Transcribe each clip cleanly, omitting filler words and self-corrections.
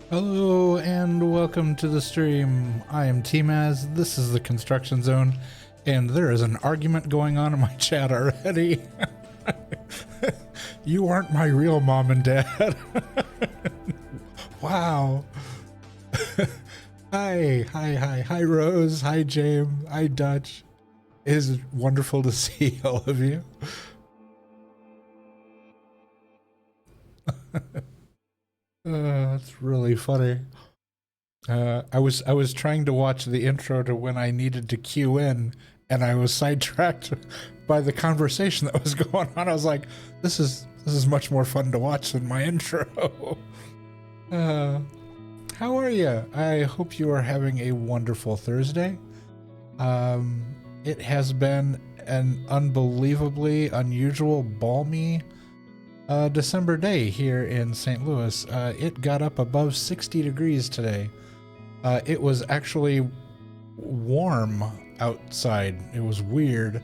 Hello and welcome to the stream. I am tmaaz, this is the construction zone, and there is an argument going on in my chat already. You aren't my real mom and dad. Wow. Hi Rose, hi James, hi Dutch. It is wonderful to see all of you. That's really funny. I was trying to watch the intro to when I needed to cue in, and I was sidetracked by the conversation that was going on. I was like, this is much more fun to watch than my intro. How are you? I hope you are having a wonderful Thursday. It has been an unbelievably unusual, balmy December day here in St. Louis. It got up above 60 degrees today. It was actually warm outside. It was weird,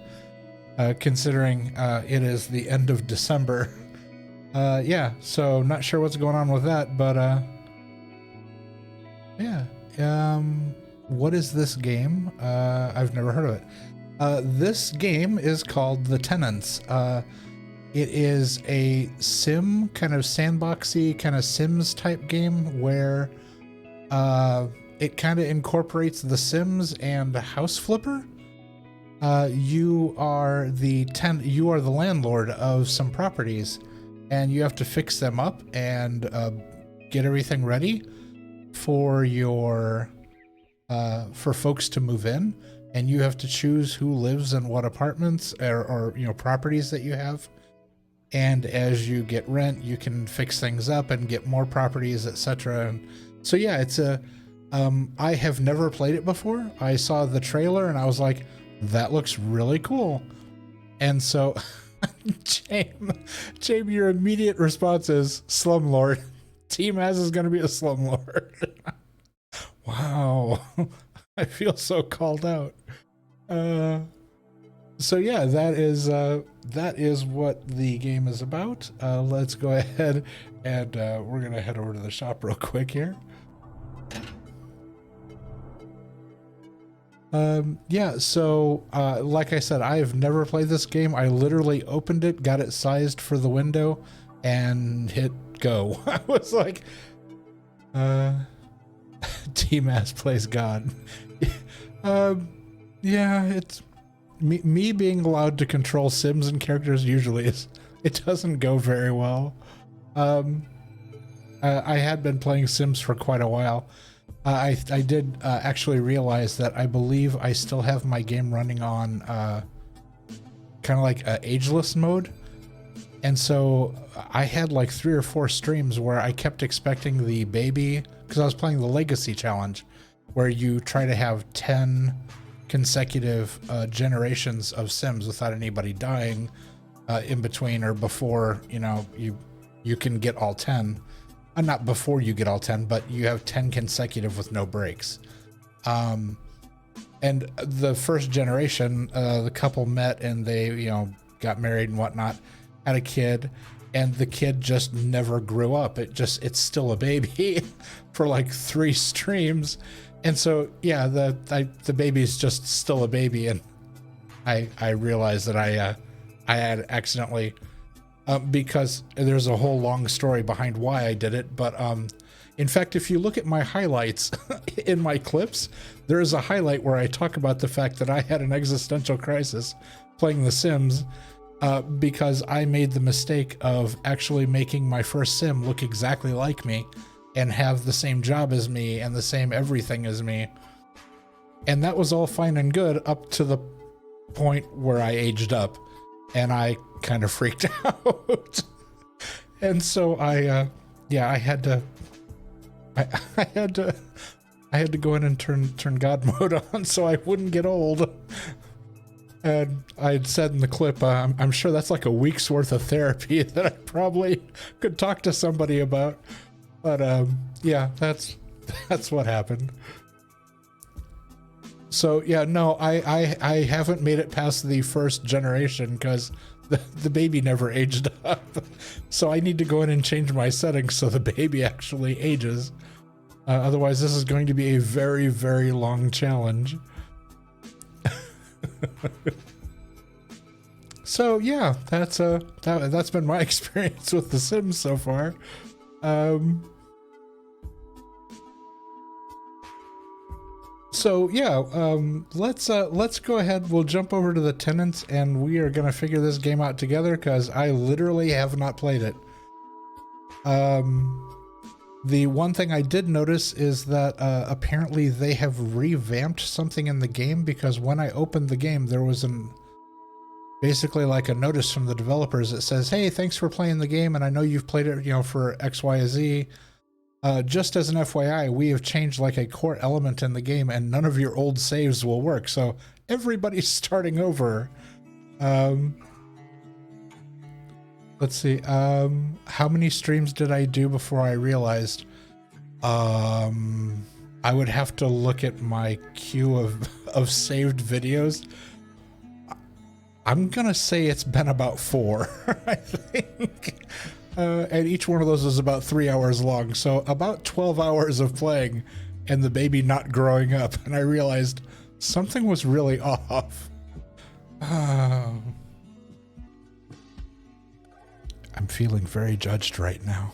considering it is the end of December. Yeah, so not sure what's going on with that, but yeah. What is this game? I've never heard of it. This game is called the Tenants. It is a sim, kind of sandboxy, kind of Sims type game where it kind of incorporates The Sims and House Flipper. You are the landlord of some properties, and you have to fix them up and get everything ready for your for folks to move in, and you have to choose who lives in what apartments or properties that you have. And as you get rent, you can fix things up and get more properties, etc. And so yeah, it's a I have never played it before. I saw the trailer and I was like, that looks really cool. And so James, your immediate response is Slumlord. tmaaz is going to be a Slumlord. Wow. I feel so called out. So yeah, that is what the game is about. Let's go ahead and we're gonna head over to the shop real quick here. Yeah, so like I said, I have never played this game. I literally opened it, got it sized for the window, and hit go. I was like, tmaaz plays God. Yeah, it's me being allowed to control Sims and characters it doesn't go very well. I had been playing Sims for quite a while. I did actually realize that I believe I still have my game running on kind of like ageless mode. And so I had like 3 or 4 streams where I kept expecting the baby, because I was playing the Legacy Challenge, where you try to have 10 consecutive generations of Sims without anybody dying in between or before, you can get all 10. Not before you get all 10, but you have 10 consecutive with no breaks. And the first generation, the couple met and they, got married and whatnot, had a kid, and the kid just never grew up. It's still a baby for like 3 streams. And so, yeah, the baby's just still a baby. And I realized that I had accidentally, because there's a whole long story behind why I did it. But in fact, if you look at my highlights in my clips, there is a highlight where I talk about the fact that I had an existential crisis playing The Sims because I made the mistake of actually making my first Sim look exactly like me and have the same job as me and the same everything as me. And that was all fine and good up to the point where I aged up and I kind of freaked out. And so I had to go in and turn God mode on so I wouldn't get old. And I had said in the clip, I'm sure that's like a week's worth of therapy that I probably could talk to somebody about. But yeah, that's what happened. So yeah, no, I haven't made it past the first generation because the baby never aged up. So I need to go in and change my settings so the baby actually ages. Otherwise, this is going to be a very, very long challenge. So yeah, that's been my experience with The Sims so far. So yeah, let's go ahead. We'll jump over to the Tenants, and we are gonna figure this game out together because I literally have not played it. The one thing I did notice is that apparently they have revamped something in the game, because when I opened the game, there was basically like a notice from the developers that says, hey, thanks for playing the game, and I know you've played it, you know, for X, Y, Z. Just as an FYI, we have changed like a core element in the game, and none of your old saves will work. So everybody's starting over. Let's see. How many streams did I do before I realized? I would have to look at my queue of saved videos. I'm gonna say it's been about 4, I think. And each one of those is about 3 hours long. So about 12 hours of playing and the baby not growing up. And I realized something was really off. I'm feeling very judged right now.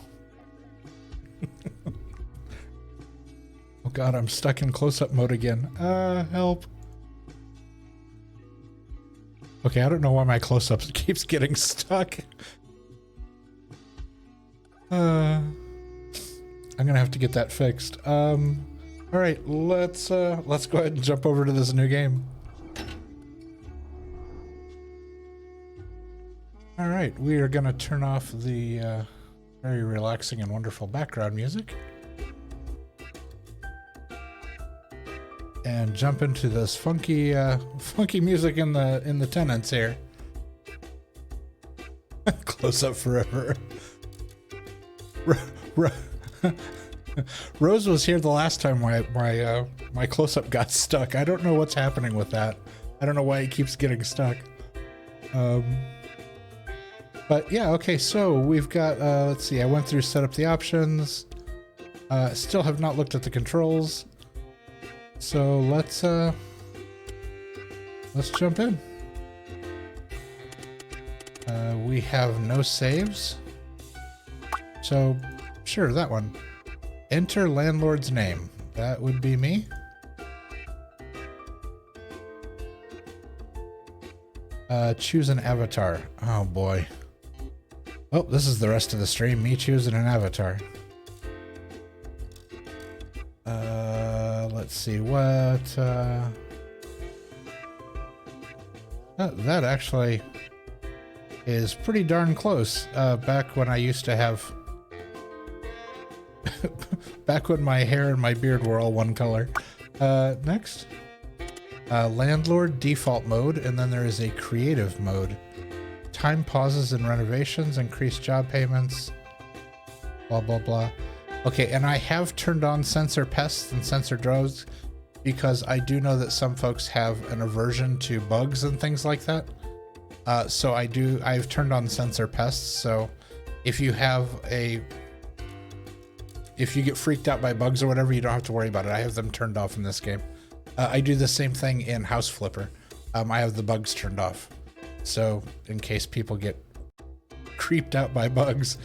Oh god, I'm stuck in close-up mode again. Help. Okay, I don't know why my close-up keeps getting stuck. I'm gonna have to get that fixed. All right, let's go ahead and jump over to this new game. All right, we are gonna turn off the very relaxing and wonderful background music and jump into this funky music in the Tenants here. Close up forever. Rose was here the last time my close-up got stuck. I don't know what's happening with that. I don't know why it keeps getting stuck. But yeah, okay, so we've got, let's see, I went through set up the options. Still have not looked at the controls. So let's jump in. We have no saves. So, sure, that one. Enter landlord's name. That would be me. Choose an avatar. Oh boy. Oh, this is the rest of the stream. Me choosing an avatar. Let's see what. That actually is pretty darn close. Back when I used to have. Back when my hair and my beard were all one color. Next. Landlord default mode, and then there is a creative mode. Time pauses in renovations, increased job payments, blah, blah, blah. Okay, and I have turned on censor pests and censor drones because I do know that some folks have an aversion to bugs and things like that. So I've turned on censor pests. So if you get freaked out by bugs or whatever, you don't have to worry about it. I have them turned off in this game. I do the same thing in House Flipper. I have the bugs turned off. So in case people get creeped out by bugs,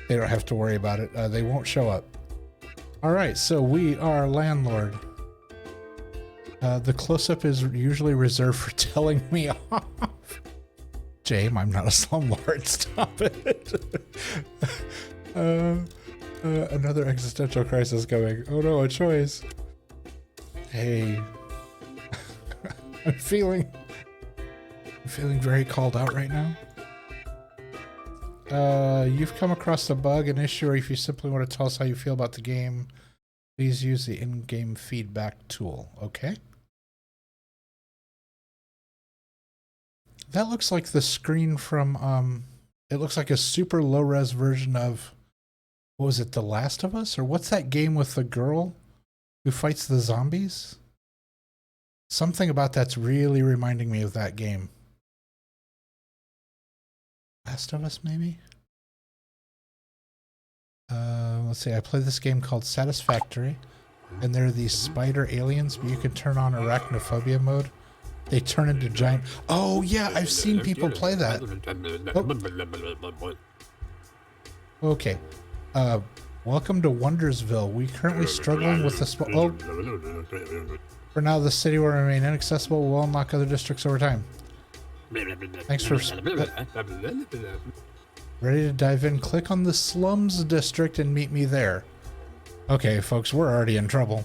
they don't have to worry about it. They won't show up. All right, so we are Landlord. The close-up is usually reserved for telling me off. James, I'm not a slumlord. Stop it. Another existential crisis going. Oh no, a choice. Hey. I'm feeling very called out right now. You've come across a bug, an issue, or if you simply want to tell us how you feel about the game, please use the in-game feedback tool. Okay. That looks like the screen from, it looks like a super low-res version of, what was it, The Last of Us? Or what's that game with the girl who fights the zombies? Something about that's really reminding me of that game. Last of Us, maybe? Let's see, I play this game called Satisfactory, and there are these spider aliens, but you can turn on arachnophobia mode. They turn into giant... Oh, yeah, I've seen people play that. Oh. Okay. Welcome to Wondersville. We're currently struggling with the... For now, the city will remain inaccessible. We'll unlock other districts over time. Thanks for... Ready to dive in? Click on the Slums district and meet me there. Okay, folks, we're already in trouble.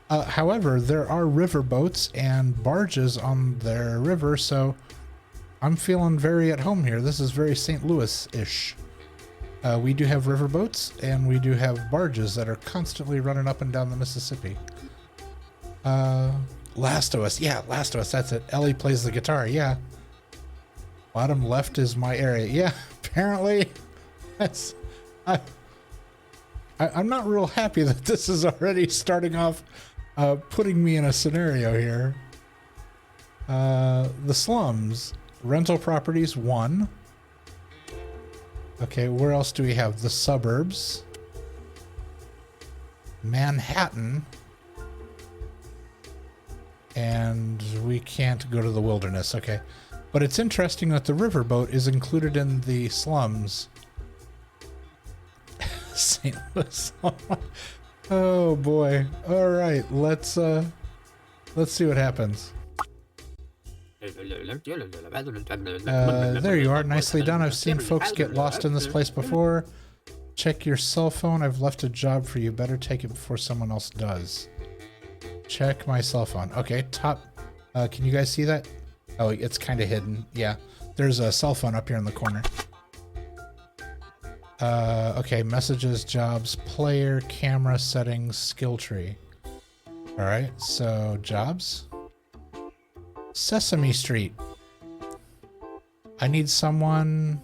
However, there are river boats and barges on their river, so I'm feeling very at home here. This is very St. Louis-ish. We do have river boats, and we do have barges that are constantly running up and down the Mississippi. Last of Us. Yeah, Last of Us. That's it. Ellie plays the guitar. Yeah. Bottom left is my area. Yeah, apparently. That's... I'm not real happy that this is already starting off putting me in a scenario here. The slums. Rental properties, 1. Okay, where else do we have? The suburbs. Manhattan. And we can't go to the wilderness. Okay. But it's interesting that the riverboat is included in the slums. St. Louis. Oh boy. All right, let's see what happens. There you are, nicely done. I've seen folks get lost in this place before. Check your cell phone. I've left a job for you. Better take it before someone else does. Check my cell phone. Okay, top. Can you guys see that? Oh, it's kind of hidden. Yeah, there's a cell phone up here in the corner. Okay, messages, jobs, player, camera, settings, skill tree. All right, so jobs. Sesame Street. I need someone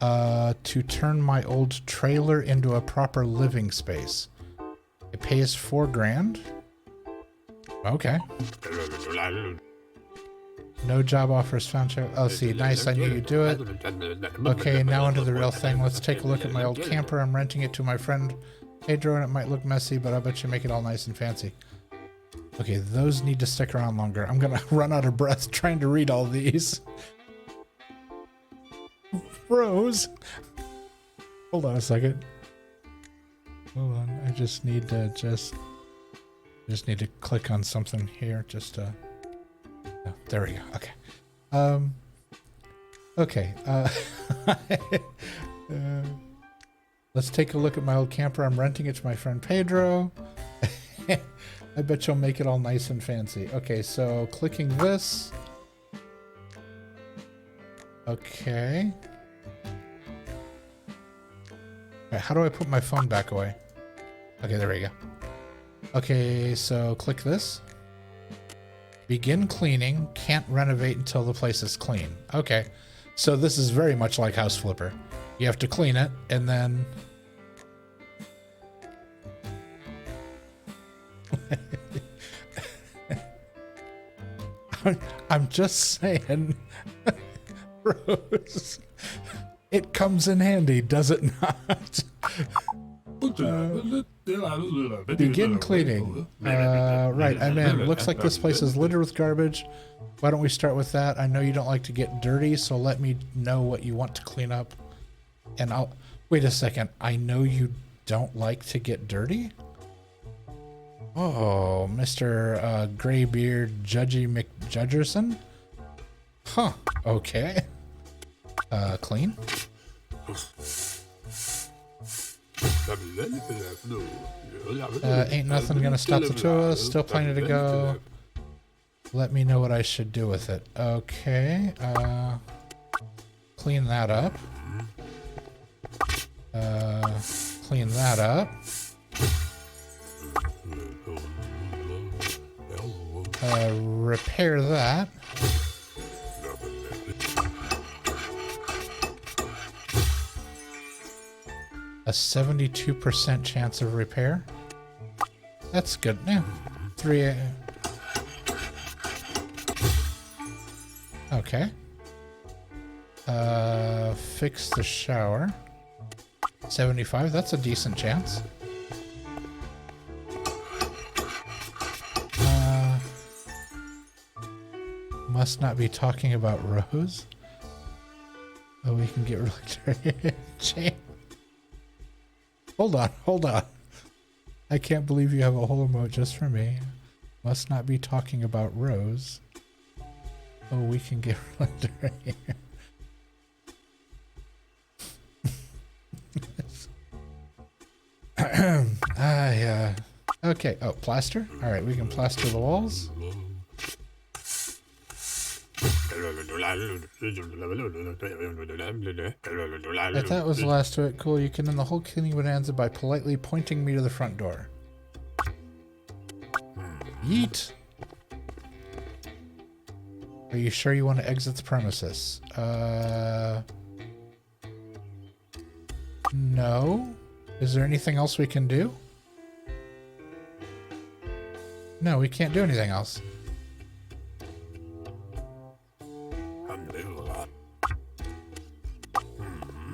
to turn my old trailer into a proper living space. It pays $4 grand. Okay. No job offers found. Oh, see, nice. I knew you'd do it. Okay, now into the real thing. Let's take a look at my old camper. I'm renting it to my friend Pedro, and it might look messy, but I bet you make it all nice and fancy. Okay, those need to stick around longer. I'm gonna run out of breath trying to read all these. Rose. Hold on a second. Hold on. I just need to just need to click on something here. Just oh, there we go. Okay. Okay. Let's take a look at my old camper. I'm renting it to my friend Pedro. I bet you'll make it all nice and fancy. Okay, so clicking this. Okay. Right, how do I put my phone back away? Okay, there we go. Okay, so click this. Begin cleaning. Can't renovate until the place is clean. Okay, so this is very much like House Flipper. You have to clean it, and then... I'm just saying, Rose, it comes in handy, does it not? Begin cleaning. Right, I'm in. Looks like this place is littered with garbage. Why don't we start with that? I know you don't like to get dirty, so let me know what you want to clean up. And I'll... Wait a second. I know you don't like to get dirty? Oh, Mr. Graybeard Judgy McJudgerson? Huh, okay. Clean? Ain't nothing gonna stop the two of us. Still plenty to go. Let me know what I should do with it. Okay, clean that up. Clean that up. Repair that. A 72% chance of repair. That's good. Yeah. 3. Okay. Fix the shower. 75. That's a decent chance. Must not be talking about Rose. Oh, we can get really dirty. Hold on, hold on. I can't believe you have a whole emote just for me. Must not be talking about Rose. Oh, we can get really dirty. Yeah. Okay. Oh, plaster. All right, we can plaster the walls. If that was the last of it, cool. You can end the whole cleaning bonanza by politely pointing me to the front door. Yeet. Are you sure you want to exit the premises? No. Is there anything else we can do? No, we can't do anything else.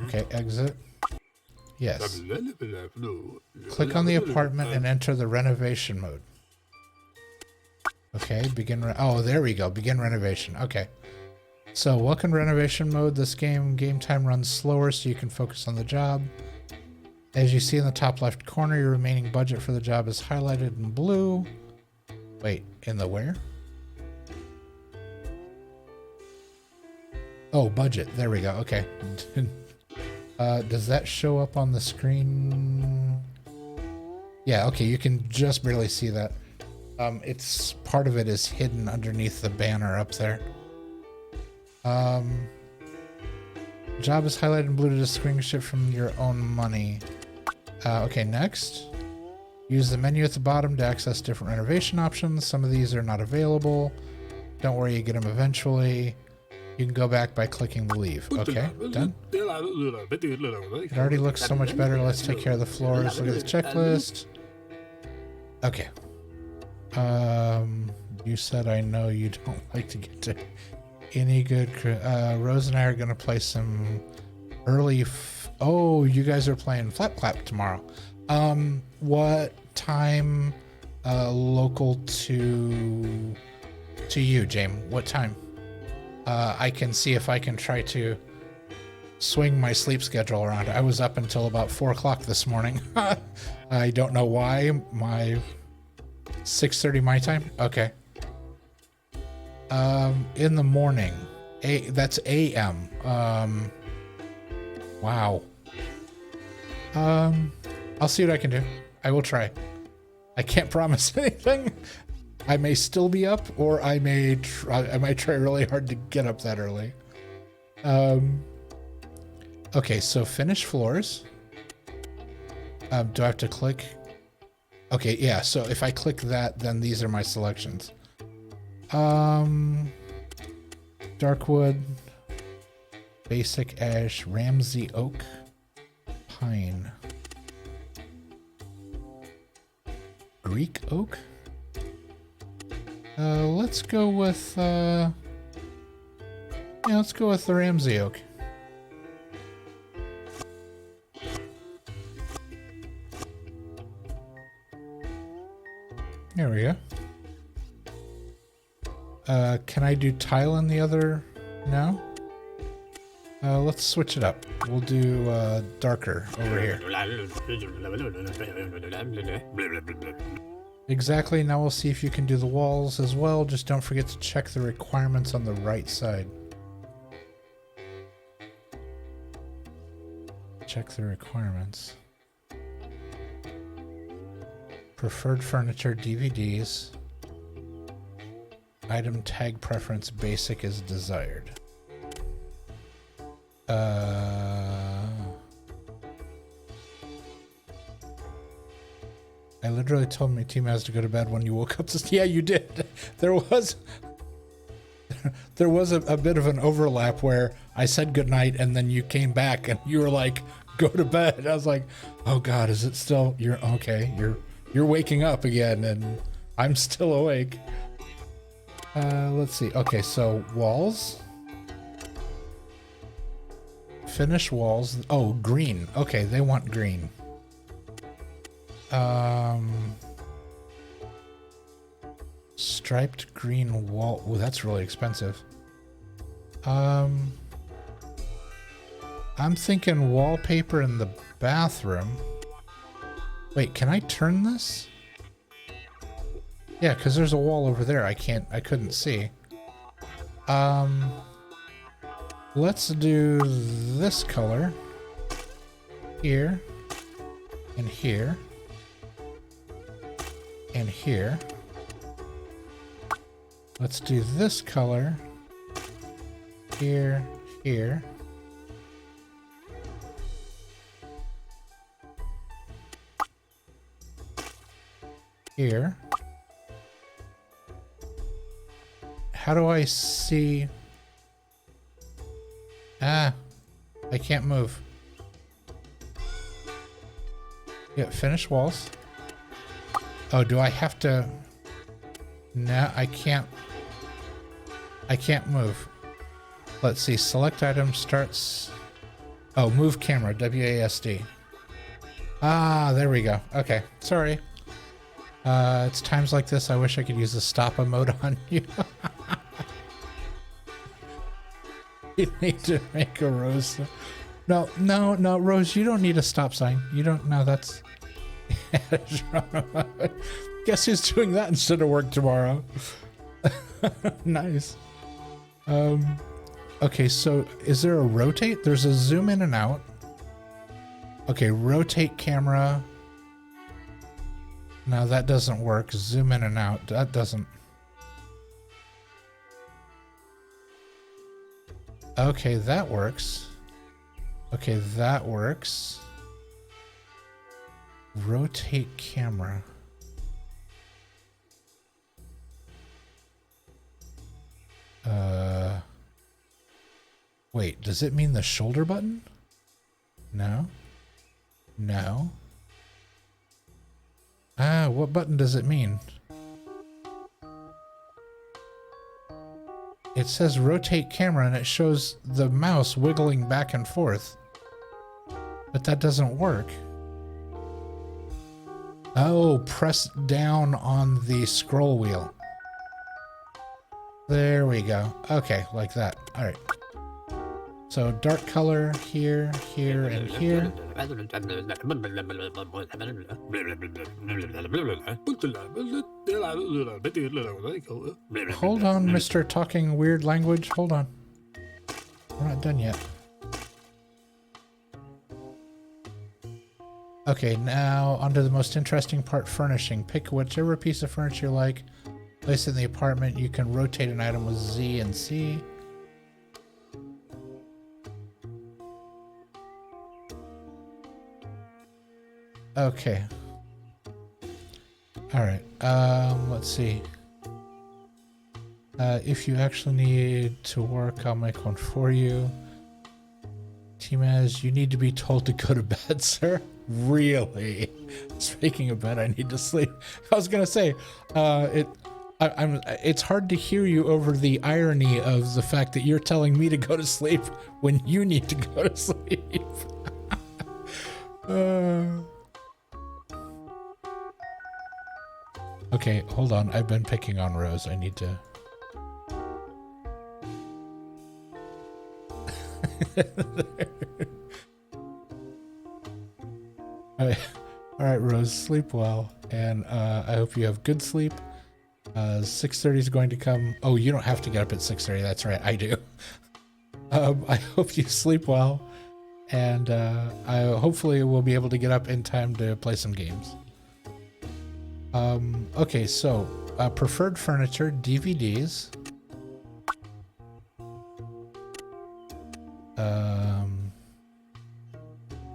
Okay, exit. Yes. Click on the apartment and enter the renovation mode. Okay, begin. Oh, there we go. Begin renovation. Okay. So, welcome renovation mode. This game time runs slower so you can focus on the job. As you see in the top left corner, your remaining budget for the job is highlighted in blue. Wait, in the where? Oh, budget. There we go. Okay. Does that show up on the screen? Yeah, okay. You can just barely see that. It's part of it is hidden underneath the banner up there. Job is highlighted in blue to distinguish it from your own money. Okay, next. Use the menu at the bottom to access different renovation options. Some of these are not available. Don't worry, you get them eventually. You can go back by clicking the leave. Okay, done. It already looks so much better. Let's take care of the floors. Look at the checklist. Okay. You said I know you don't like to get to any good. Rose and I are gonna play some early. Oh, you guys are playing Flap Clap tomorrow. What time? Local to you, James. What time? I can see if I can try to swing my sleep schedule around. I was up until about 4 o'clock this morning. I don't know why. My 6:30 my time. Okay. In the morning. That's AM. Wow. I'll see what I can do. I will try. I can't promise anything. I may still be up, or I might try really hard to get up that early. Okay, so finish floors. Do I have to click? Okay, yeah, so if I click that, then these are my selections. Darkwood, basic ash, Ramsey oak, pine, Greek oak. Let's go with let's go with the Ramsey oak. There we go. Can I do tile in the other now? Let's switch it up. We'll do darker over here. Exactly. Now we'll see if you can do the walls as well. Just don't forget to check the requirements on the right side. Check the requirements. Preferred furniture, DVDs. Item tag preference, basic is desired. I literally told my tmaaz to go to bed when you woke up. Yeah, you did. There was a bit of an overlap where I said goodnight and then you came back and you were like, go to bed. I was like, oh God, is it still, you're okay. You're waking up again and I'm still awake. Let's see. Okay, so walls. Finish walls. Oh, green. Okay, they want green. Striped green wall. Oh, that's really expensive. I'm thinking wallpaper in the bathroom. Wait, can I turn this? Yeah, because there's a wall over there. I couldn't see. Let's do this color here and here. and here. Let's do this color. Here, here. Here. How do I see? Ah, I can't move. Yeah, finish walls. Oh, do I have to? No, I can't. I can't move. Let's see, select item starts. Oh, move camera, WASD. Ah, there we go. Okay, sorry. It's times like this I wish I could use the stop mode on you. You need to make a Rose. No, no, no, Rose, you don't need a stop sign. You don't, no, that's... Guess who's doing that instead of work tomorrow? Nice. Okay, so is there a rotate? There's a zoom in and out. Okay, rotate camera. No, that doesn't work. Zoom in and out. That doesn't. Okay, that works. Okay, that works. Rotate camera. Wait, does it mean the shoulder button? No. No. Ah, what button does it mean? It says rotate camera and it shows the mouse wiggling back and forth. But that doesn't work. Oh, press down on the scroll wheel. There we go. Okay, like that. All right. So dark color here, here, and here. Hold on, Mr. Talking Weird Language. Hold on. We're not done yet. Okay, now onto the most interesting part, furnishing. Pick whichever piece of furniture you like. Place it in the apartment. You can rotate an item with Z and C. Okay. All right. Let's see. If you actually need to work, I'll make one for you. tmaaz, you need to be told to go to bed, sir. Really? Speaking of bed, I need to sleep. I was gonna say, it's hard to hear you over the irony of the fact that you're telling me to go to sleep when you need to go to sleep. Okay, hold on. I've been picking on Rose. I need to... All right, Rose, sleep well. And I hope you have good sleep. 6:30 is going to come. Oh, you don't have to get up at 6:30. That's right. I do. I hope you sleep well. And I hopefully will be able to get up in time to play some games. Okay, so preferred furniture, DVDs.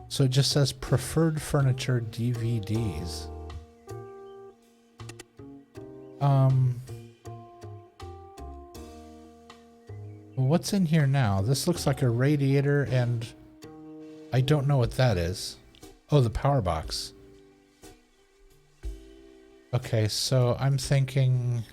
So it just says preferred furniture, DVDs. What's in here now? This looks like a radiator and I don't know what that is. Oh, the power box. Okay, so I'm thinking...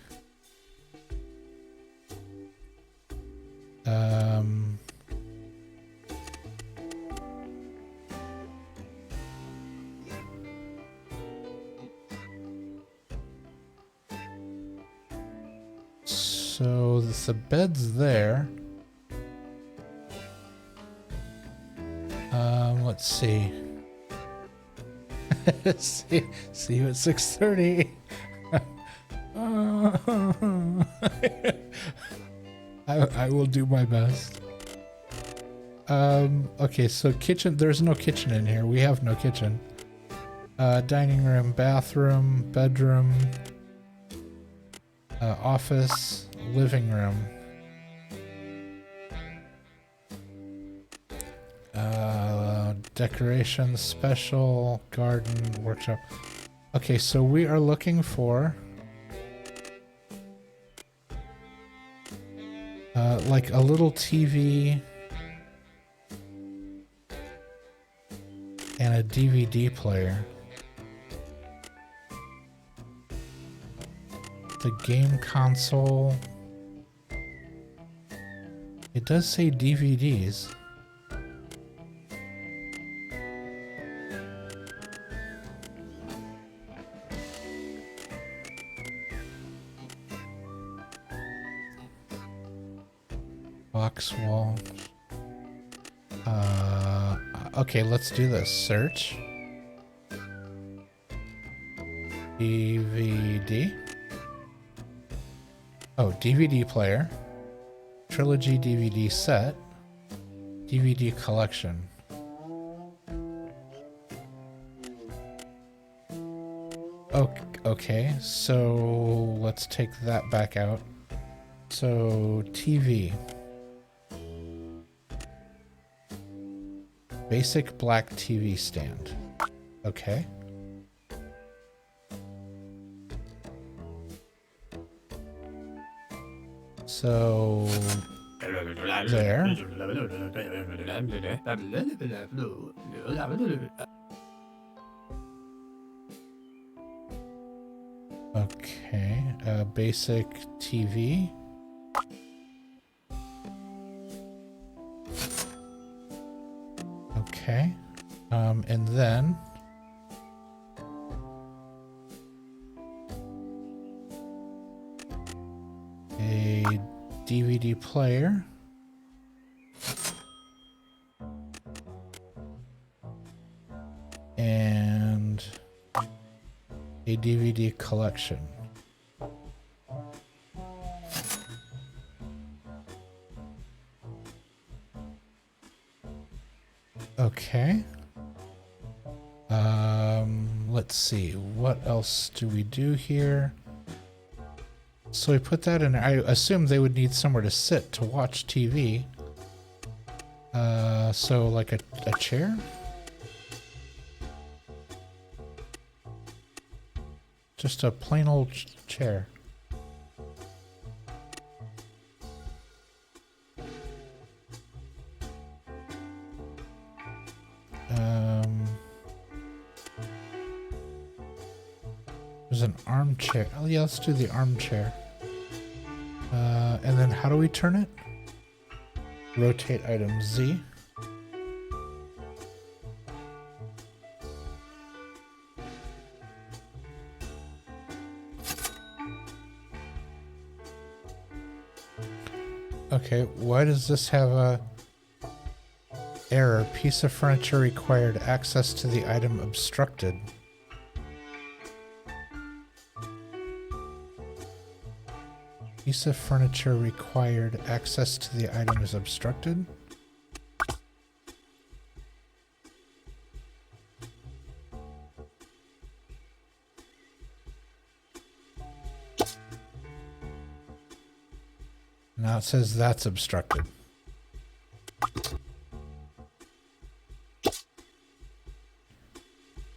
So the bed's there. Let's see. see you at 6:30. I will do my best. Okay, so kitchen. There's no kitchen in here. We have no kitchen. Dining room, bathroom, bedroom, office, living room. Decorations, special, garden, workshop. Okay, so we are looking for like a little TV and a DVD player. The game console. It does say DVDs. Box wall. Okay, let's do this. Search. DVD. Oh, DVD player. Trilogy DVD set. DVD collection. Okay, so let's take that back out. So, TV. Basic black TV stand. Okay. So there. Okay, basic TV. Okay, and then a DVD player. And a DVD collection. Okay. Let's see. What else do we do here? So we put that in. I assume they would need somewhere to sit to watch TV. So like a chair? Just a plain old chair. There's an armchair. Oh yeah, let's do the armchair. And then how do we turn it? Rotate item Z. Okay, why does this have a error? Piece of furniture required access to the item obstructed. Piece of furniture required access to the item is obstructed. Now it says that's obstructed.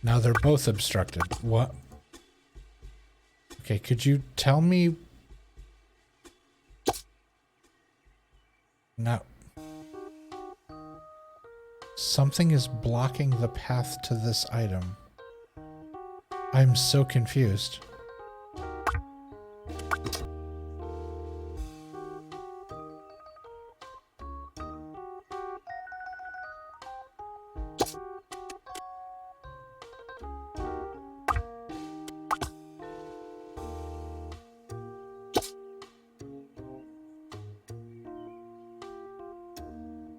Now they're both obstructed. What? Okay, could you tell me? No. Something is blocking the path to this item. I'm so confused.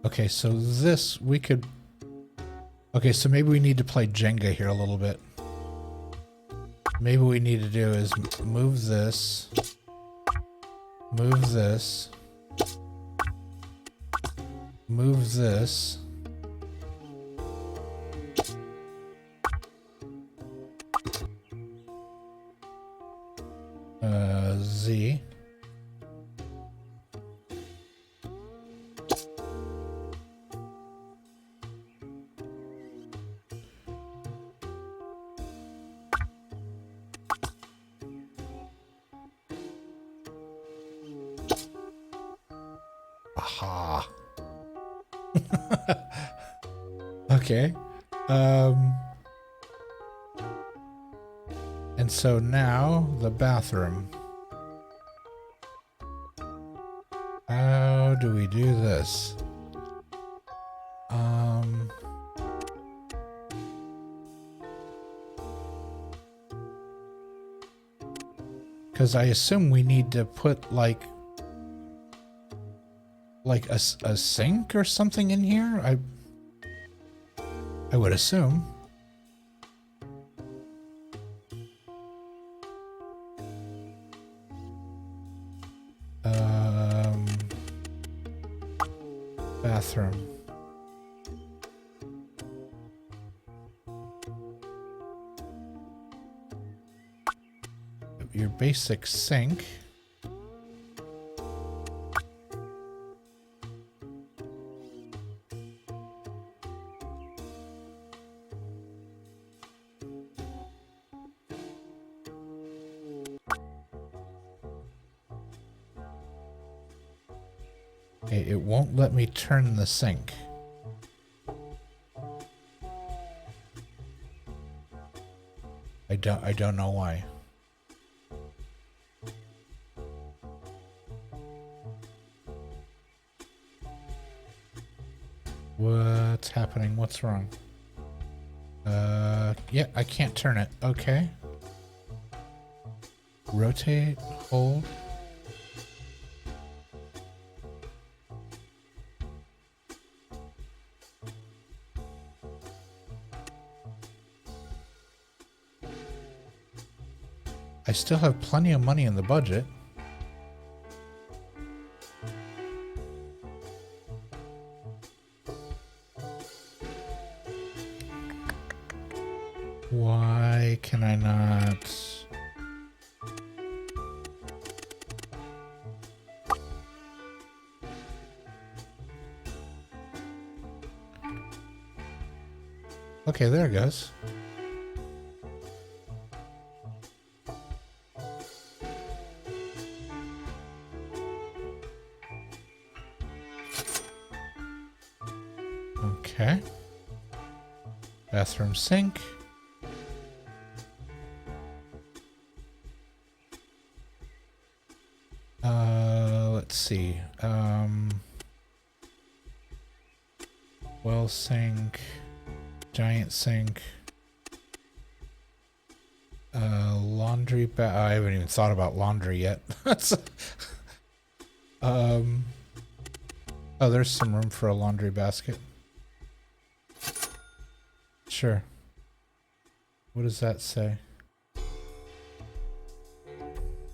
Okay, so this, we could... Okay, so maybe we need to play Jenga here a little bit. Maybe what we need to do is move this. Move this. Move this. Aha. Okay. And so now the bathroom. How do we do this? Because I assume we need to put like a sink or something in here. I would assume. Bathroom. Your basic sink. Okay, it won't let me turn the sink. I don't know why. What's happening? What's wrong? Yeah, I can't turn it. Okay. Rotate, hold. I still have plenty of money in the budget. Why can I not? Okay, there it goes. Okay. Bathroom sink. Let's see. Well sink. Giant sink. Laundry I haven't even thought about laundry yet. Oh, there's some room for a laundry basket. Sure. What does that say?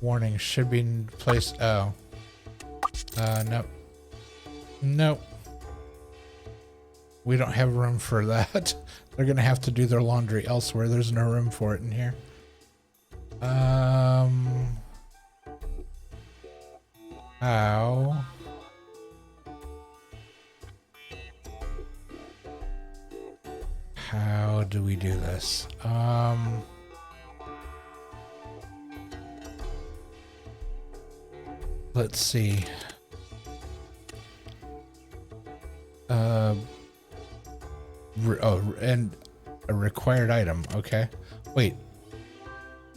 Warning, should be in place. Oh. Nope. Nope. We don't have room for that. They're gonna have to do their laundry elsewhere. There's no room for it in here. How? How do we do this? Let's see. And a required item. Okay. Wait.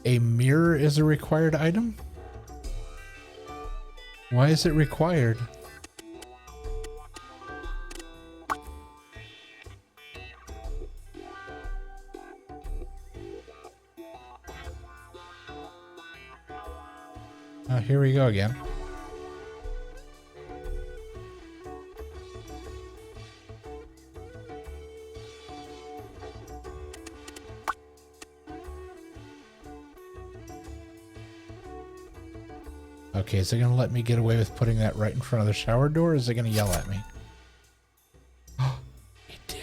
A mirror is a required item? Why is it required? Oh, here we go again. Okay, is it going to let me get away with putting that right in front of the shower door, or is it going to yell at me? Oh, it did.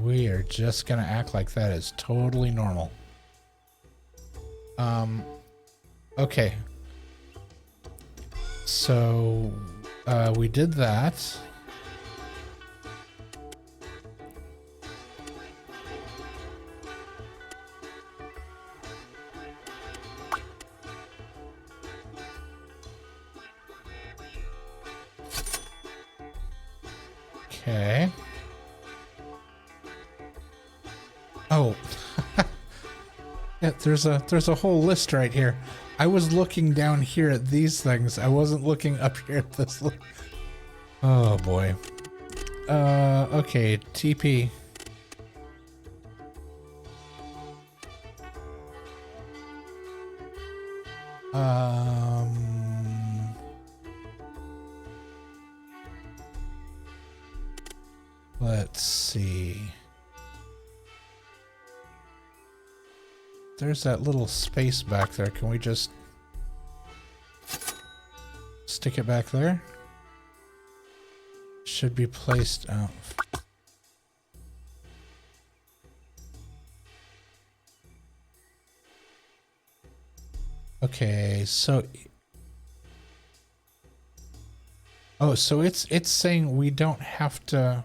We are just going to act like that is totally normal. Okay. So, we did that. Okay. Oh. Yeah, there's a whole list right here. I was looking down here at these things. I wasn't looking up here at this. Oh boy. Okay, TP. Let's see. There's that little space back there. Can we just stick it back there? Should be placed out. Okay, so oh, so it's saying we don't have to.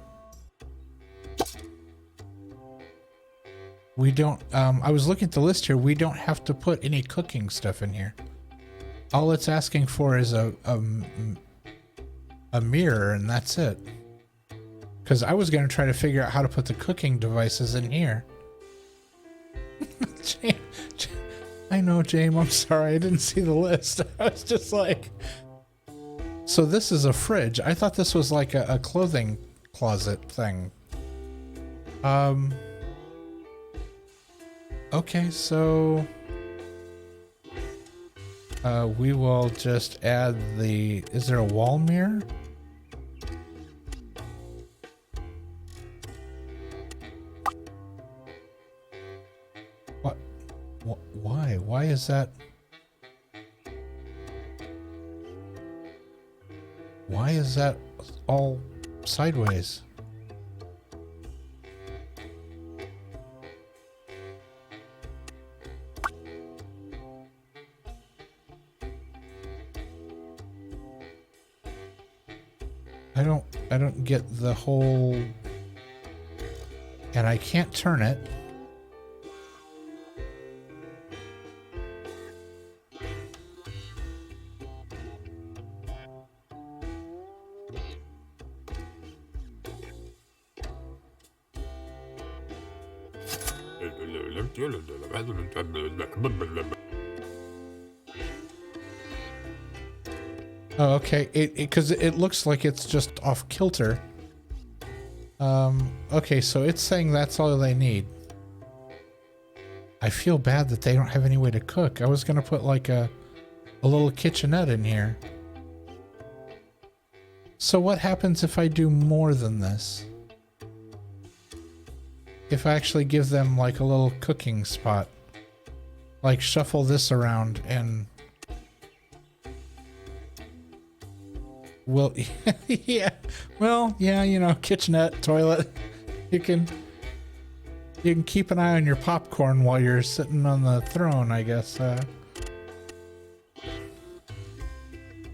We don't, I was looking at the list here. We don't have to put any cooking stuff in here. All it's asking for is a mirror, and that's it. Because I was going to try to figure out how to put the cooking devices in here. I know, James, I'm sorry. I didn't see the list. I was just like... So this is a fridge. I thought this was like a clothing closet thing. Okay, so we will just add the... Is there a wall mirror? What? Why? Why is that? Why is that all sideways? I don't get the whole... And I can't turn it. Oh, okay. Because it looks like it's just off kilter. Okay, so it's saying that's all they need. I feel bad that they don't have any way to cook. I was gonna put like a little kitchenette in here. So what happens if I do more than this? If I actually give them like a little cooking spot, like shuffle this around and... Well, yeah, well, yeah, you know, kitchenette, toilet. You can keep an eye on your popcorn while you're sitting on the throne, I guess. And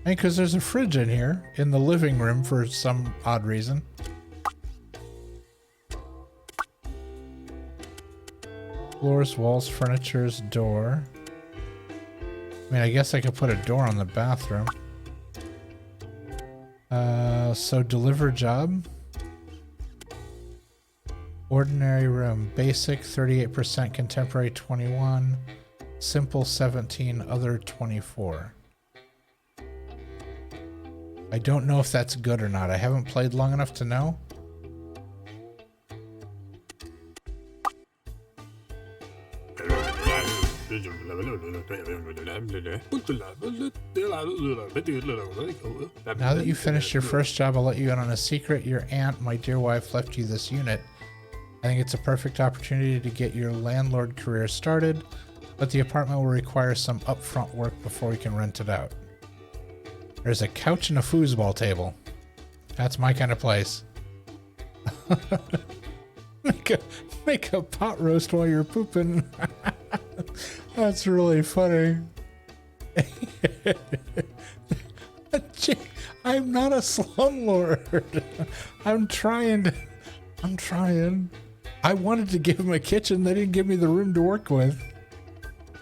because there's a fridge in here in the living room for some odd reason. Floors, walls, furniture's door. I mean, I guess I could put a door on the bathroom. So deliver job. Ordinary room. Basic 38%, contemporary 21, simple 17, other 24. I don't know if that's good or not. I haven't played long enough to know. Now that you've finished your first job, I'll let you in on a secret. Your aunt, my dear wife, left you this unit. I think it's a perfect opportunity to get your landlord career started, but the apartment will require some upfront work before we can rent it out. There's a couch and a foosball table. That's my kind of place. Make a pot roast while you're pooping. That's really funny. I'm not a slumlord. I'm trying. I wanted to give him a kitchen. They didn't give me the room to work with.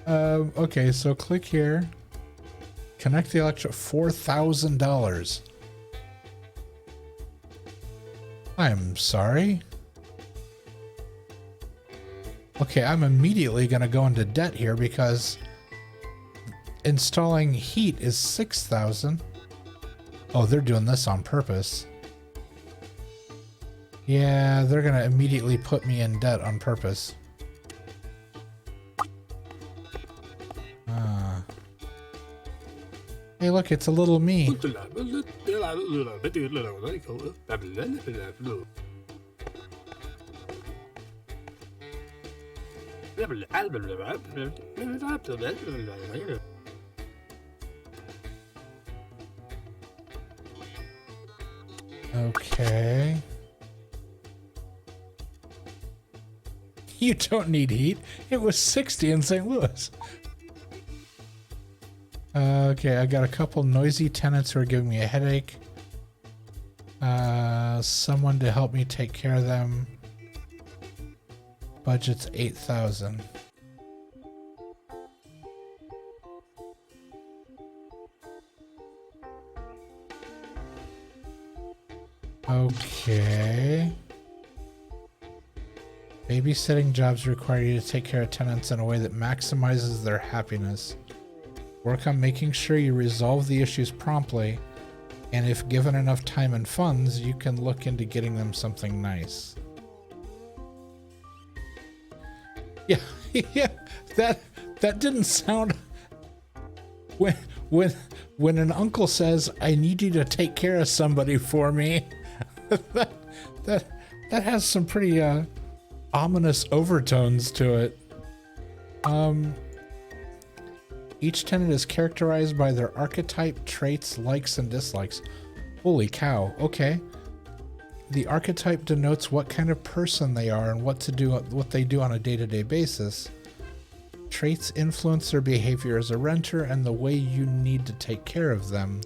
Okay, so click here. Connect the electric. $4,000. I'm sorry. Okay, I'm immediately gonna go into debt here because installing heat is 6,000. Oh, they're doing this on purpose. Yeah, they're gonna immediately put me in debt on purpose. Hey, look, it's a little me. Okay. You don't need heat. It was 60 in St. Louis. Okay, I got a couple noisy tenants who are giving me a headache. Someone to help me take care of them. Budget's 8,000. Okay. Babysitting jobs require you to take care of tenants in a way that maximizes their happiness. Work on making sure you resolve the issues promptly, and if given enough time and funds, you can look into getting them something nice. Yeah, yeah, that didn't sound. When an uncle says, "I need you to take care of somebody for me," that has some pretty ominous overtones to it. Each tenant is characterized by their archetype, traits, likes, and dislikes. Holy cow, okay. The archetype denotes what kind of person they are and what they do on a day-to-day basis. Traits influence their behavior as a renter and the way you need to take care of them.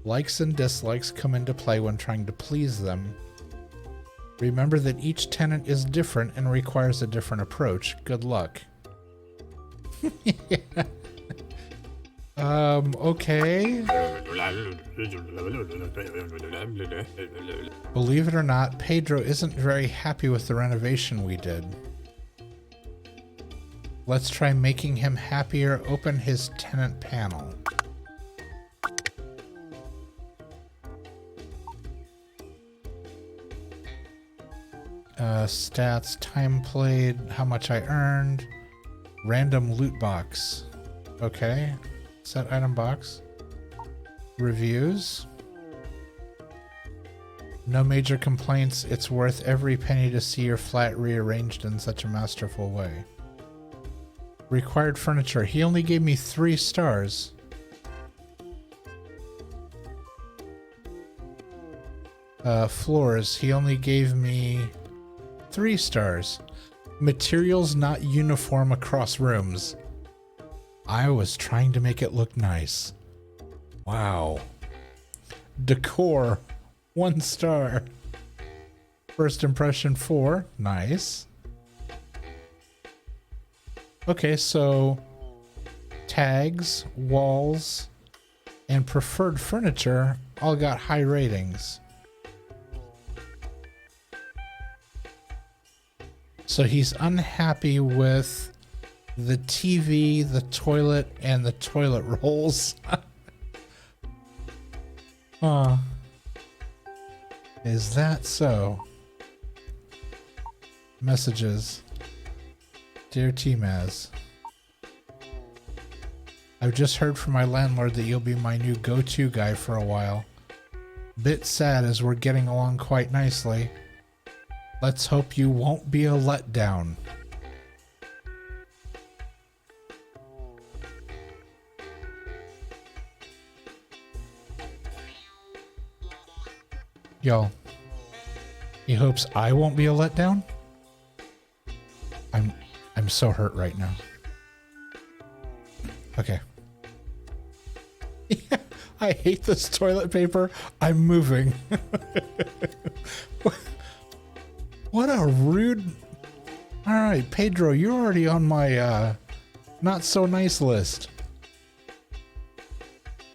Likes and dislikes come into play when trying to please them. Remember that each tenant is different and requires a different approach. Good luck. Yeah. Okay. Believe it or not, Pedro isn't very happy with the renovation we did. Let's try making him happier. Open his tenant panel. Stats, time played, how much I earned, random loot box. Okay. Set item box. Reviews. No major complaints. It's worth every penny to see your flat rearranged in such a masterful way. Required furniture. He only gave me 3 stars. Floors. He only gave me 3 stars. Materials not uniform across rooms. I was trying to make it look nice. Wow. Decor. 1 star. First impression 4. Nice. Okay, so tags, walls, and preferred furniture all got high ratings. So he's unhappy with the TV, the toilet, and the toilet rolls. Huh. Is that so? Messages. Dear tmaaz, I've just heard from my landlord that you'll be my new go-to guy for a while. Bit sad as we're getting along quite nicely. Let's hope you won't be a letdown. Yo, he hopes I won't be a letdown? I'm so hurt right now. Okay. Yeah, I hate this toilet paper. I'm moving. What a rude... Alright, Pedro, you're already on my not so nice list.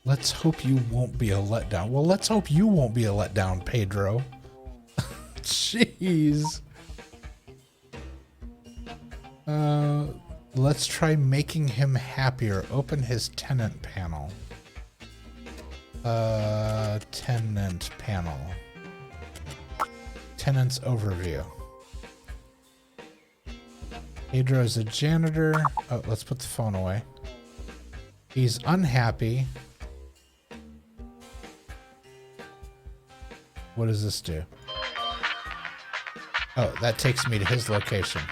Let's hope you won't be a letdown. Well, let's hope you won't be a letdown, Pedro. Jeez. Let's try making him happier. Open his tenant panel. Tenant panel. Tenants overview. Pedro is a janitor. Oh, let's put the phone away. He's unhappy. What does this do? Oh, that takes me to his location.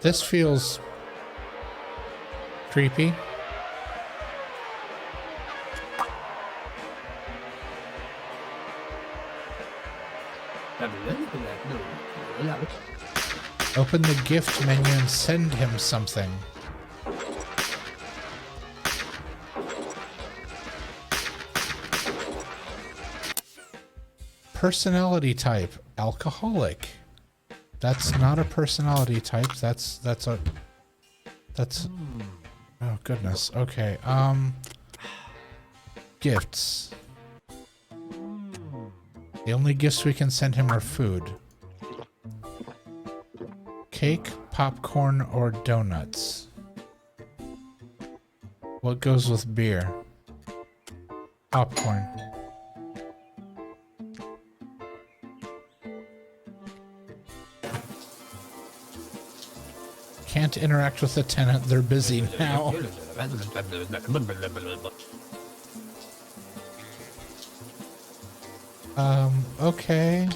This feels creepy. Open the gift menu and send him something. Personality type, alcoholic. That's not a personality type. That's oh goodness. Okay. Gifts. The only gifts we can send him are food. Cake, popcorn, or donuts. What goes with beer? Popcorn. Can't interact with the tenant, they're busy now. Okay.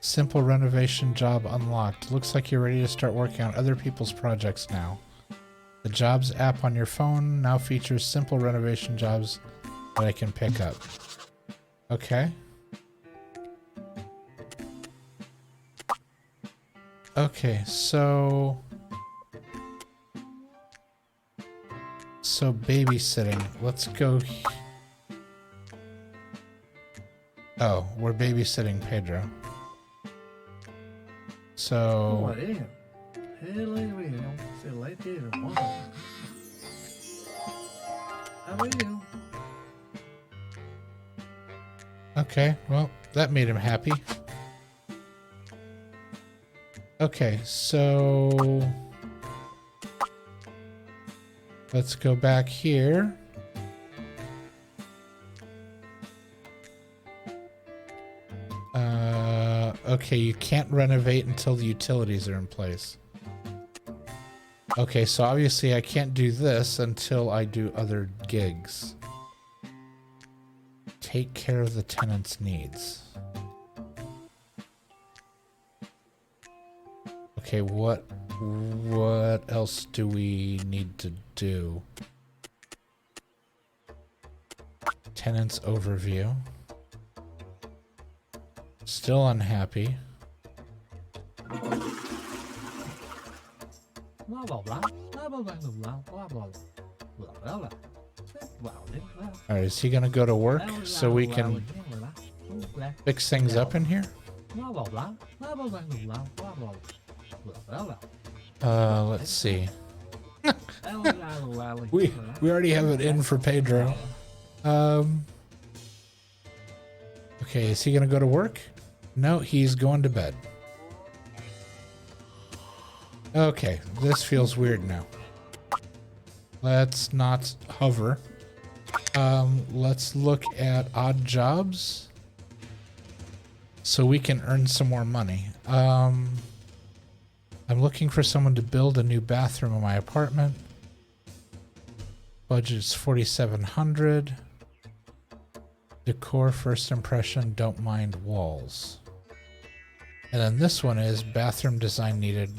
Simple renovation job unlocked. Looks like you're ready to start working on other people's projects now. The Jobs app on your phone now features simple renovation jobs that I can pick up. Okay. Okay, so babysitting. Let's go. Oh, we're babysitting Pedro. So okay, well, that made him happy. Okay, so let's go back here. Okay, you can't renovate until the utilities are in place. Okay, so obviously I can't do this until I do other gigs. Take care of the tenant's needs. Okay, what else do we need to do? Tenants overview. Still unhappy. Alright, is he gonna go to work so we can fix things up in here? Let's see. we already have it in for Pedro. Okay, is he gonna go to work? No, he's going to bed. Okay, this feels weird now. Let's not hover. Let's look at odd jobs so we can earn some more money. I'm looking for someone to build a new bathroom in my apartment. Budget's $4,700. Decor, first impression, don't mind walls. And then this one is bathroom design needed.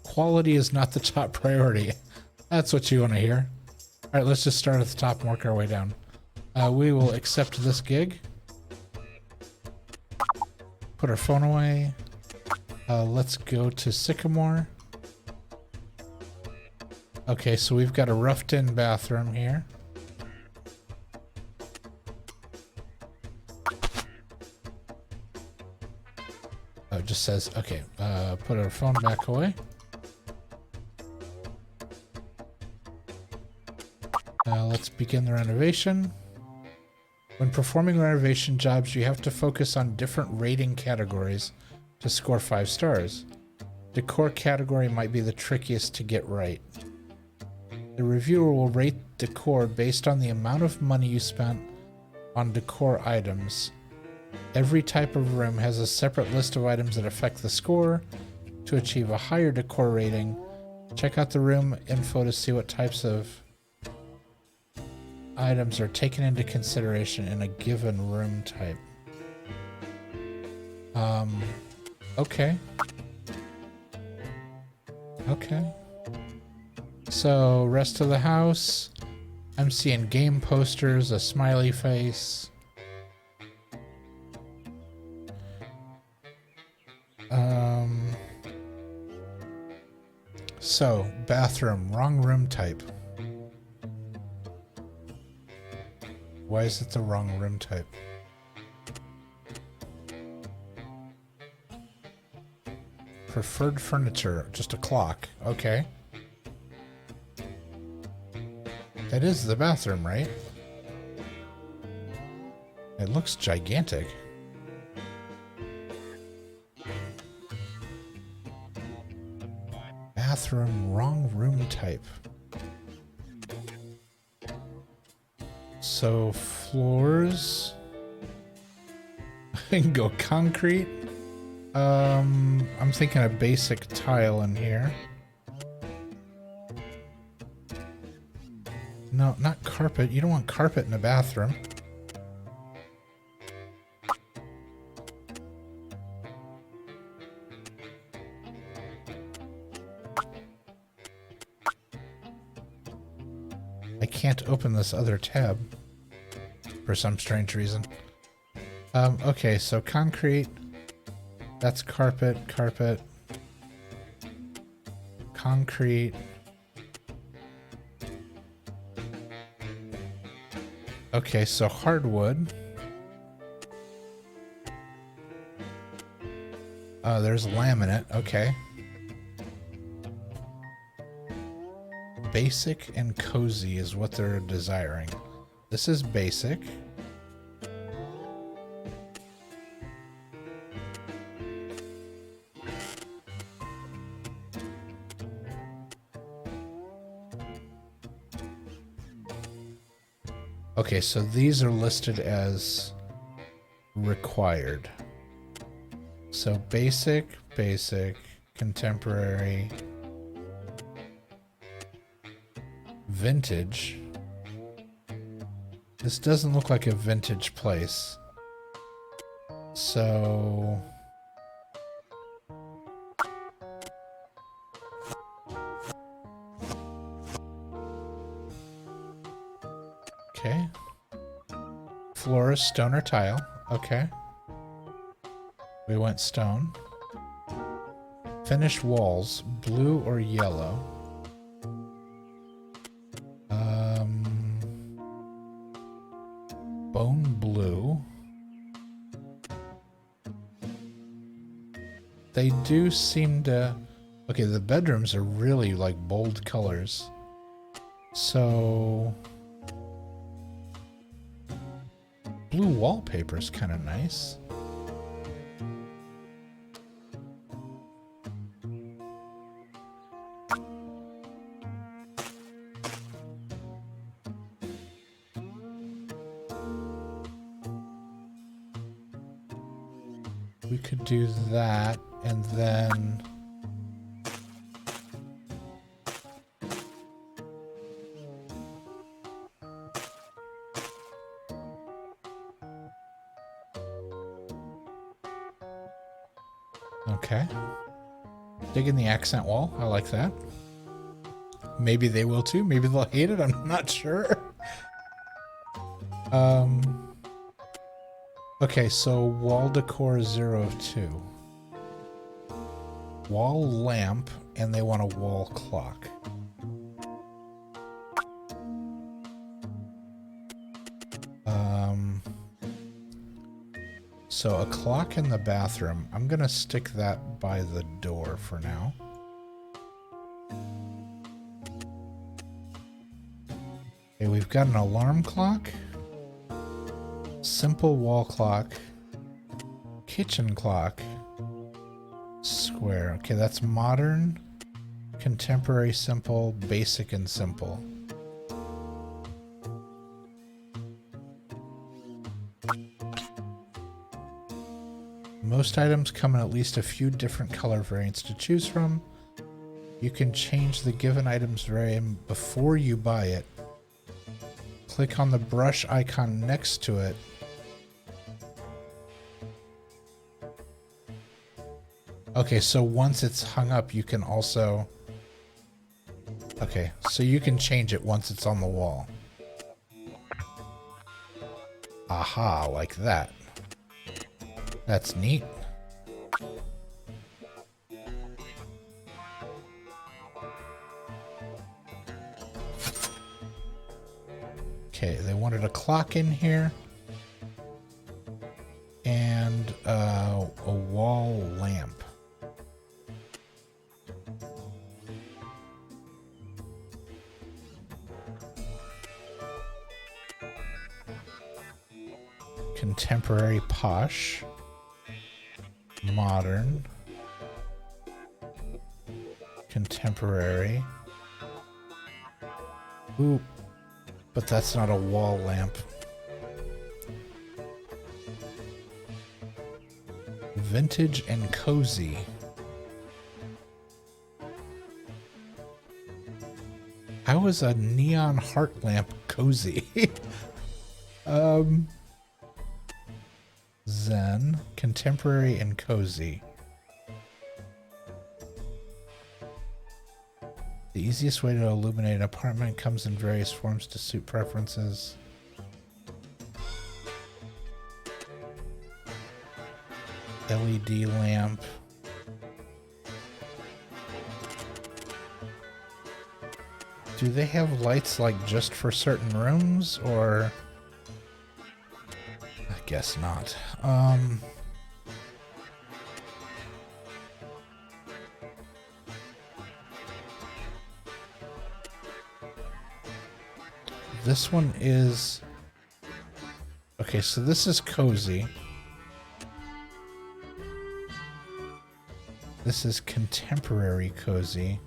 Quality is not the top priority. That's what you want to hear. All right, let's just start at the top and work our way down. We will accept this gig. Put our phone away. Let's go to Sycamore. Okay, so we've got a roughed-in bathroom here. it just says, okay, put our phone back away. Let's begin the renovation. When performing renovation jobs, you have to focus on different rating categories to score 5 stars. Decor category might be the trickiest to get right. The reviewer will rate decor based on the amount of money you spent on decor items. Every type of room has a separate list of items that affect the score. To achieve a higher decor rating, check out the room info to see what types of items are taken into consideration in a given room type. Okay. Okay. So, rest of the house. I'm seeing game posters, a smiley face. So, bathroom, wrong room type. Why is it the wrong room type? Preferred furniture, just a clock. Okay. That is the bathroom, right? It looks gigantic. Bathroom, wrong room type. So floors. I can go concrete. I'm thinking a basic tile in here. No, not carpet. You don't want carpet in a bathroom. I can't open this other tab for some strange reason. Okay, so concrete. That's carpet, carpet. Concrete. Okay, so hardwood. There's laminate. Okay. Basic and cozy is what they're desiring. This is basic. Okay, so these are listed as required. So basic, basic, contemporary, vintage. This doesn't look like a vintage place. So okay. Floor is stone or tile. Okay. We went stone. Finished walls, blue or yellow. Bone blue. They do seem to... Okay, the bedrooms are really like bold colors. So... blue wallpaper is kind of nice. We could do that, and then... Okay. Digging the accent wall. I like that. Maybe they will too. Maybe they'll hate it. I'm not sure. Okay, so wall decor 0 of 2. Wall lamp, and they want a wall clock. So a clock in the bathroom. I'm gonna stick that by the door for now. Okay, we've got an alarm clock, simple wall clock, kitchen clock, square. Okay, that's modern, contemporary, simple, basic, and simple. Most items come in at least a few different color variants to choose from. You can change the given item's variant before you buy it. Click on the brush icon next to it. Okay, so once it's hung up, you can also... Okay, so you can change it once it's on the wall. Aha, like that. That's neat. Okay, they wanted a clock in here. And a wall lamp. Contemporary posh. Modern. Contemporary. Ooh, but that's not a wall lamp. Vintage and cozy. How is a neon heart lamp cozy? Zen, contemporary and cozy. The easiest way to illuminate an apartment comes in various forms to suit preferences. LED lamp. Do they have lights like just for certain rooms, or? I guess not. This one is... Okay, so this is cozy. This is contemporary cozy.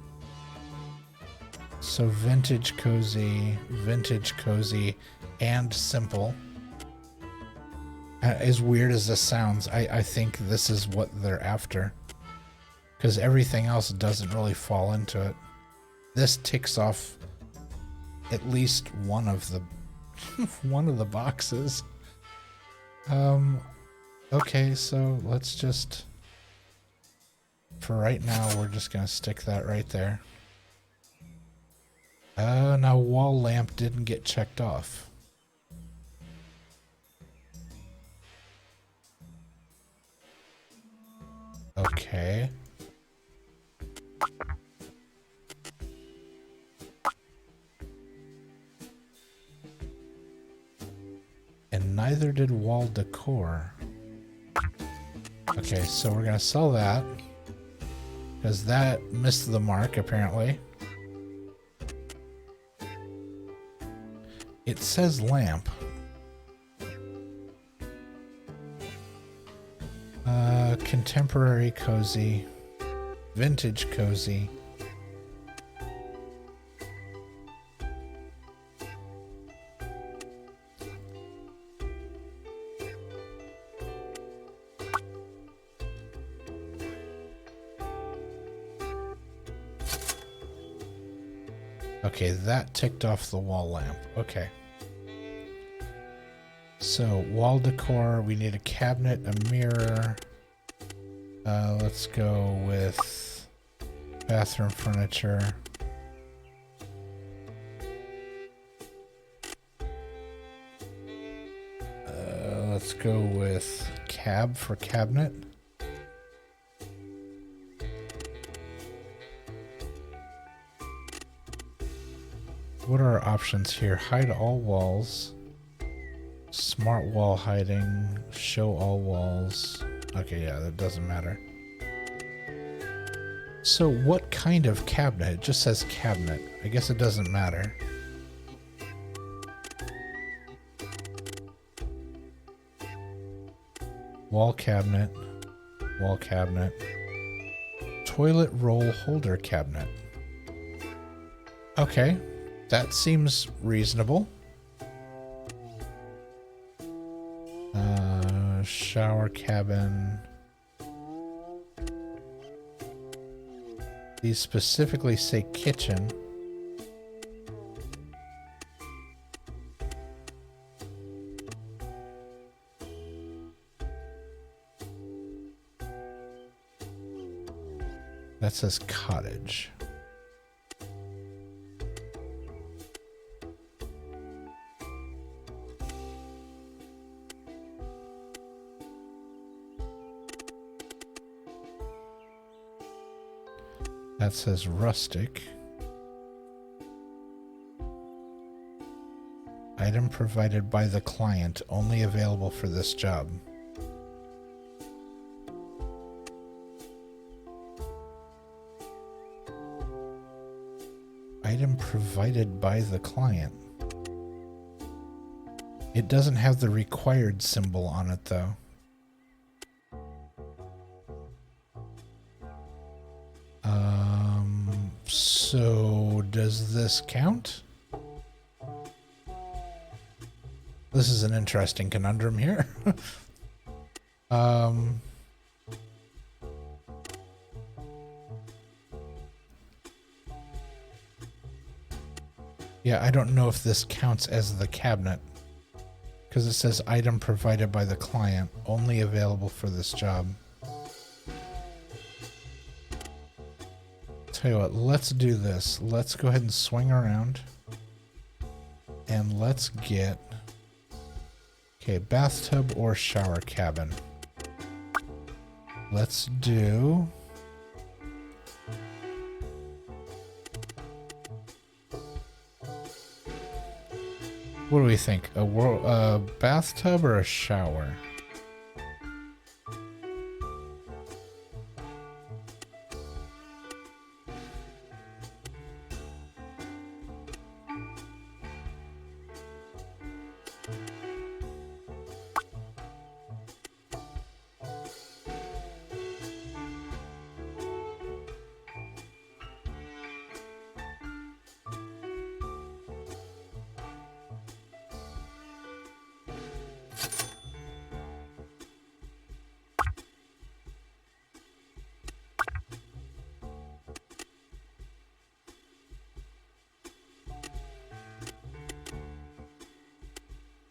So vintage cozy, and simple. As weird as this sounds, I think this is what they're after. Because everything else doesn't really fall into it. This ticks off at least one of the boxes. Okay, so let's just... For right now, we're just gonna stick that right there. Now wall lamp didn't get checked off. Okay. And neither did wall decor. Okay, so we're gonna sell that. Because that missed the mark, apparently. It says lamp. Contemporary cozy. Vintage cozy. Okay, that ticked off the wall lamp. Okay. So, wall decor, we need a cabinet, a mirror. Let's go with bathroom furniture. Let's go with cab for cabinet. What are our options here? Hide all walls. Smart wall hiding, show all walls. Okay, yeah, that doesn't matter. So what kind of cabinet? It just says cabinet. I guess it doesn't matter. Wall cabinet, wall cabinet, toilet roll holder cabinet. Okay, that seems reasonable. Shower cabin. These specifically say kitchen. That says cottage. That says rustic. Item provided by the client, only available for this job. Item provided by the client. It doesn't have the required symbol on it though. So does this count? This is an interesting conundrum here. Yeah, I don't know if this counts as the cabinet because it says item provided by the client, only available for this job. Tell you what, let's do this. Let's go ahead and swing around and let's get, okay, bathtub or shower cabin. Let's do, what do we think? A bathtub or a shower?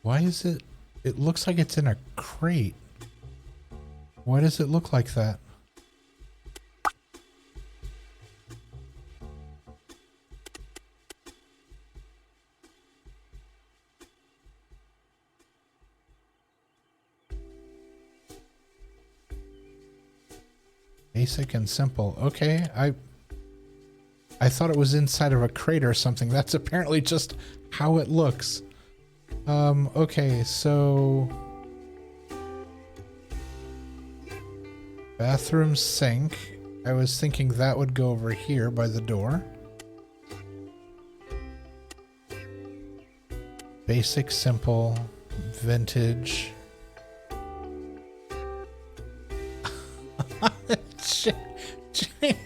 Why is it? It looks like it's in a crate. Why does it look like that? Basic and simple. Okay, I thought it was inside of a crate or something. That's apparently just how it looks. Okay, so bathroom sink. I was thinking that would go over here by the door. Basic, simple, vintage.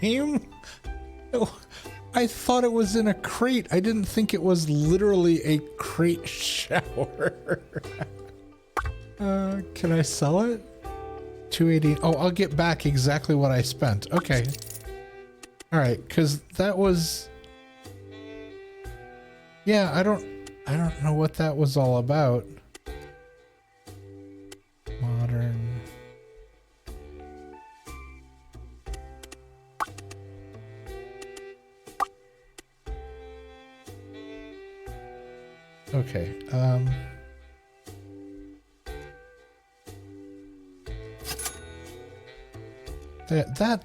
James, I thought it was in a crate. I didn't think it was literally a crate shower. Can I sell it? 280. Oh, I'll get back exactly what I spent. Okay. All right, because that was. Yeah, I don't know what that was all about. Modern. Okay,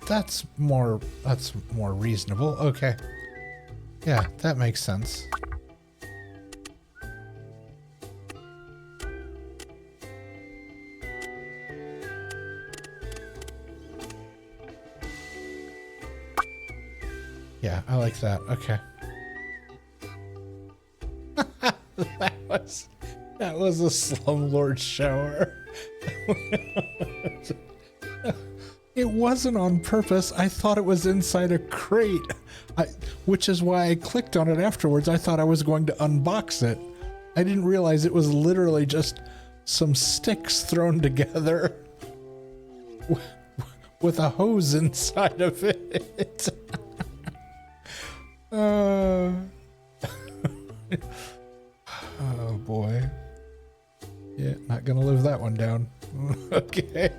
that's more reasonable. Okay. Yeah, that makes sense. Yeah, I like that. Okay. that was a Slumlord shower. It wasn't on purpose. I thought it was inside a crate, which is why I clicked on it afterwards. I thought I was going to unbox it. I didn't realize it was literally just some sticks thrown together with a hose inside of it. Oh boy. Yeah, not gonna live that one down. Okay.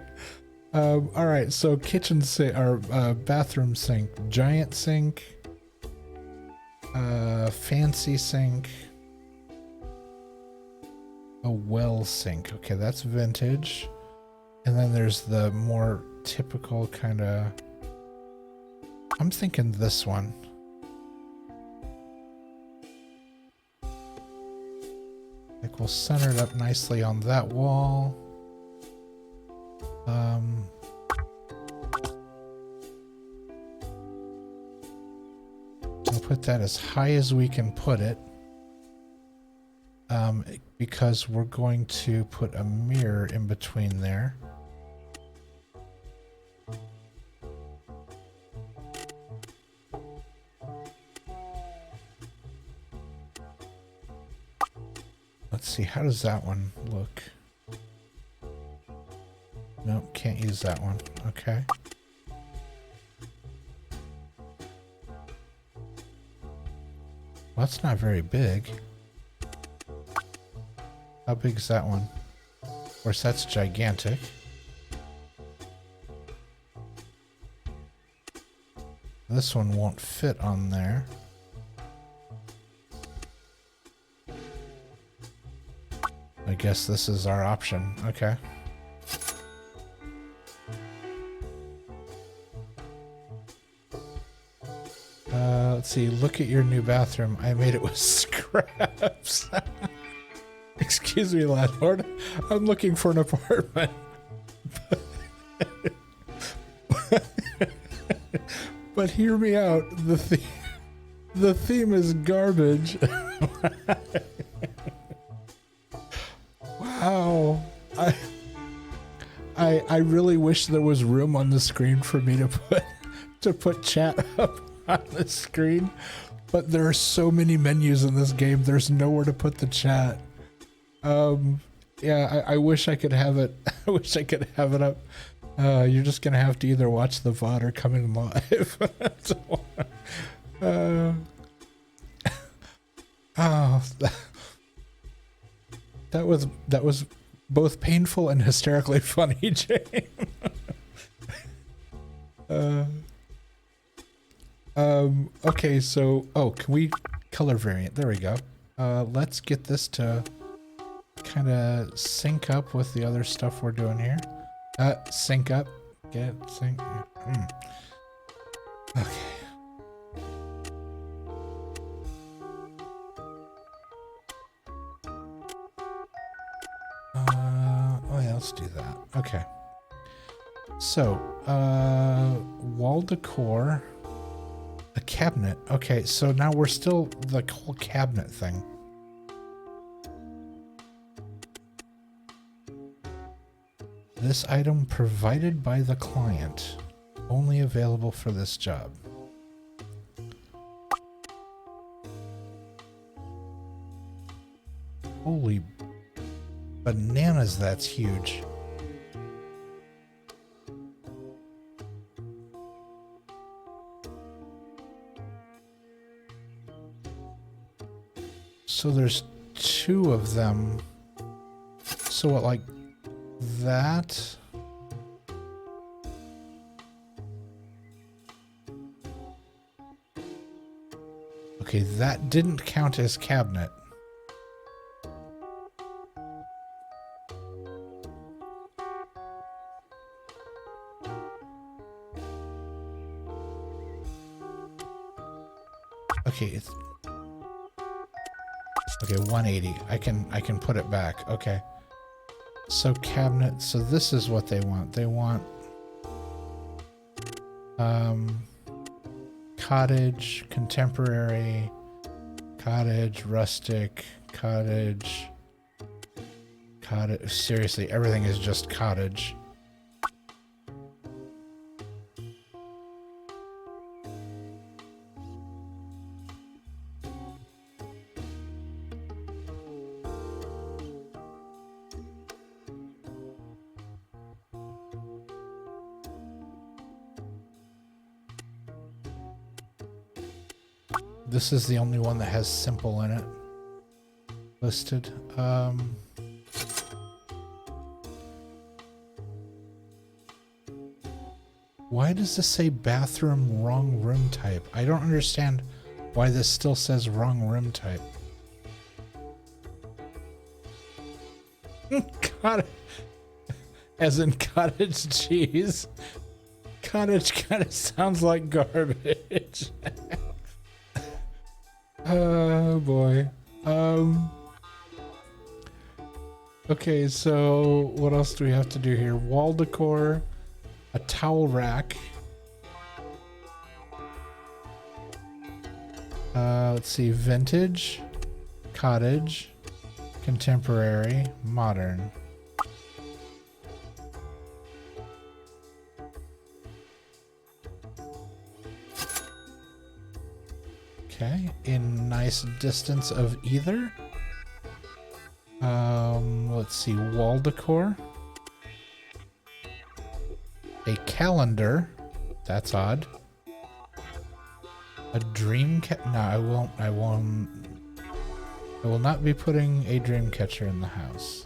All right, so kitchen sink or bathroom sink, giant sink, fancy sink, a well sink. Okay, that's vintage. And then there's the more typical kind of, I'm thinking this one. Like we'll center it up nicely on that wall. We'll put that as high as we can put it. Because we're going to put a mirror in between there. Let's see, how does that one look? Nope, can't use that one. Okay. Well, that's not very big. How big is that one? Of course, that's gigantic. This one won't fit on there. I guess this is our option. Okay. Let's see. Look at your new bathroom. I made it with scraps. Excuse me, landlord. I'm looking for an apartment. But hear me out. The theme is garbage. Wow. I really wish there was room on the screen for me to put chat up on the screen, but there are so many menus in this game. There's nowhere to put the chat. Yeah, I wish I could have it. I wish I could have it up. You're just gonna have to either watch the VOD or come in live. Oh, that was both painful and hysterically funny, Jane. Okay, so can we color variant? There we go. Let's get this to kind of sync up with the other stuff we're doing here. Sync up. Get sync. Okay. Oh yeah, let's do that. Okay. So, wall decor, a cabinet. Okay, so now we're still the whole cabinet thing. This item provided by the client, only available for this job. Holy bananas, that's huge. So there's two of them. So what, like that? Okay, that didn't count as cabinet. Okay, it's okay, 180. I can put it back. Okay. So cabinet, so this is what they want. They want cottage, contemporary, cottage, rustic, cottage, cottage. Seriously, everything is just cottage. This is the only one that has simple in it listed. Why does this say bathroom wrong room type? I don't understand why this still says wrong room type. As in cottage cheese. Cottage kind of sounds like garbage. Oh boy. Okay, so what else do we have to do here? Wall decor, a towel rack. Let's see, vintage, cottage, contemporary, modern. Okay, in nice distance of either. Let's see, wall decor. A calendar. That's odd. A dream no, I will not be putting a dream catcher in the house.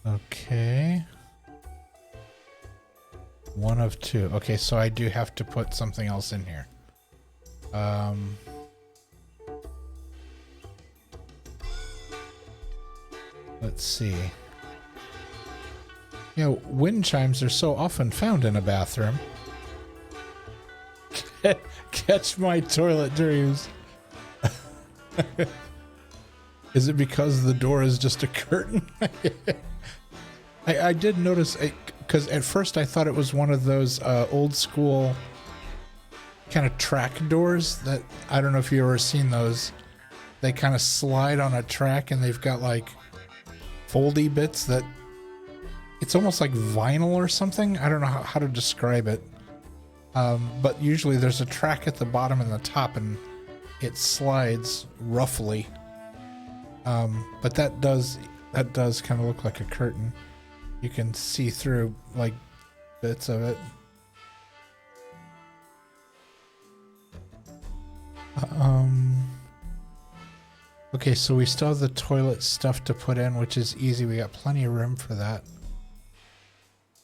Okay. One of two. Okay, so I do have to put something else in here. Let's see. You know, wind chimes are so often found in a bathroom. Catch my toilet dreams. Is it because the door is just a curtain? I did notice, because at first I thought it was one of those old school kind of track doors that, I don't know if you've ever seen those. They kind of slide on a track and they've got like foldy bits that, it's almost like vinyl or something. I don't know how to describe it. But usually there's a track at the bottom and the top and it slides roughly. But that does kind of look like a curtain. You can see through like bits of it. Okay, so we still have the toilet stuff to put in, which is easy. We got plenty of room for that.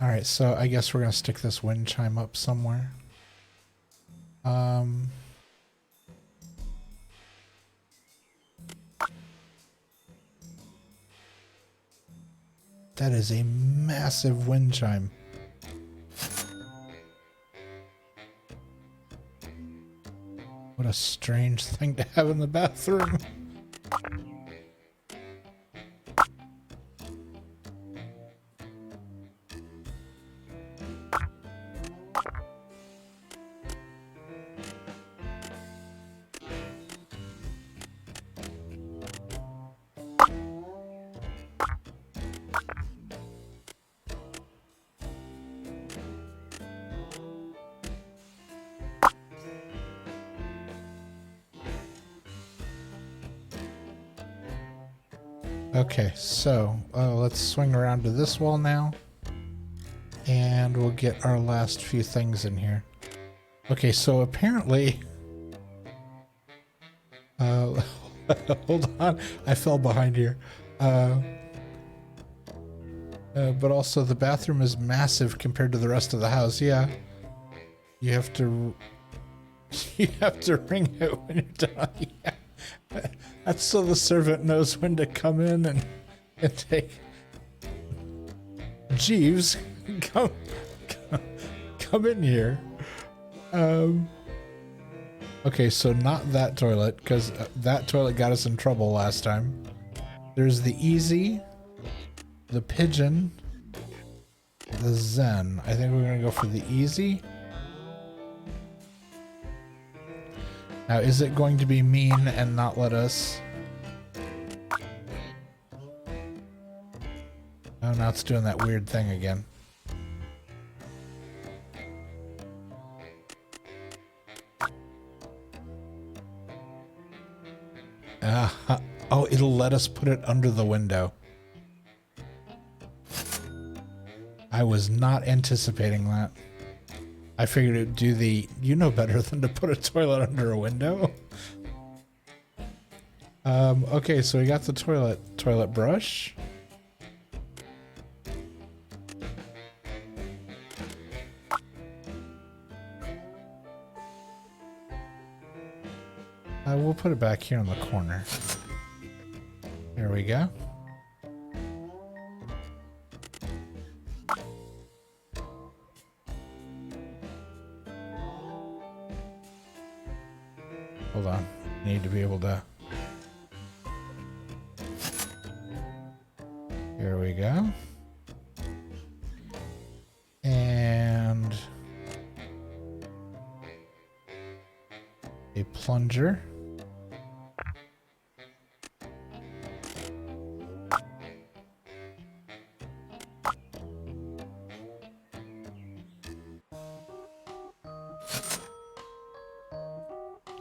All right, so I guess we're gonna stick this wind chime up somewhere. That is a massive wind chime. What a strange thing to have in the bathroom. Okay, so let's swing around to this wall now. And we'll get our last few things in here. Okay, so apparently... hold on, I fell behind here. But also the bathroom is massive compared to the rest of the house. Yeah, you have to ring it when you're done. Yeah. That's so the servant knows when to come in and take. Jeeves, come in here. Okay, so not that toilet, because that toilet got us in trouble last time. There's the easy, the pigeon, the zen. I think we're gonna go for the easy. Now, is it going to be mean and not let us? Oh, now it's doing that weird thing again. Oh, it'll let us put it under the window. I was not anticipating that. I figured it'd do the, you know better than to put a toilet under a window. Okay, so we got the toilet brush. We'll put it back here in the corner. There we go. Hold on. Need to be able to... Here we go. And... a plunger.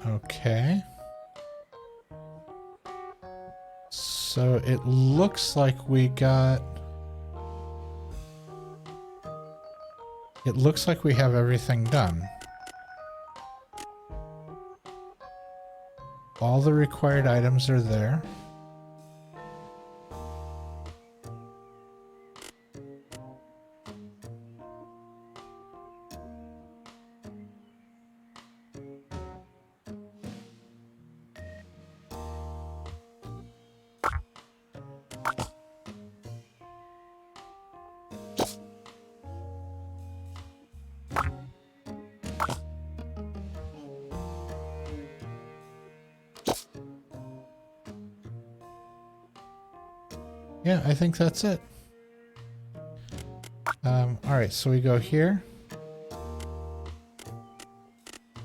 Okay. So it looks like we got... It looks like we have everything done. All the required items are there. Yeah, I think that's it. Alright, so we go here.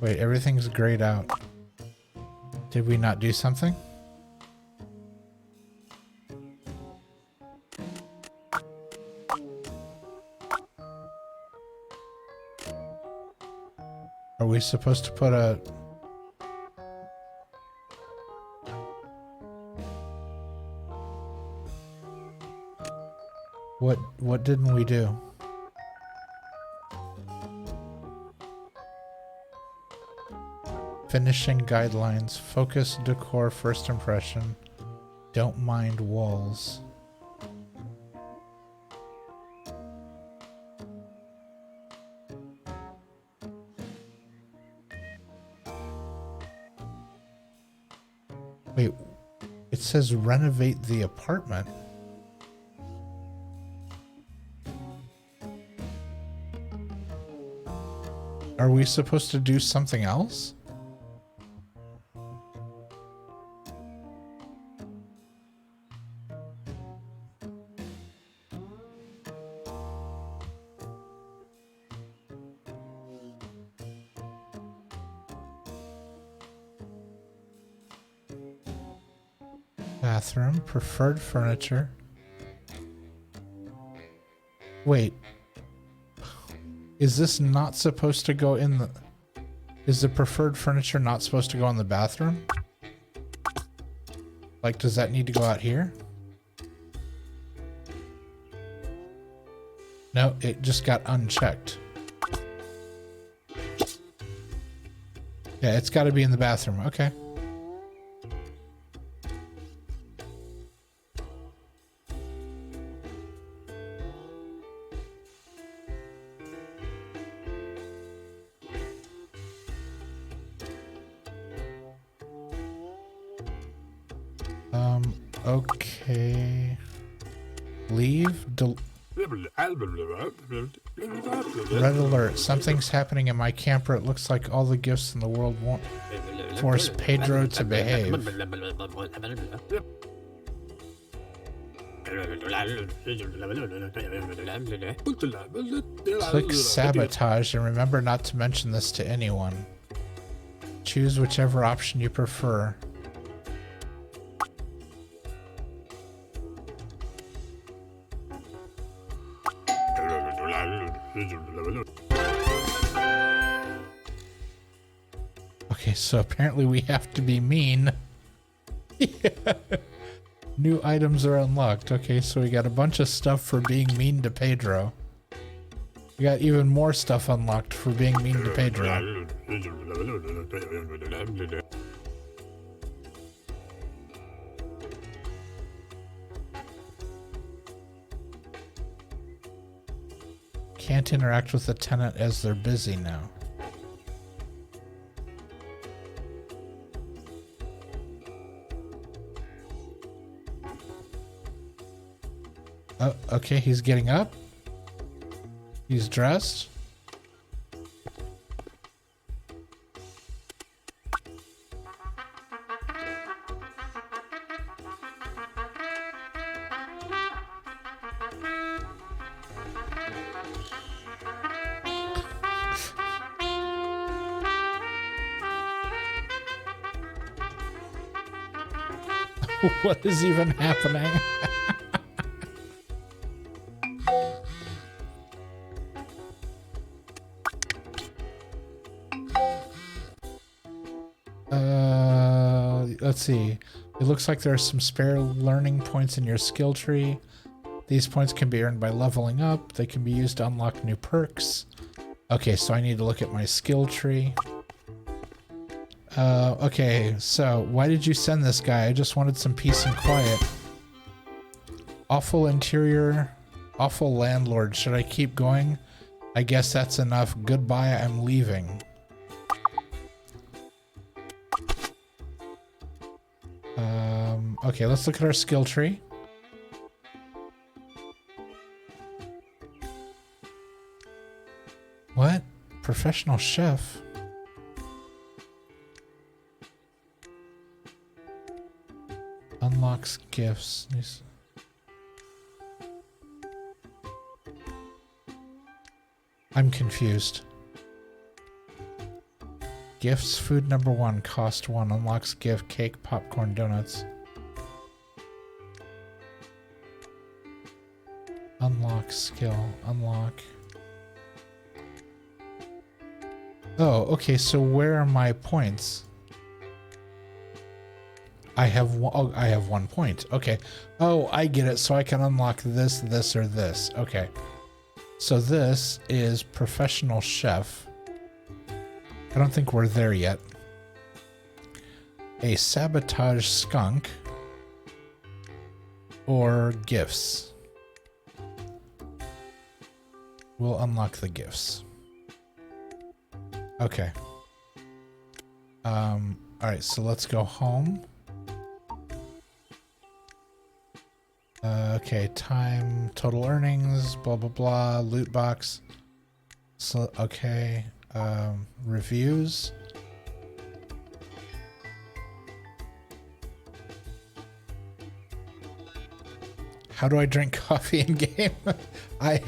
Wait, everything's grayed out. Did we not do something? Are we supposed to put a... What didn't we do? Finishing guidelines, focus, decor, first impression, don't mind walls. Wait, it says renovate the apartment. Are we supposed to do something else? Bathroom, preferred furniture. Wait. Is this not supposed to go in the... Is the preferred furniture not supposed to go in the bathroom? Like, does that need to go out here? No, it just got unchecked. Yeah, it's got to be in the bathroom. Okay. Okay. Leave. Red alert. Something's happening in my camper. It looks like all the gifts in the world won't force Pedro to behave. Click sabotage and remember not to mention this to anyone. Choose whichever option you prefer. Okay, so apparently we have to be mean. Yeah. New items are unlocked. Okay, so we got a bunch of stuff for being mean to Pedro. We got even more stuff unlocked for being mean to Pedro. Can't interact with the tenant as they're busy now. Oh, okay, he's getting up. He's dressed. What is even happening? Let's see. It looks like there are some spare learning points in your skill tree. These points can be earned by leveling up. They can be used to unlock new perks. Okay, so I need to look at my skill tree. Okay, so why did you send this guy? I just wanted some peace and quiet. Awful interior, awful landlord. Should I keep going? I guess that's enough. Goodbye, I'm leaving. Okay, let's look at our skill tree. What? Professional chef? Unlocks gifts. I'm confused. Gifts, food number 1, cost 1, unlocks gift, cake, popcorn, donuts. Unlock skill, unlock. Oh, okay, so where are my points? I have one, oh, I have 1 point. Okay. Oh, I get it. So I can unlock this, this, or this. Okay. So this is professional chef. I don't think we're there yet. A sabotage skunk. Or gifts. We'll unlock the gifts. Okay. Alright, so let's go home. Okay, time, total earnings, blah, blah, blah, loot box. So, okay, reviews. How do I drink coffee in game? I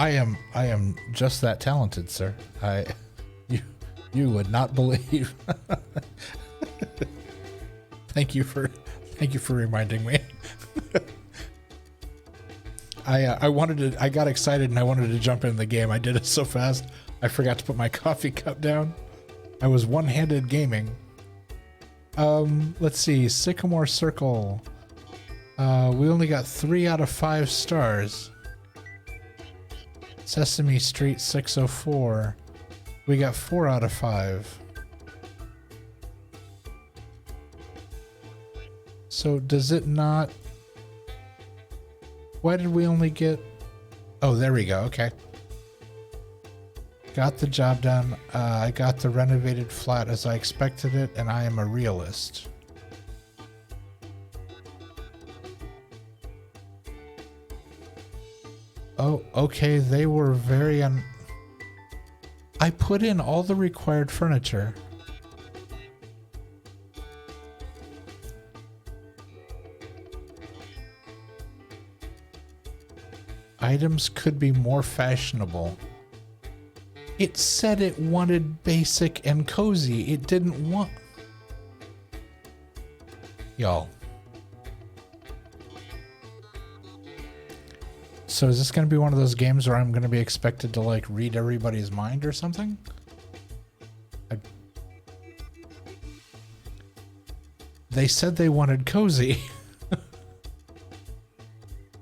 am just that talented, sir. You would not believe. Thank you for reminding me. I got excited and I wanted to jump in the game. I did it so fast, I forgot to put my coffee cup down. I was one-handed gaming. Let's see, Sycamore Circle. We only got 3 out of 5 stars. Sesame Street 604. We got 4 out of 5. So does it not... Why did we only get... Oh, there we go. Okay. Got the job done. I got the renovated flat as I expected it, and I am a realist. Oh, okay, they were very I put in all the required furniture. Items could be more fashionable. It said it wanted basic and cozy. It didn't want... Y'all. So is this going to be one of those games where I'm going to be expected to, like, read everybody's mind or something? They said they wanted cozy.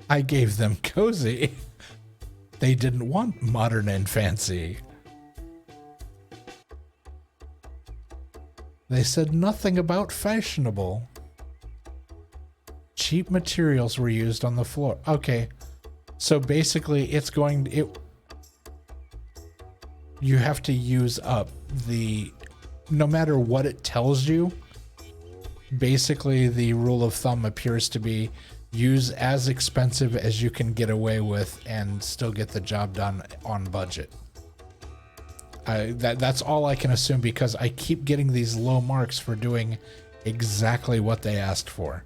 I gave them cozy. They didn't want modern and fancy. They said nothing about fashionable. Cheap materials were used on the floor. Okay. So basically it's going to, you have to use up no matter what it tells you, basically the rule of thumb appears to be use as expensive as you can get away with and still get the job done on budget. That's all I can assume because I keep getting these low marks for doing exactly what they asked for.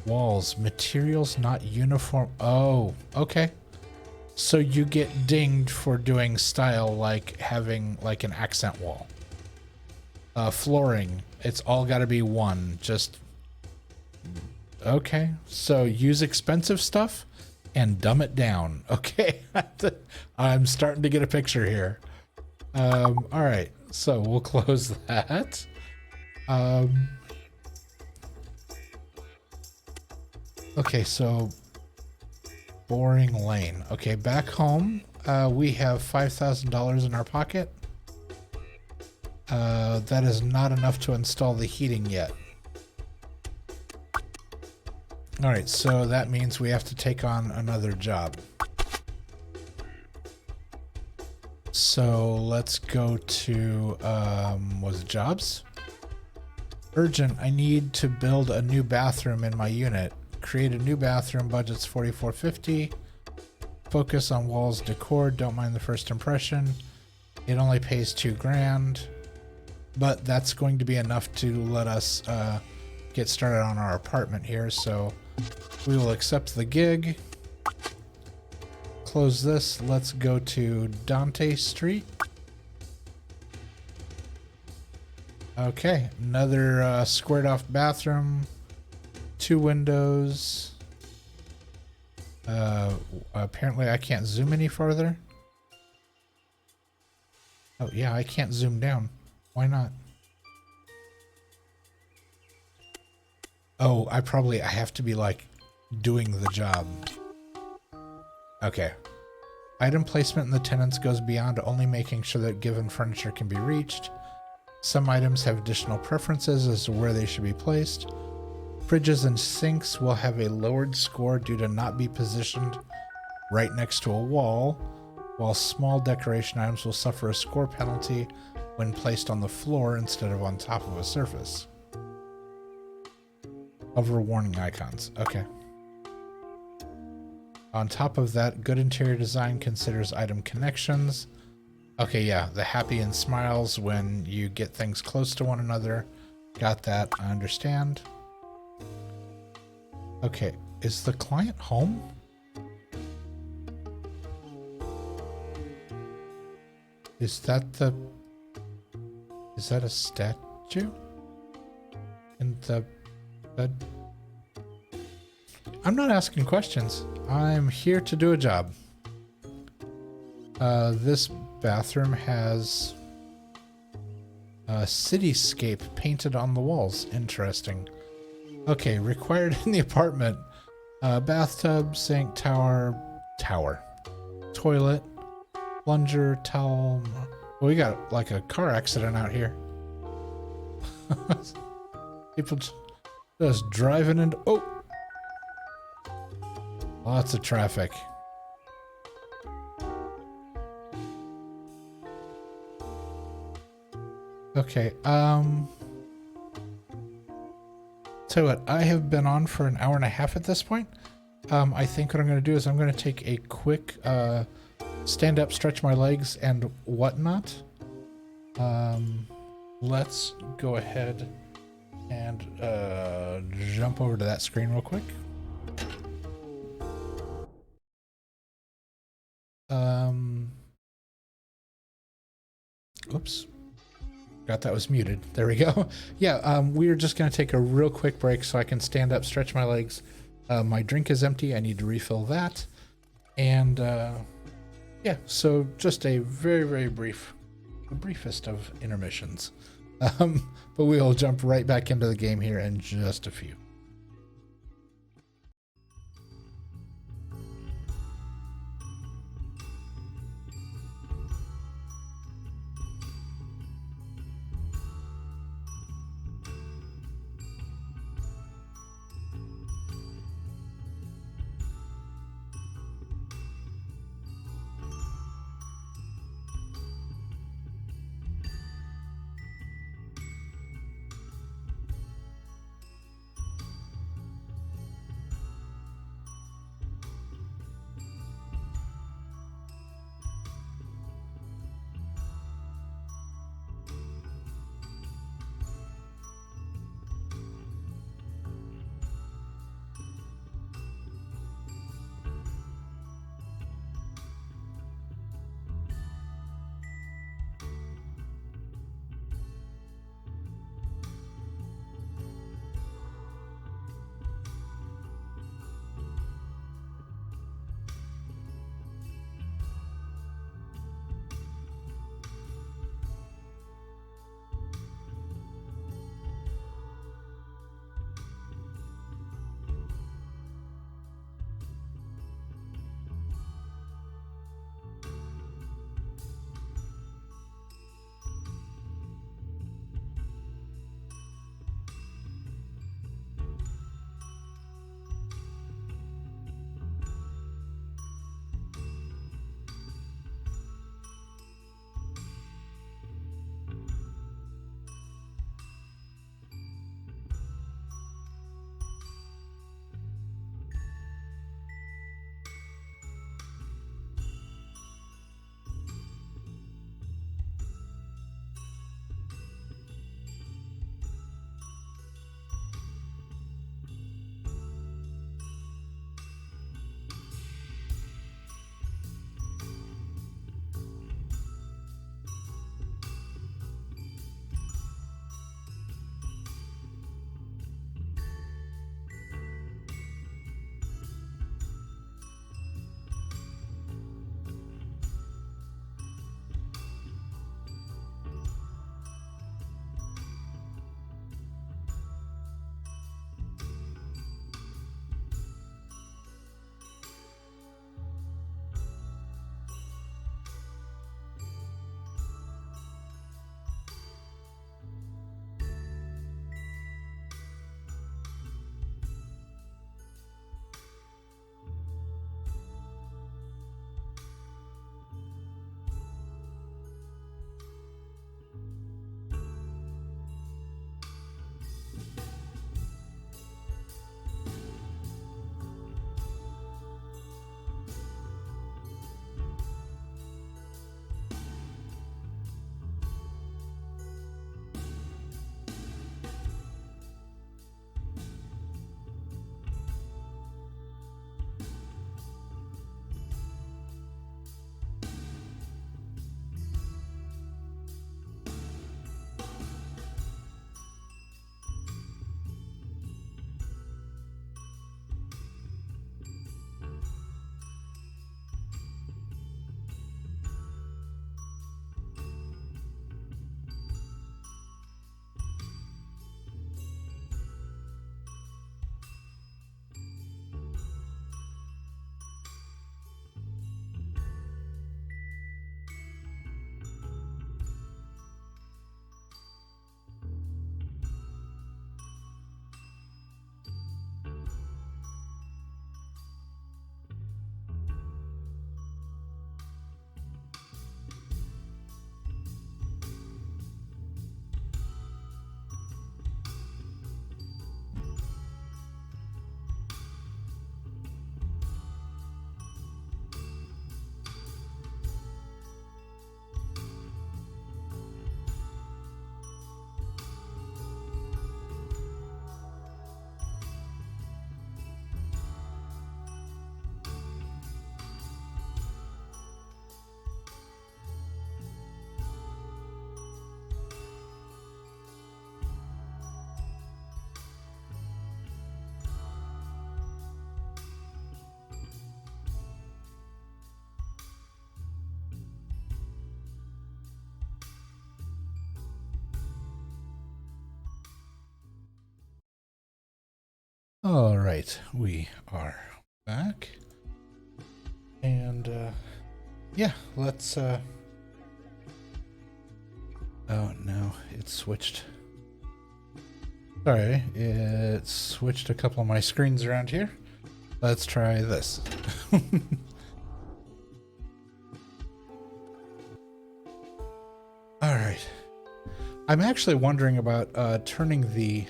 Walls, materials not uniform. Oh, okay. So you get dinged for doing style like having like an accent wall. Flooring, it's all got to be one. Just okay. So use expensive stuff and dumb it down. Okay, I'm starting to get a picture here. All right, so we'll close that. Okay, so boring lane. Okay, back home, we have $5,000 in our pocket. That is not enough to install the heating yet. All right, so that means we have to take on another job. So let's go to, was it jobs? Urgent, I need to build a new bathroom in my unit. Create a new bathroom, budget's $44.50. Focus on walls decor, don't mind the first impression. It only pays $2,000, but that's going to be enough to let us get started on our apartment here. So we will accept the gig. Close this. Let's go to Dante Street. Okay, another squared off bathroom. 2 windows. Apparently I can't zoom any farther. Oh yeah, I can't zoom down. Why not? Oh, I have to be like doing the job. Okay. Item placement in the tenants goes beyond only making sure that given furniture can be reached. Some items have additional preferences as to where they should be placed. Fridges and sinks will have a lowered score due to not be positioned right next to a wall, while small decoration items will suffer a score penalty when placed on the floor instead of on top of a surface. Hover warning icons. Okay. On top of that, good interior design considers item connections. Okay, yeah, the happy and smiles when you get things close to one another. Got that. I understand. Okay, is the client home? Is that a statue? In the bed? I'm not asking questions. I'm here to do a job. This bathroom has a cityscape painted on the walls. Interesting. Okay, required in the apartment. Bathtub, sink, toilet, plunger, towel. Well, we got like a car accident out here. People just driving into, oh! Lots of traffic. tell you what, I have been on for an hour and a half at this point. I think what I'm going to do is I'm going to take a quick stand up, stretch my legs and whatnot. Let's go ahead and jump over to that screen real quick. Oops. Got that was muted. There we go. Yeah, we're just going to take a real quick break so I can stand up, stretch my legs. My drink is empty. I need to refill that. And yeah, so just a very, very brief, the briefest of intermissions. But we'll jump right back into the game here in just a few. All right, we are back. And yeah, let's oh no, it switched. Sorry, it switched a couple of my screens around here. Let's try this. All right. I'm actually wondering about turning the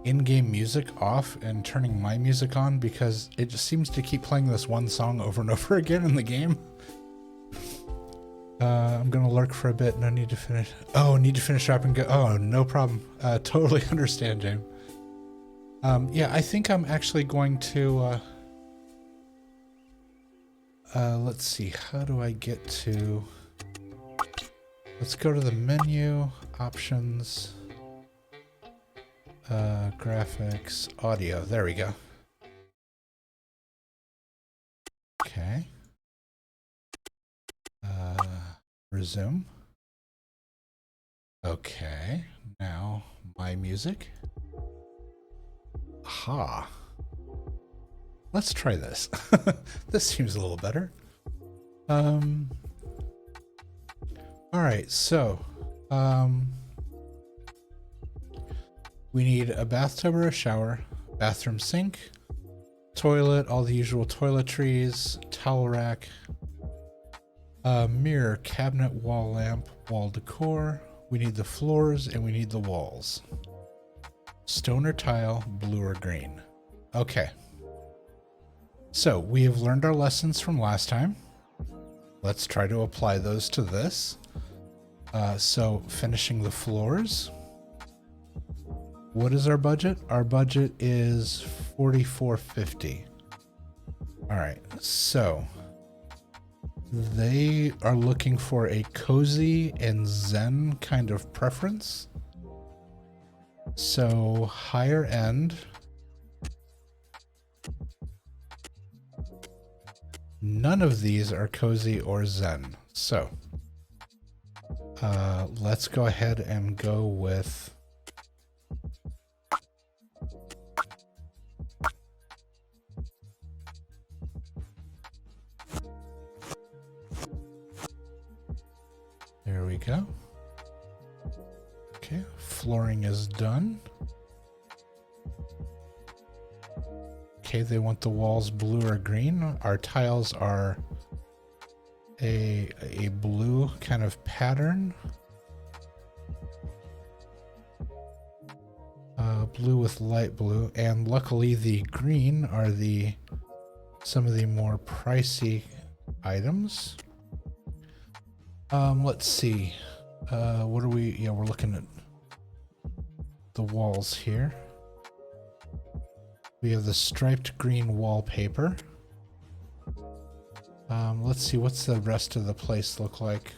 in-game music off and turning my music on, because it just seems to keep playing this one song over and over again in the game. I'm gonna lurk for a bit. No need to finish. Oh, need to finish up and go. Oh, no problem. Totally understand, James. Yeah, I think I'm actually going to let's see, how do I get to, let's go to the menu, options, graphics, audio. There we go. Okay. Resume. Okay. Now my music. Aha. Let's try this. This seems a little better. All right. So, we need a bathtub or a shower, bathroom sink, toilet, all the usual toiletries, towel rack, mirror, cabinet, wall lamp, wall decor. We need the floors and we need the walls. Stone or tile, blue or green. Okay. So we have learned our lessons from last time. Let's try to apply those to this. So finishing the floors. What is our budget? Our budget is $44.50. All right, so they are looking for a cozy and zen kind of preference. So higher end. None of these are cozy or zen. So let's go ahead and go with there we go. Okay, flooring is done. Okay, they want the walls blue or green. Our tiles are a blue kind of pattern. Blue with light blue, and luckily the green are some of the more pricey items. Let's see. What are we? Yeah, we're looking at the walls here. We have the striped green wallpaper. Let's see, what's the rest of the place look like?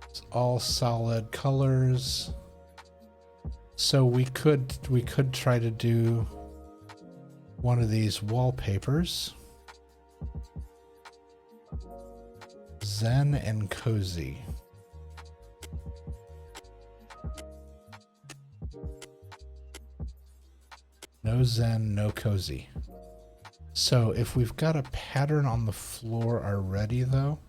It's all solid colors. So we could try to do one of these wallpapers. Zen and cozy. No zen, no cozy. So if we've got a pattern on the floor already though,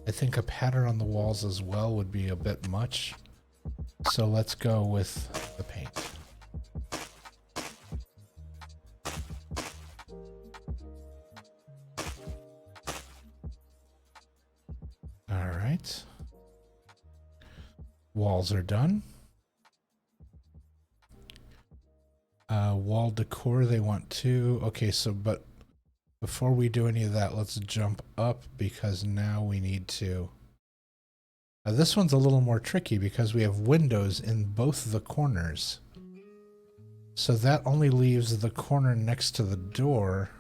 I think a pattern on the walls as well would be a bit much. So let's go with the paint. All right. Walls are done. Wall decor, they want to. Okay, so but before we do any of that, let's jump up because now we need to. This one's a little more tricky because we have windows in both the corners. So that only leaves the corner next to the door.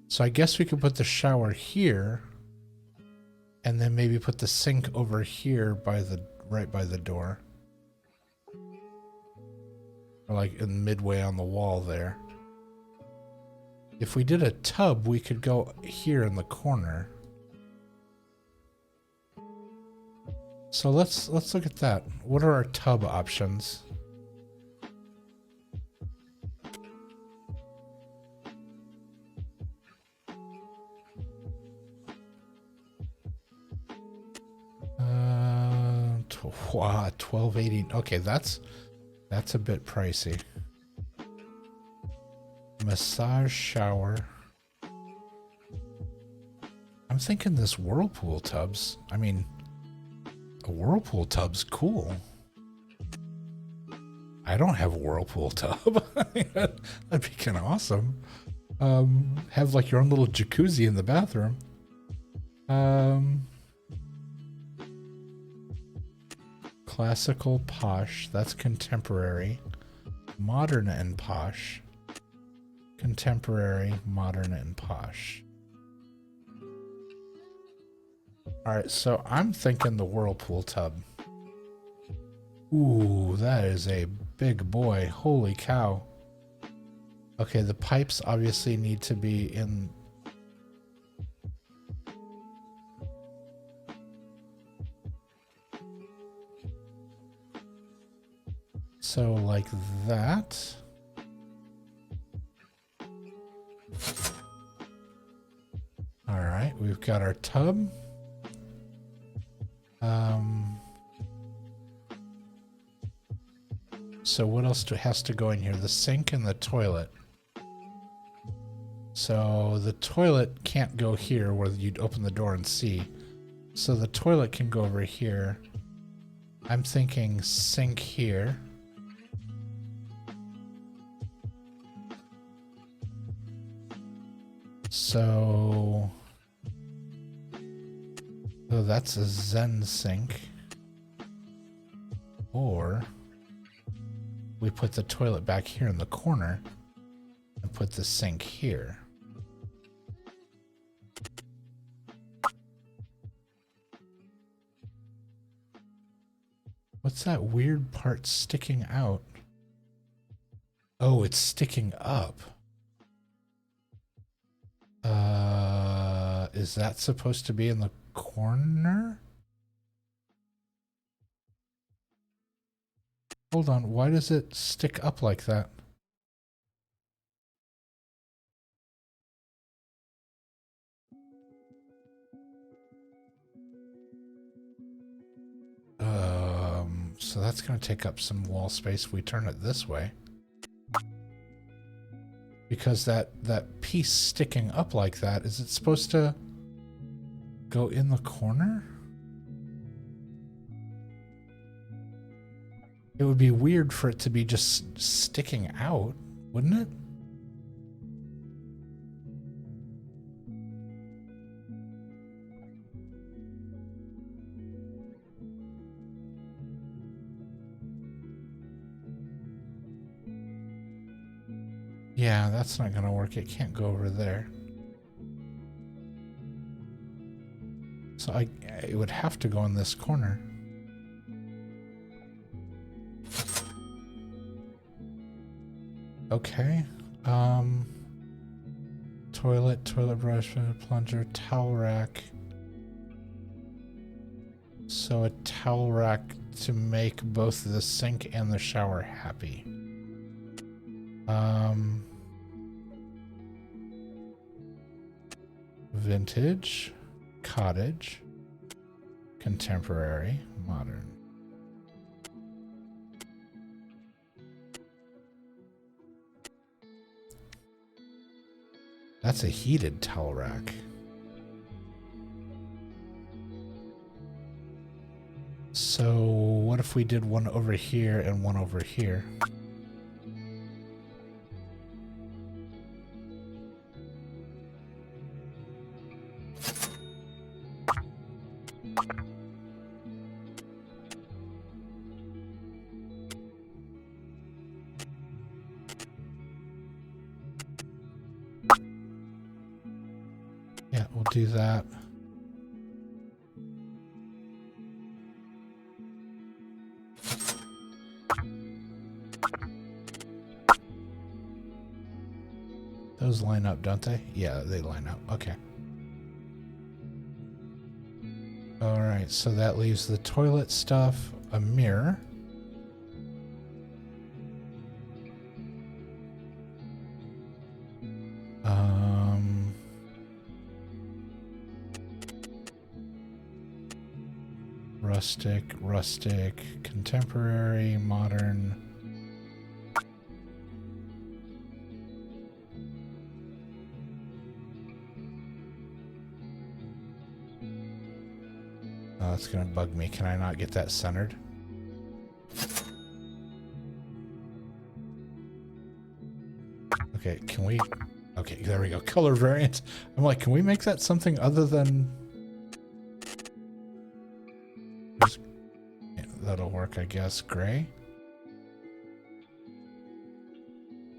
So I guess we could put the shower here and then maybe put the sink over here by right by the door. Or like in midway on the wall there. If we did a tub, we could go here in the corner. So let's look at that. What are our tub options? Wow, 1280. Okay, that's a bit pricey. Massage shower. I'm thinking this whirlpool tub's. I mean, a whirlpool tub's cool. I don't have a whirlpool tub. That'd be kind of awesome. Have like your own little jacuzzi in the bathroom. Classical posh. That's contemporary. Modern and posh. Contemporary, modern, and posh. Alright, so I'm thinking the whirlpool tub. Ooh, that is a big boy. Holy cow. Okay, the pipes obviously need to be in... So, like that. Alright, we've got our tub. So what else has to go in here? The sink and the toilet. So the toilet can't go here where you'd open the door and see. So the toilet can go over here. I'm thinking sink here. So that's a Zen sink. Or we put the toilet back here in the corner and put the sink here. What's that weird part sticking out? Oh, it's sticking up. Is that supposed to be in the corner? Hold on, why does it stick up like that? So that's going to take up some wall space if we turn it this way. Because that piece sticking up like that, is it supposed to go in the corner? It would be weird for it to be just sticking out, wouldn't it? Yeah, that's not gonna work. It can't go over there. So it would have to go in this corner. Okay. Toilet brush, plunger, towel rack. So a towel rack to make both the sink and the shower happy. Vintage, cottage, contemporary, modern. That's a heated towel rack. So what if we did one over here and one over here? Yeah, we'll do that. Those line up, don't they? Yeah, they line up. Okay. All right, so that leaves the toilet stuff, a mirror. rustic, contemporary, modern. Oh, that's gonna bug me. Can I not get that centered? Okay, can we... Okay, there we go. Color variants. I'm like, can we make that something other than... Yeah, that'll work, I guess. Gray.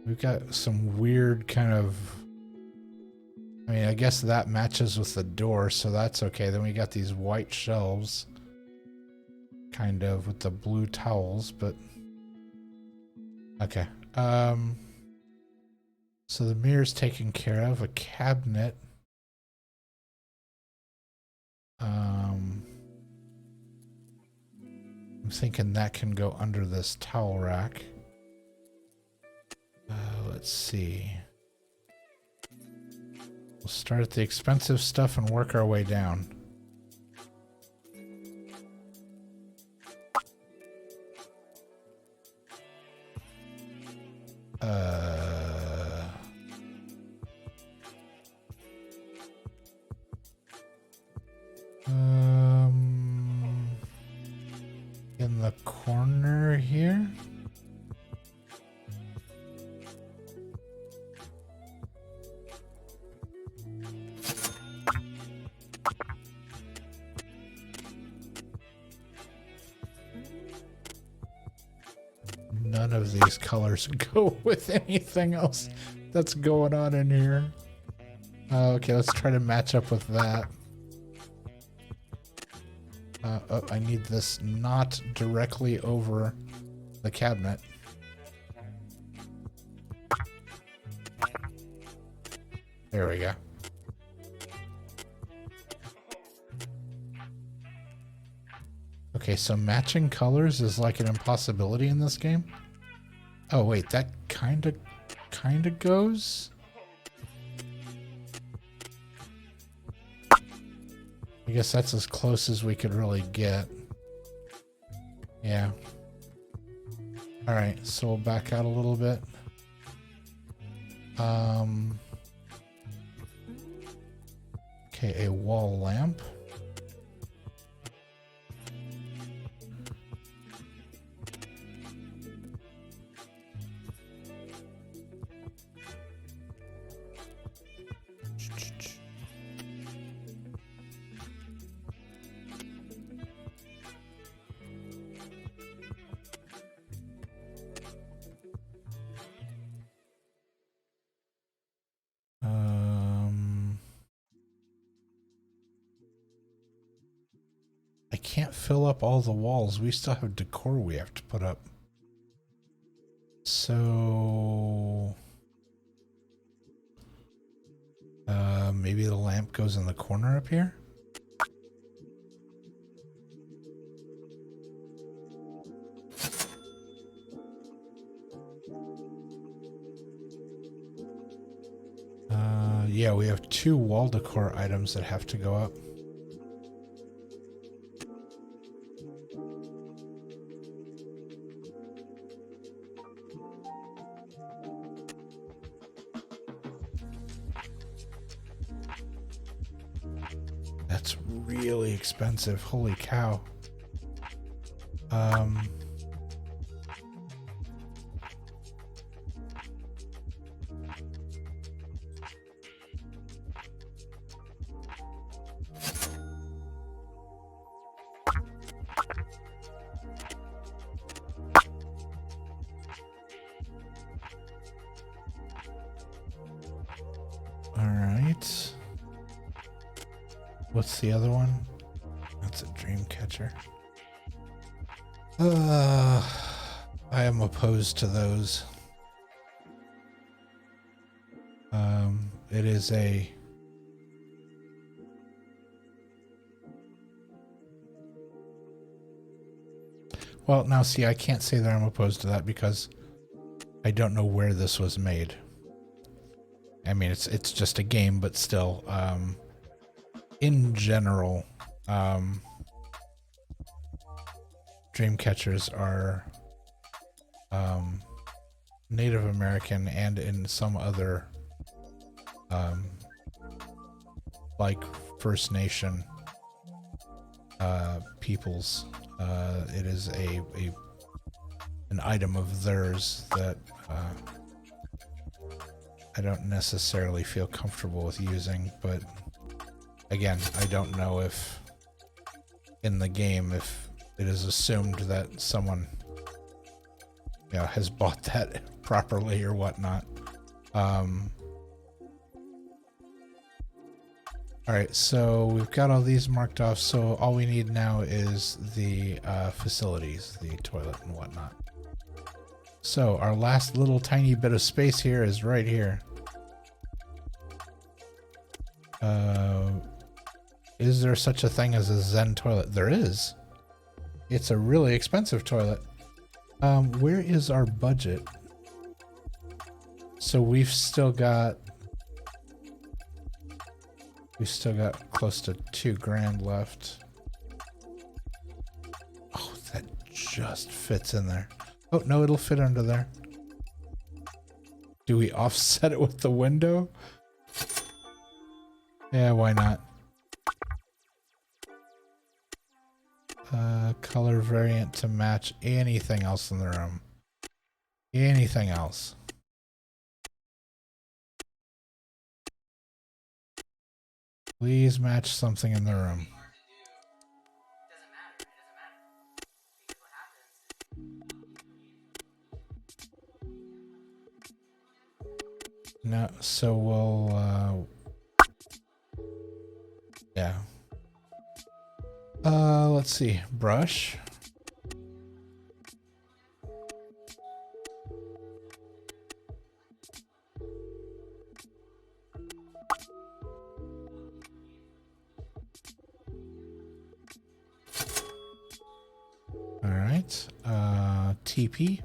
We've got some weird kind of... I mean, I guess that matches with the door, so that's okay. Then we got these white shelves. Kind of, with the blue towels, but... Okay. So the mirror's taken care of. A cabinet. I'm thinking that can go under this towel rack. Let's see. We'll start at the expensive stuff and work our way down. In the corner here. None of these colors go with anything else that's going on in here. Okay, let's try to match up with that. Oh, I need this not directly over the cabinet. There we go. Okay, so matching colors is like an impossibility in this game. Oh wait, that kinda goes. I guess that's as close as we could really get. Yeah. All right, so we'll back out a little bit. Okay, a wall lamp. I can't fill up all the walls. We still have decor we have to put up. So... maybe the lamp goes in the corner up here? Yeah, we have 2 wall decor items that have to go up. That's really expensive. Holy cow. What's the other one? That's a dream catcher. I am opposed to those. It is a... Well, now see, I can't say that I'm opposed to that because I don't know where this was made. I mean, it's just a game, but still, in general, dream catchers are Native American and in some other like First Nation peoples. It is an item of theirs that I don't necessarily feel comfortable with using, but again, I don't know if in the game if it is assumed that someone has bought that properly or whatnot. Alright, so we've got all these marked off, so all we need now is the facilities, the toilet and whatnot. So our last little tiny bit of space here is right here. Is there such a thing as a Zen toilet? There is. It's a really expensive toilet. Where is our budget? So we've still got close to $2,000 left. Oh, that just fits in there. Oh, no, it'll fit under there. Do we offset it with the window? Yeah, why not? Color variant to match anything else in the room. Anything else. Please match something in the room. No, so we'll, yeah. Let's see. Brush. All right. TP.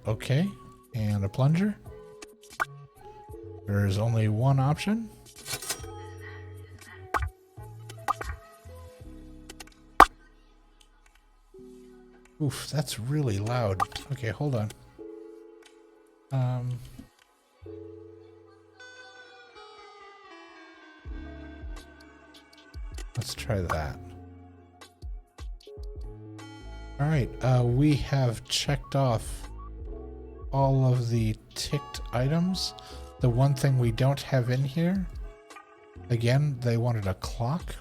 Okay, and a plunger. There's only one option. Oof, that's really loud. Okay, hold on. Let's try that. All right, we have checked off all of the ticked items. The one thing we don't have in here, again, they wanted a clock.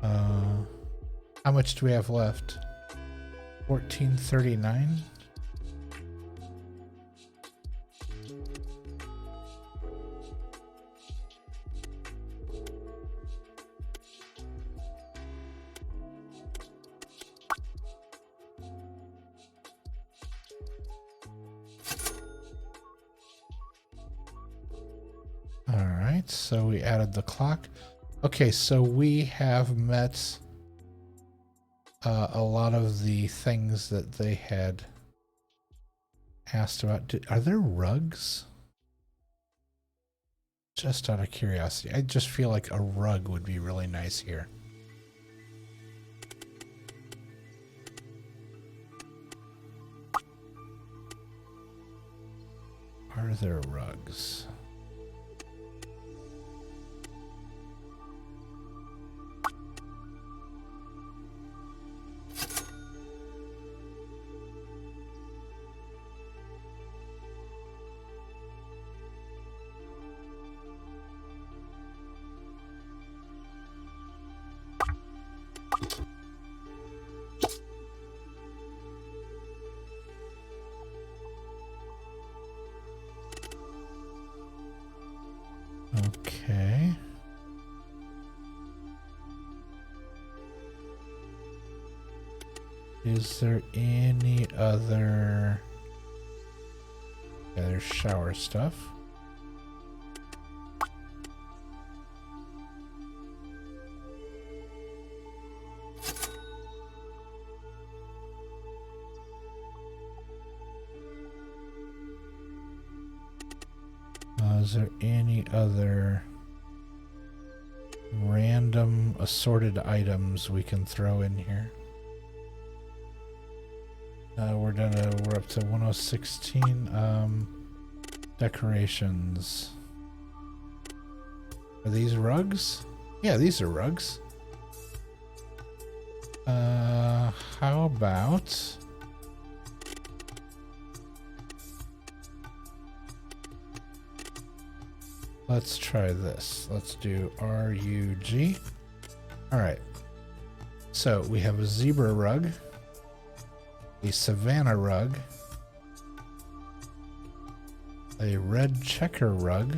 How much do we have left? 1439. So we added the clock. Okay, so we have met a lot of the things that they had asked about. Are there rugs? Just out of curiosity. I just feel like a rug would be really nice here. Are there rugs? Okay. Is there any other... Yeah, there's shower stuff. Is there any other random assorted items we can throw in here? We're up to 1016. Decorations. Are these rugs? Yeah, these are rugs. How about let's try this. Let's do RUG. All right. So we have a zebra rug, a savannah rug, a red checker rug,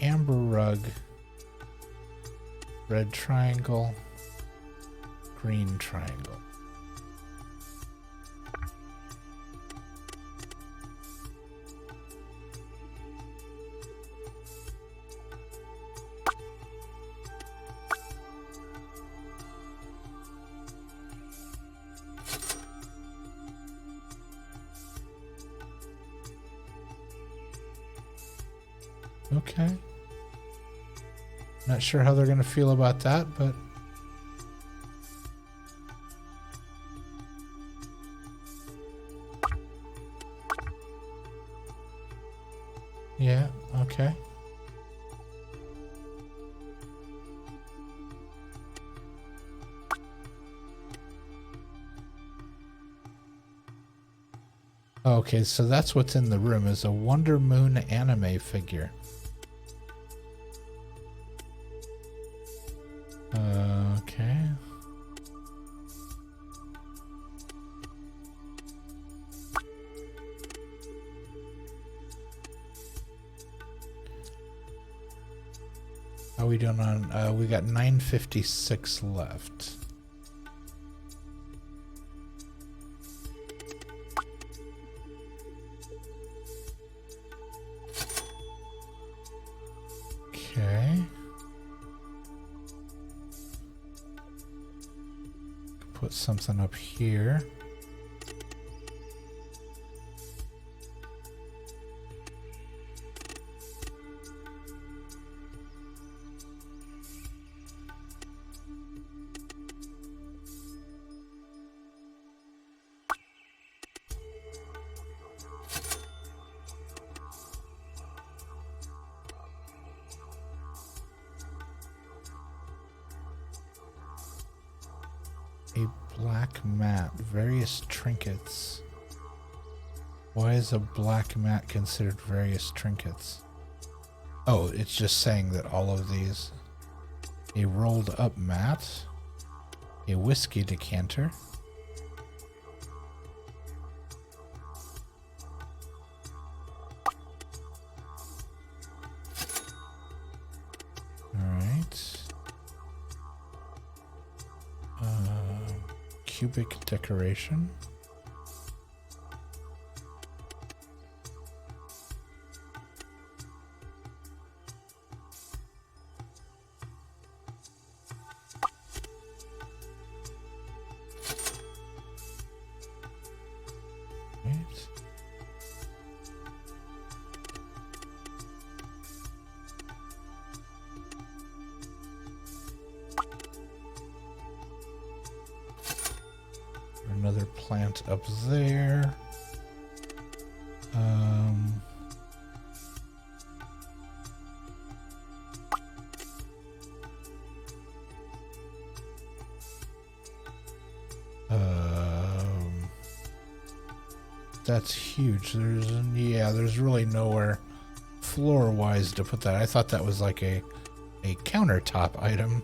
amber rug, red triangle, green triangle. Okay. Not sure how they're going to feel about that, but yeah, okay. Okay, so that's what's in the room is a Wonder Moon anime figure. Okay. How are we doing on, we got 956 left. Okay. Put something up here. A black mat, various trinkets. Why is a black mat considered various trinkets? Oh, it's just saying that all of these. A rolled up mat, a whiskey decanter, cubic decoration. Right. Another plant up there. That's huge. There's really nowhere floor-wise to put that. I thought that was like a countertop item.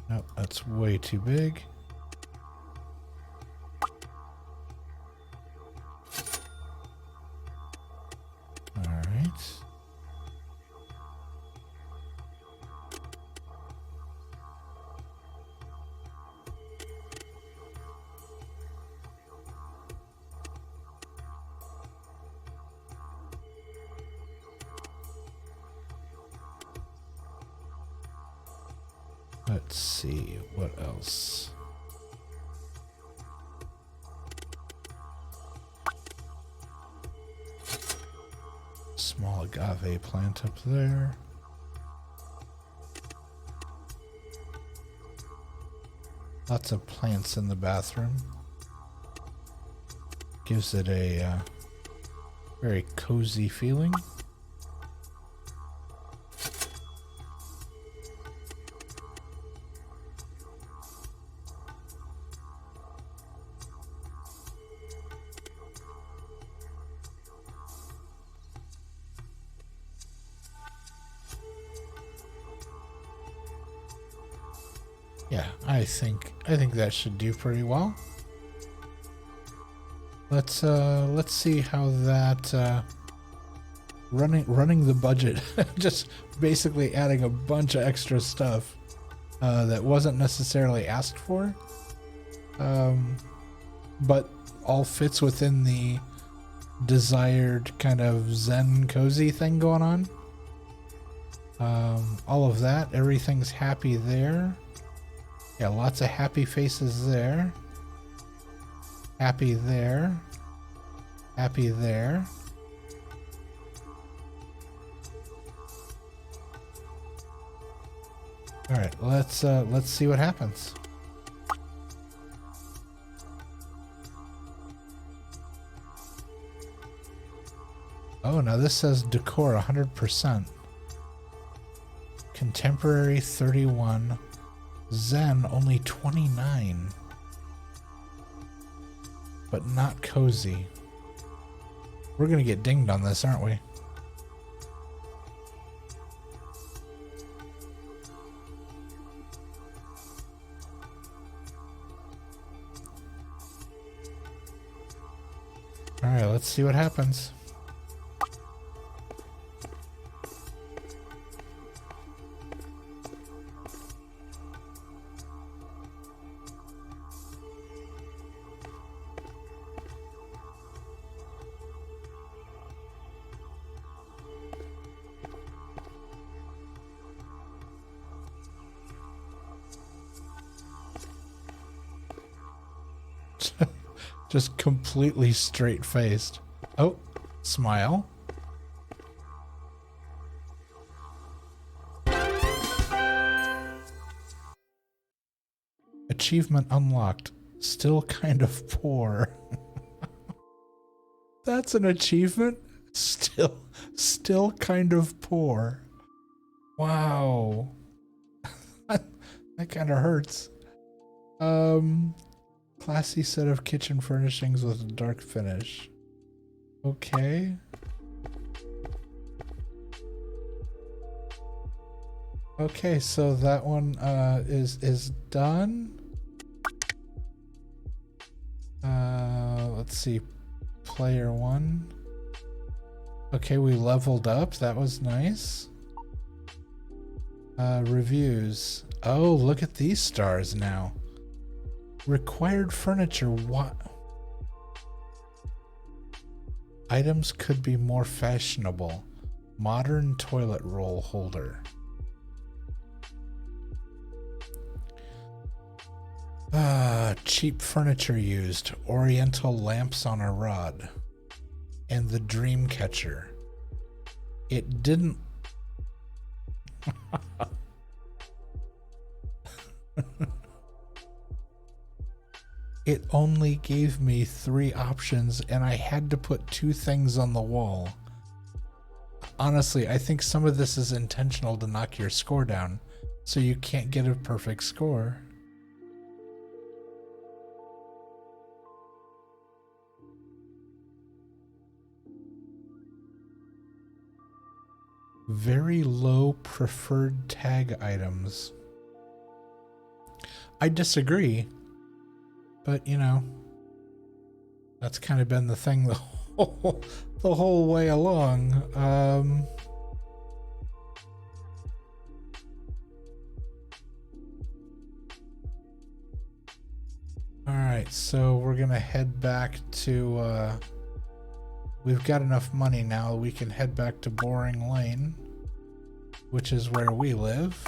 Nope, that's way too big. All right. Let's see, what else? Small agave plant up there. Lots of plants in the bathroom. Gives it a very cozy feeling. Yeah, I think that should do pretty well. Let's see how that running the budget, just basically adding a bunch of extra stuff that wasn't necessarily asked for, but all fits within the desired kind of zen cozy thing going on. All of that, everything's happy there. Yeah, lots of happy faces there. Happy there. Happy there. All right, let's see what happens. Oh, now this says decor 100%. Contemporary 31. Zen only 29. But not cozy. We're gonna get dinged on this, aren't we? Alright, let's see what happens. Just completely straight-faced. Oh, smile. Achievement unlocked. Still kind of poor. That's an achievement? Still kind of poor. Wow. That kind of hurts. Classy set of kitchen furnishings with a dark finish. Okay. Okay, so that one is done. Let's see. Player 1. Okay, we leveled up. That was nice. Reviews. Oh, look at these stars now. Required furniture. What? Items could be more fashionable. Modern toilet roll holder. Cheap furniture used. Oriental lamps on a rod. And the dream catcher. It didn't... It only gave me 3 options and I had to put 2 things on the wall. Honestly, I think some of this is intentional to knock your score down, so you can't get a perfect score. Very low preferred tag items. I disagree. But, you know, that's kind of been the thing the whole way along. Alright, so we're going to head back to... we've got enough money now. We can head back to Boring Lane, which is where we live.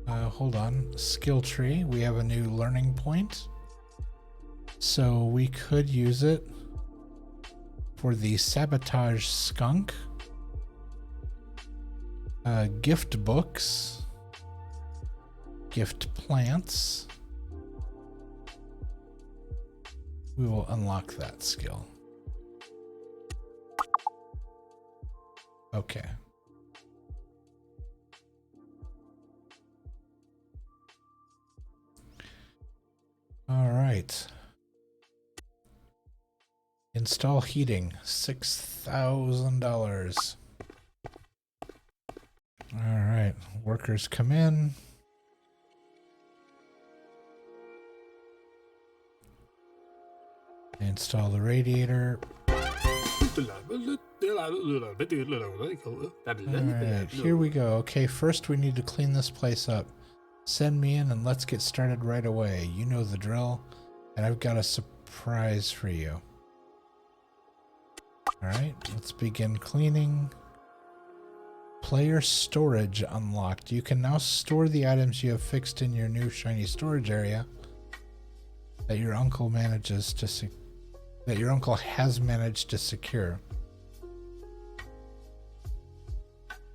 Hold on. Skill tree. We have a new learning point. So we could use it for the sabotage skunk. Gift books. Gift plants. We will unlock that skill. Okay. All right. Install heating, $6,000. All right, workers come in. Install the radiator. Alright, here we go. Okay, first we need to clean this place up. Send me in and let's get started right away. You know the drill, and I've got a surprise for you. Alright, let's begin cleaning. Player storage unlocked. You can now store the items you have fixed in your new shiny storage area that your uncle has managed to secure.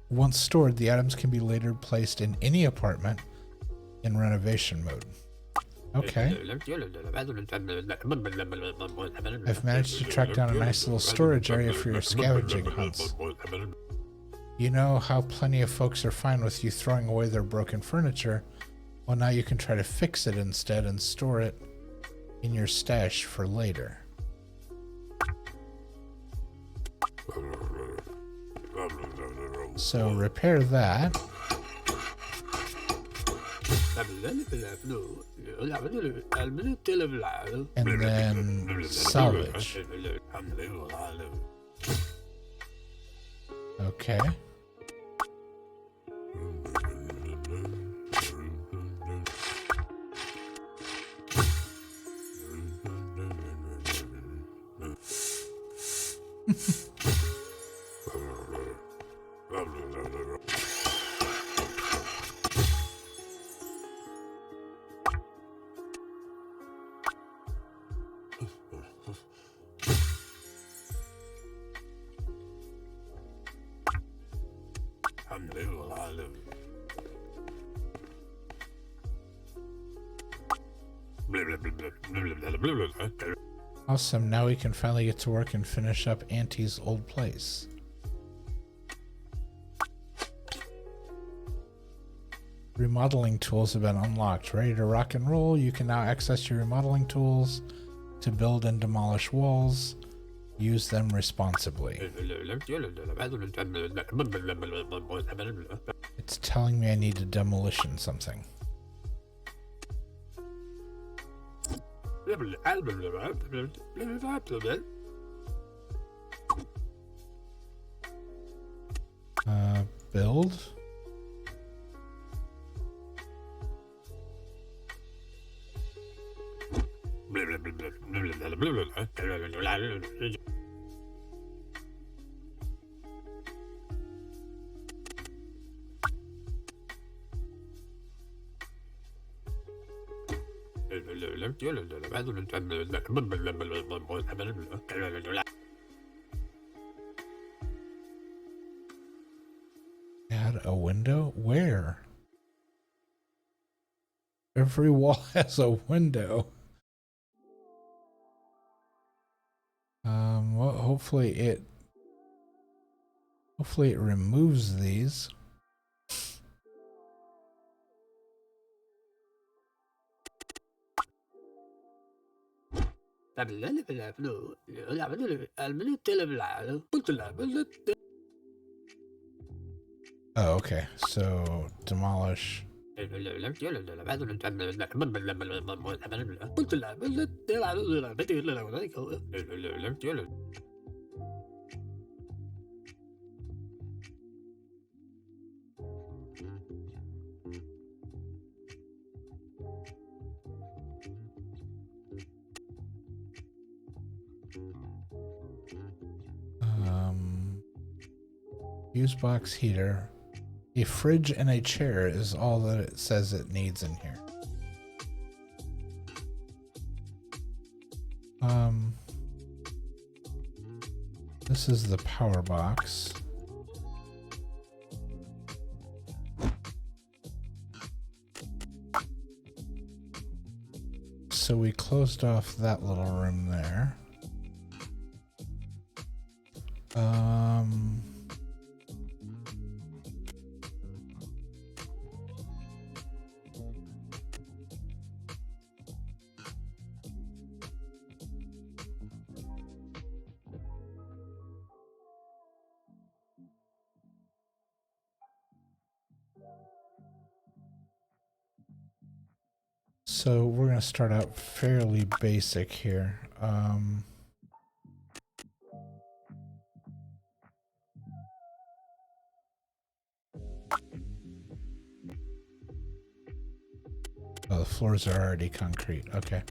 Once stored, the items can be later placed in any apartment in renovation mode. Okay. I've managed to track down a nice little storage area for your scavenging hunts. You know how plenty of folks are fine with you throwing away their broken furniture? Well, now you can try to fix it instead and store it in your stash for later. So repair that. And then salvage. Okay. Awesome, now we can finally get to work and finish up Auntie's old place. Remodeling tools have been unlocked. Ready to rock and roll? You can now access your remodeling tools to build and demolish walls. Use them responsibly. It's telling me I need to demolition something. Build? Add a window? Where? Every wall has a window. Well, hopefully it removes these. Oh, okay. So demolish. Fuse box heater. A fridge and a chair is all that it says it needs in here. This is the power box. So we closed off that little room there. So we're going to start out fairly basic here. Oh, the floors are already concrete. Okay.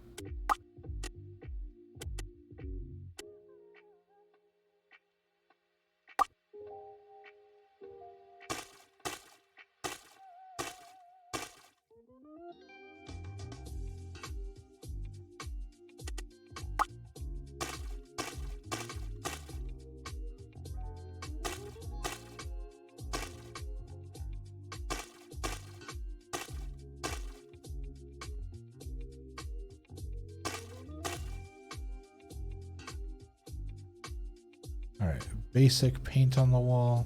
All right, basic paint on the wall.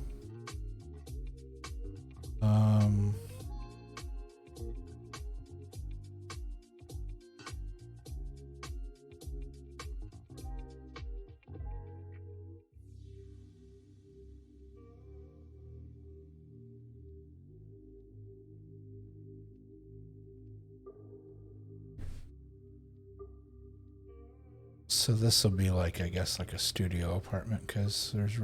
So this will be like, I guess, like a studio apartment, because there's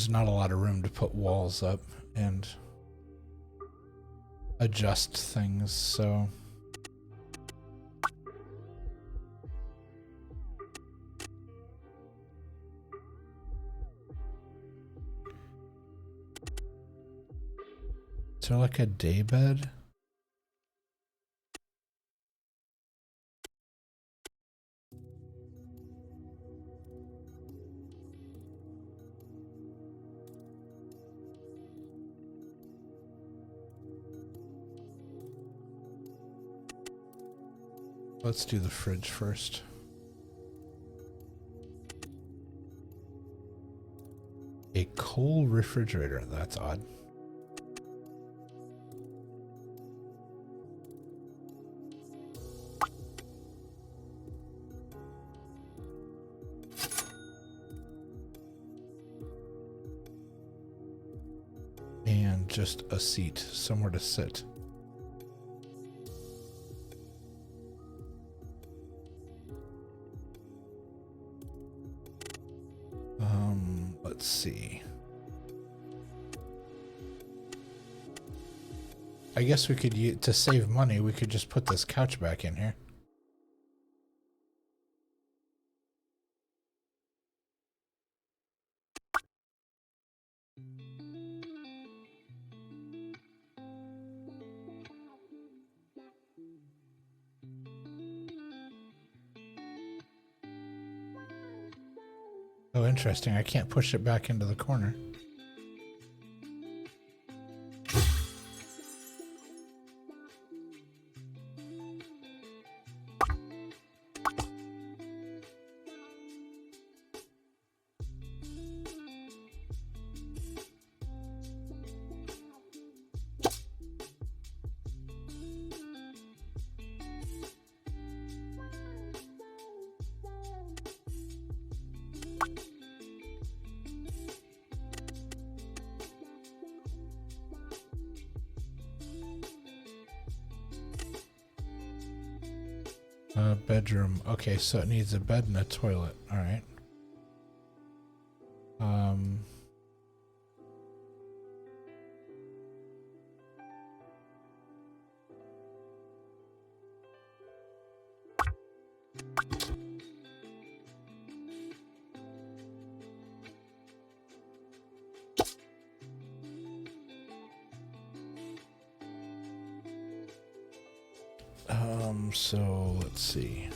not a lot of room to put walls up and adjust things, so. Is there like a day bed? Let's do the fridge first. A coal refrigerator, that's odd. And just a seat, somewhere to sit. Let's see. I guess we could, to save money, we could just put this couch back in here. Oh, interesting. I can't push it back into the corner. Bedroom. Okay, so it needs a bed and a toilet. All right. So let's see.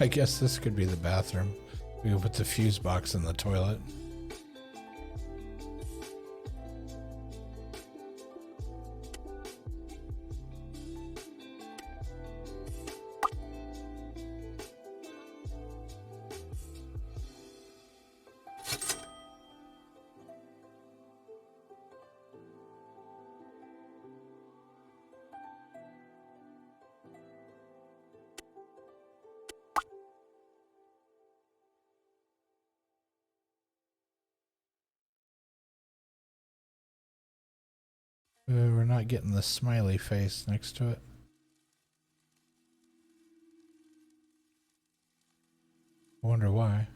I guess this could be the bathroom. We can put the fuse box in the toilet. We're not getting the smiley face next to it. I wonder why.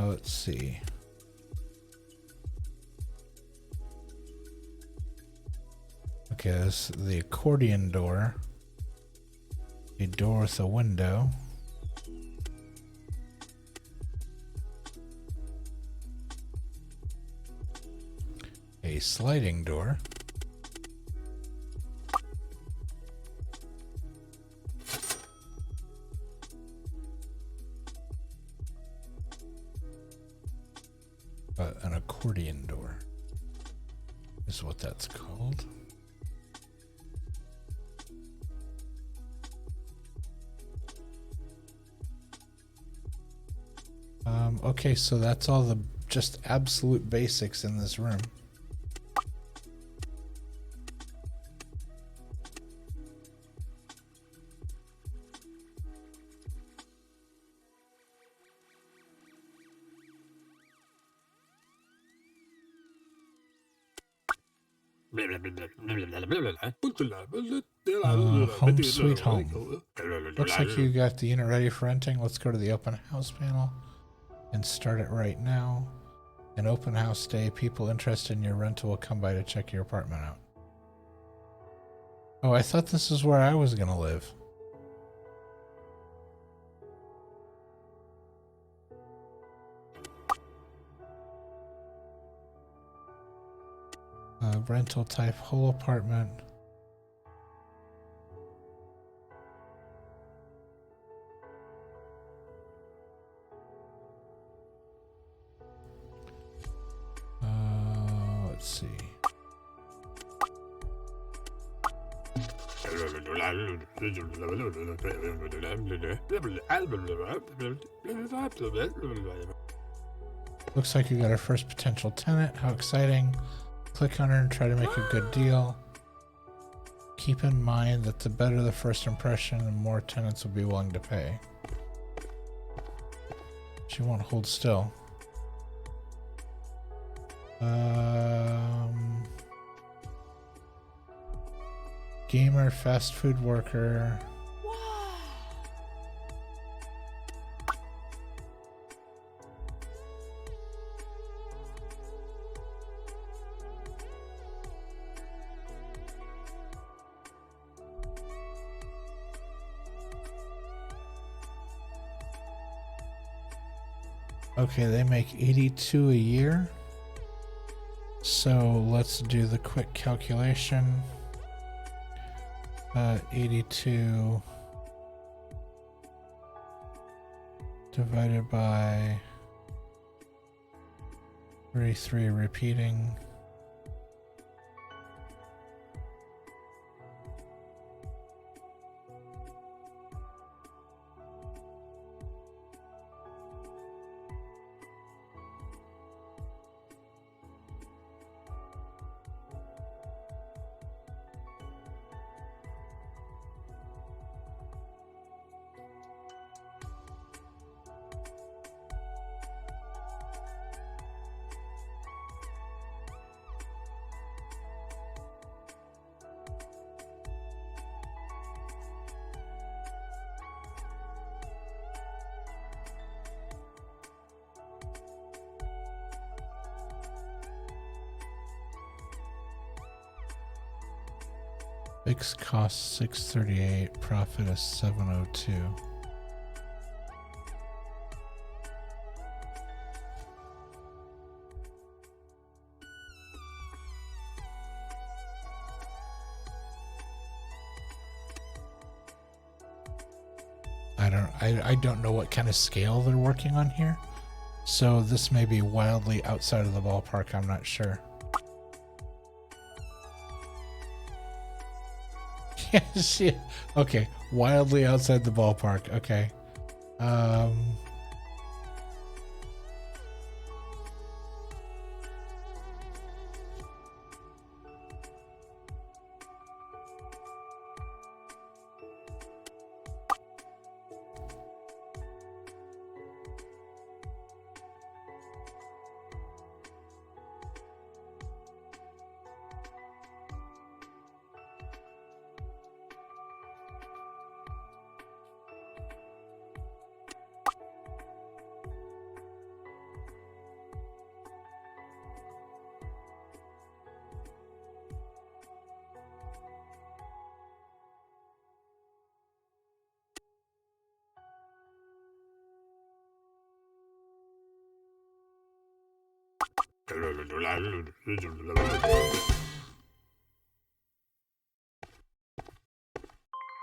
Let's see. Okay, this is the accordion door. A door with a window. A sliding door. An accordion door is what that's called. Okay, so that's all the just absolute basics in this room. Home sweet home. Looks like you got the unit ready for renting. Let's go to the open house panel and start it right now. An open house day. People interested in your rental will come by to check your apartment out. Oh, I thought this is where I was gonna live. Rental type, whole apartment. Let's see. Looks like you got our first potential tenant. How exciting. Click on her and try to make a good deal. Keep in mind that the better the first impression, the more tenants will be willing to pay. She won't hold still. Gamer, fast food worker. Okay, they make 82 a year. So let's do the quick calculation. 82 divided by 33 repeating. Fixed cost 638, profit is 702. I don't know what kind of scale they're working on here. So this may be wildly outside of the ballpark, I'm not sure. Yes, yeah. Okay, wildly outside the ballpark. Okay.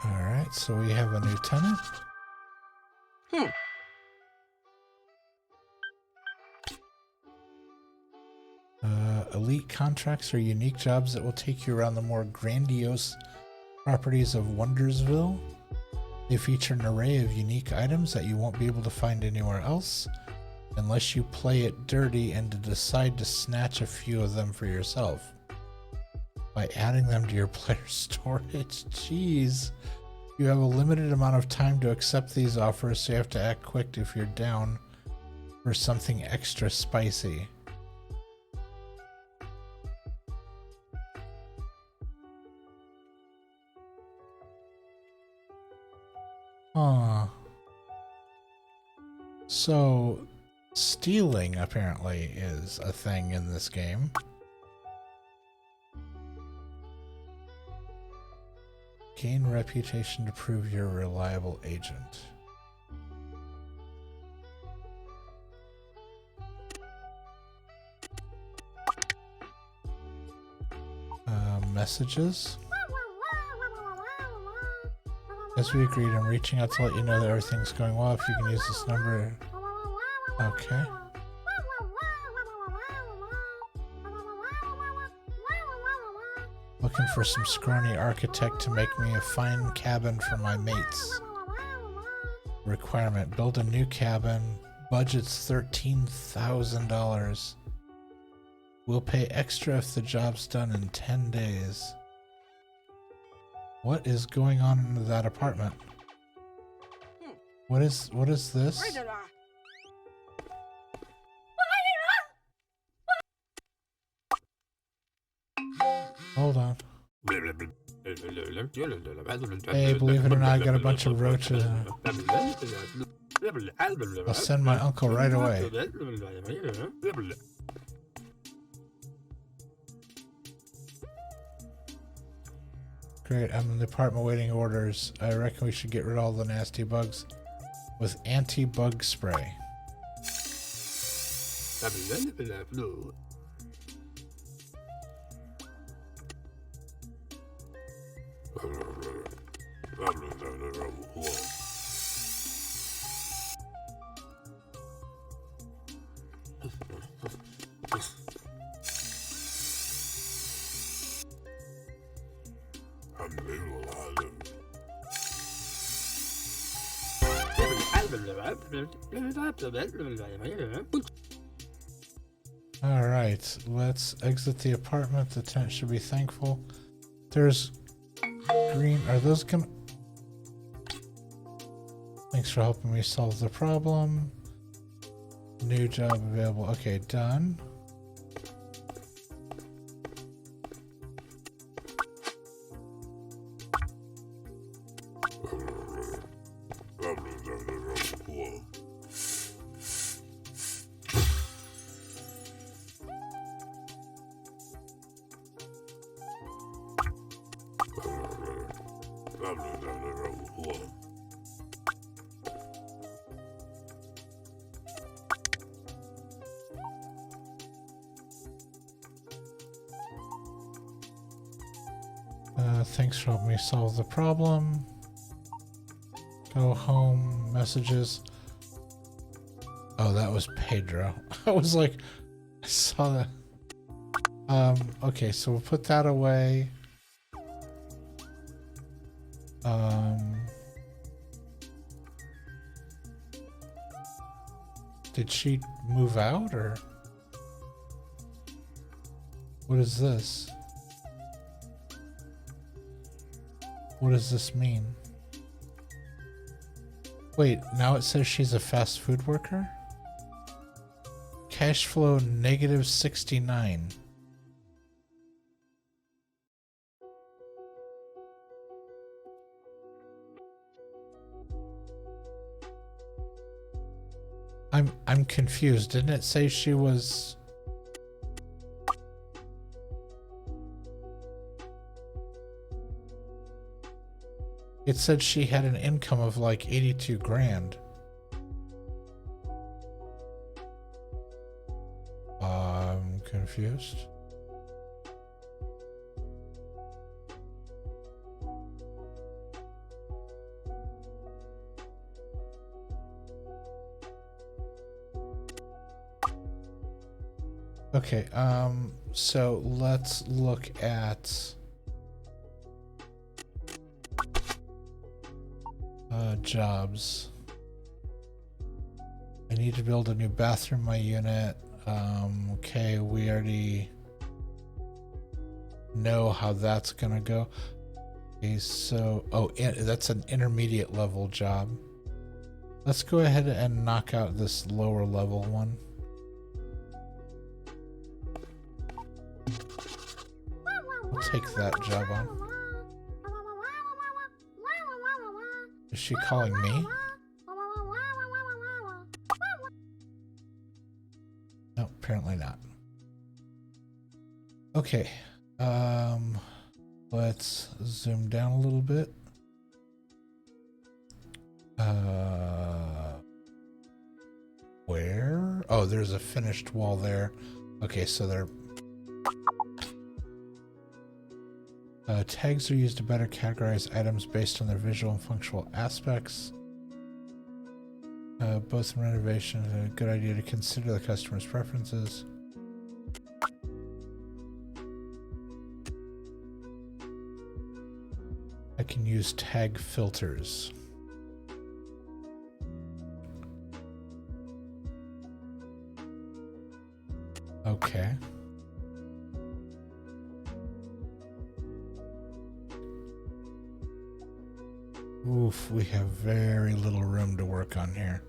Alright, so we have a new tenant. Elite contracts are unique jobs that will take you around the more grandiose properties of Wondersville. They feature an array of unique items that you won't be able to find anywhere else, unless you play it dirty and decide to snatch a few of them for yourself. By adding them to your player storage, jeez. You have a limited amount of time to accept these offers, so you have to act quick if you're down for something extra spicy. Huh. So, stealing apparently is a thing in this game. Gain reputation to prove you're a reliable agent. Messages. As we agreed, I'm reaching out to let you know that everything's going well. If you can use this number. Okay. Looking for some scrawny architect to make me a fine cabin for my mates. Requirement: build a new cabin. Budget's $13,000. We'll pay extra if the job's done in 10 days. What is going on in that apartment? What is this? Hold on. Hey, believe it or not, I got a bunch of roaches. I'll send my uncle right away. Great, I'm in the apartment waiting orders. I reckon we should get rid of all the nasty bugs with anti-bug spray. Alright, let's exit the apartment. The tenant should be thankful. There's green. Are those gonna... Thanks for helping me solve the problem. New job available. Okay, done. Thanks for helping me solve the problem. Go home. Messages. Oh, that was Pedro. I was like, I saw that. Okay, so we'll put that away. Did she move out or what is this? What does this mean? Wait, now it says she's a fast food worker? Cash flow negative 69. I'm confused. Didn't it say she was... It said she had an income of like 82 grand. I'm confused. Okay, so let's look at jobs. I need to build a new bathroom in my unit. Okay, we already know how that's gonna go. Okay, so that's an intermediate level job. Let's go ahead and knock out this lower level one. I'll take that job on. Is she calling me? No, apparently not. Okay. Let's zoom down a little bit. Where? Oh, there's a finished wall there. Okay, so they're... tags are used to better categorize items based on their visual and functional aspects. Both in renovation, a good idea to consider the customer's preferences. I can use tag filters. Okay. Oof, we have very little room to work on here.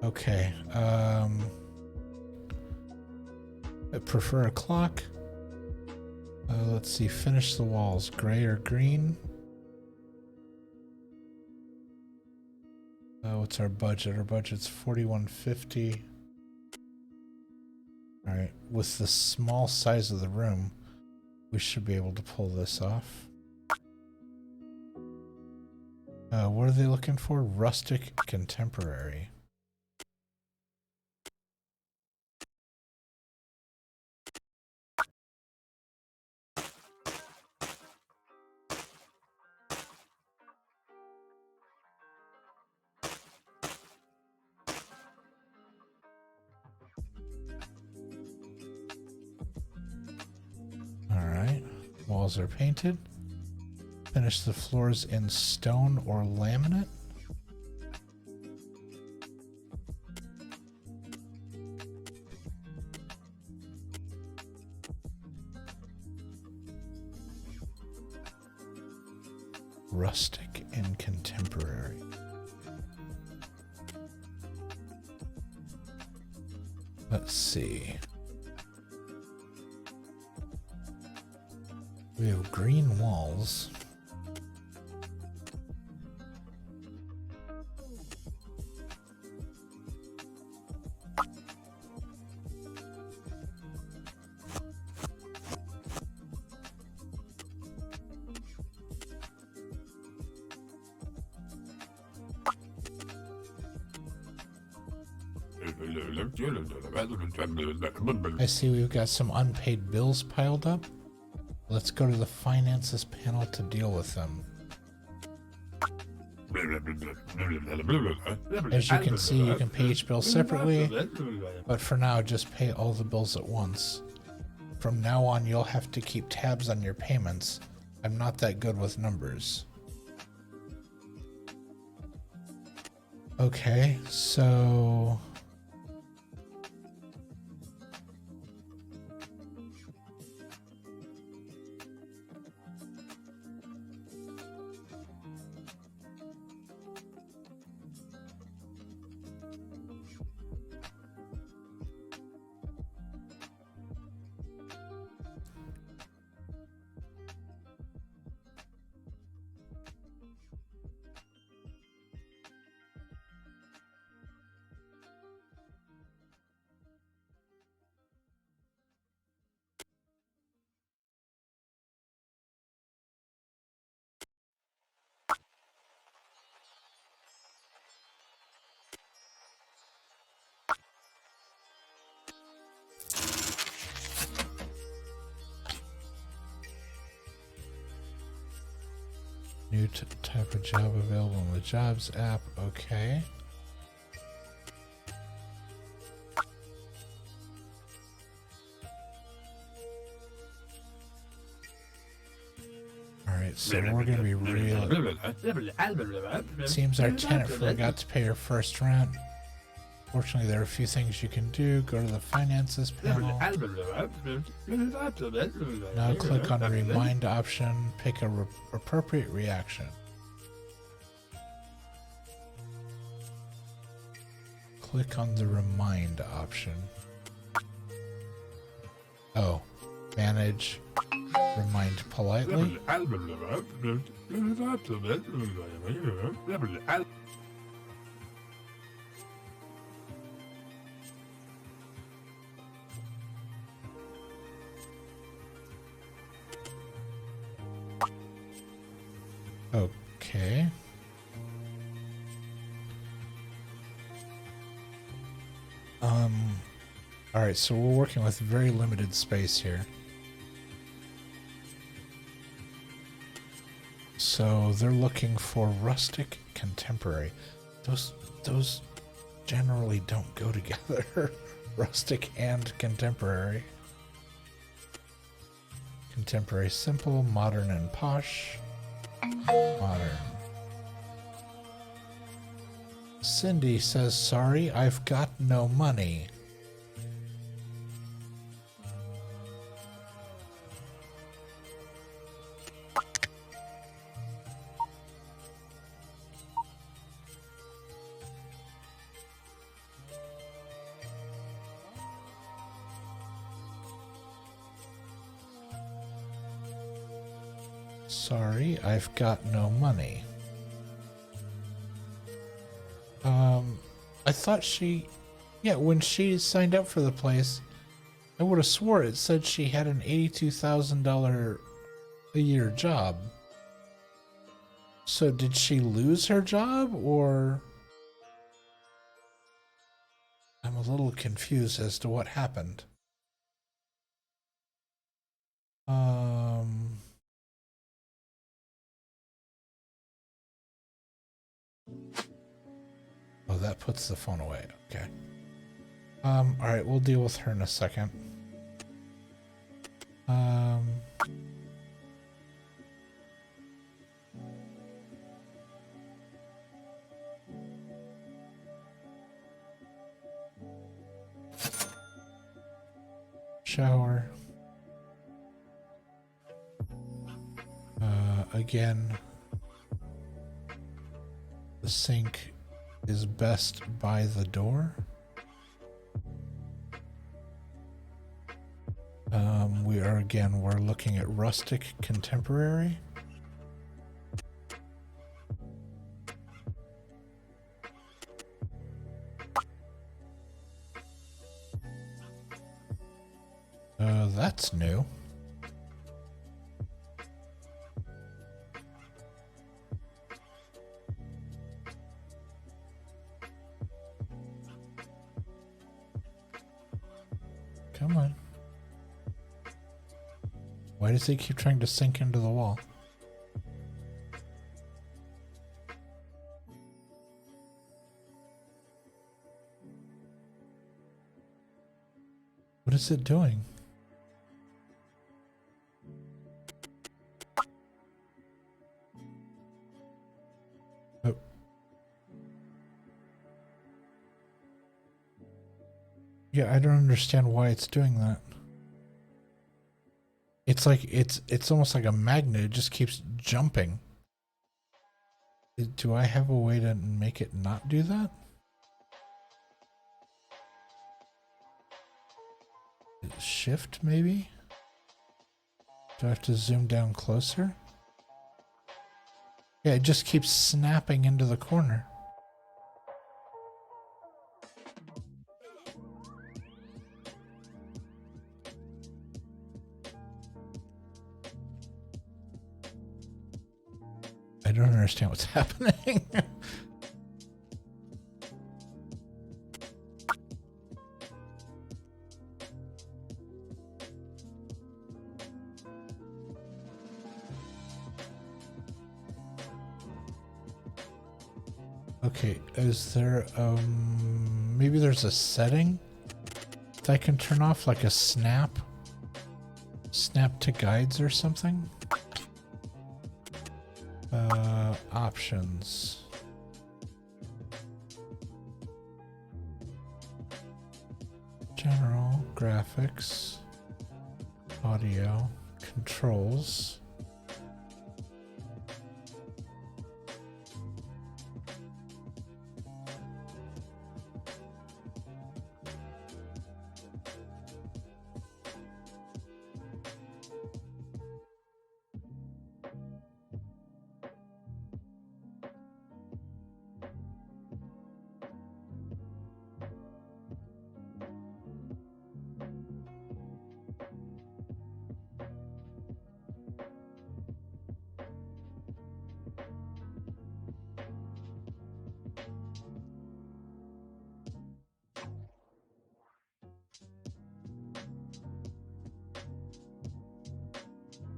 Okay, I prefer a clock. Let's see, finish the walls, gray or green? What's our budget? Our budget's $41.50. All right, with the small size of the room, we should be able to pull this off. What are they looking for? Rustic contemporary. All right, walls are painted. Finish the floors in stone or laminate. Rustic and contemporary. Let's see. We have green walls. I see we've got some unpaid bills piled up. Let's go to the finances panel to deal with them. As you can see, you can pay each bill separately, but for now, just pay all the bills at once. From now on, you'll have to keep tabs on your payments. I'm not that good with numbers. Okay, so... New type of job available in the Jobs app. Okay. Alright, so we're gonna be real. Seems our tenant forgot to pay her first rent. Fortunately, there are a few things you can do. Go to the finances panel. Now click on the remind option. Pick a appropriate reaction. Click on the remind option. Oh, manage. Remind politely. Okay. All right, so we're working with very limited space here. So they're looking for rustic contemporary. Those generally don't go together. Rustic and contemporary. Contemporary simple, modern and posh. Modern. Cindy says, sorry, I've got no money. Sorry, I've got no money. I thought when she signed up for the place, I would have swore it said she had an $82,000 a year job. So did she lose her job, or? I'm a little confused as to what happened. Oh, that puts the phone away. Okay. All right, we'll deal with her in a second. Shower. Again, the sink is best by the door. We're looking at rustic contemporary. That's new. Come on. Why does he keep trying to sink into the wall? What is it doing? Oh. Yeah, I don't understand why it's doing that. It's like it's almost like a magnet. It just keeps jumping. Do I have a way to make it not do that? Shift maybe? Do I have to zoom down closer? Yeah, it just keeps snapping into the corner. I don't understand what's happening. Okay, is there maybe there's a setting that I can turn off, like a snap to guides or something? Options. General, graphics, audio, controls.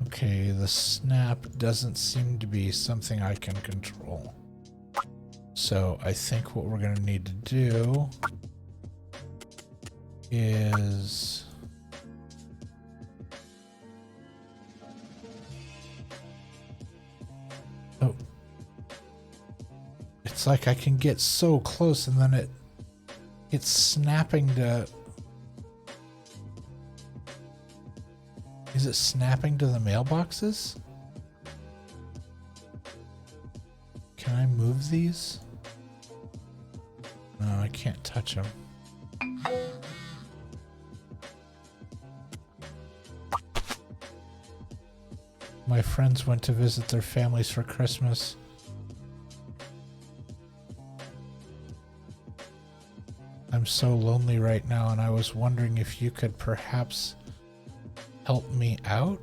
Okay, the snap doesn't seem to be something I can control. So I think what we're gonna need to do is it's like I can get so close and then it's snapping to... Is it snapping to the mailboxes? Can I move these? No, I can't touch them. My friends went to visit their families for Christmas. I'm so lonely right now, and I was wondering if you could perhaps help me out?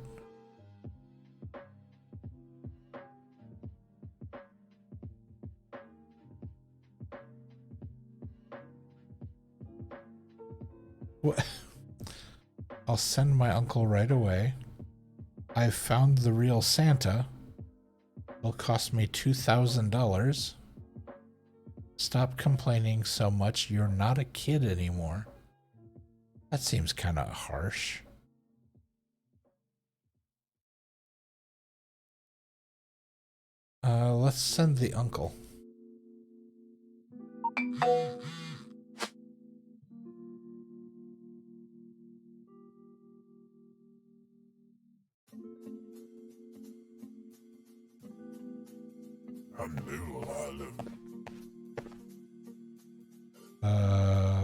What? I'll send my uncle right away. I've found the real Santa. It'll cost me $2,000. Stop complaining so much. You're not a kid anymore. That seems kind of harsh. Let's send the uncle.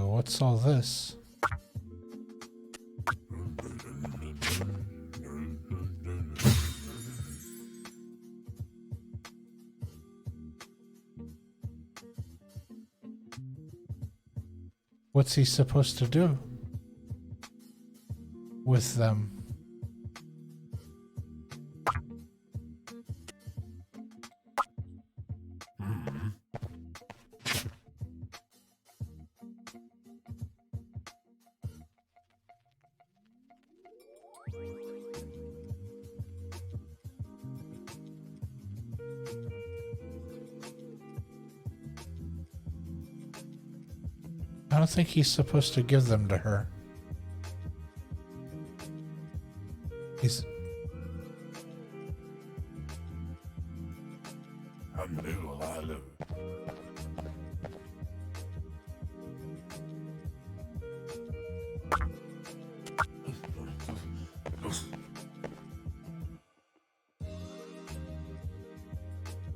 What's all this? What's he supposed to do with them? don't think he's supposed to give them to her. He's...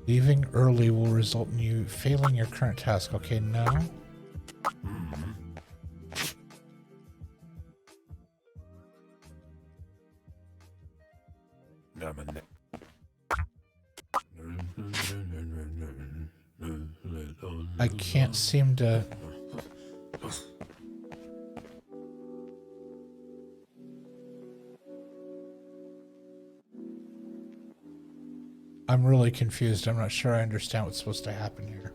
Leaving early will result in you failing your current task. Okay, no. I can't seem to... I'm really confused. I'm not sure I understand what's supposed to happen here.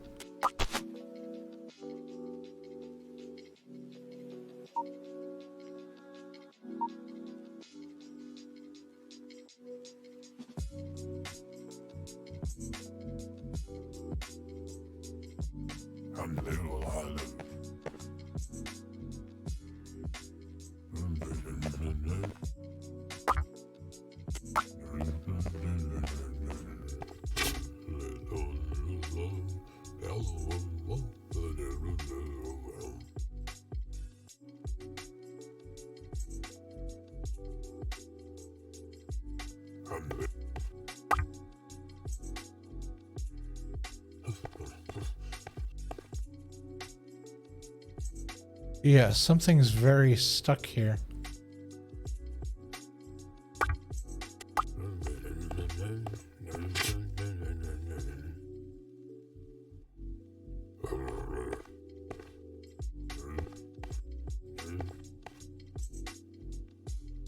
Yeah, something's very stuck here.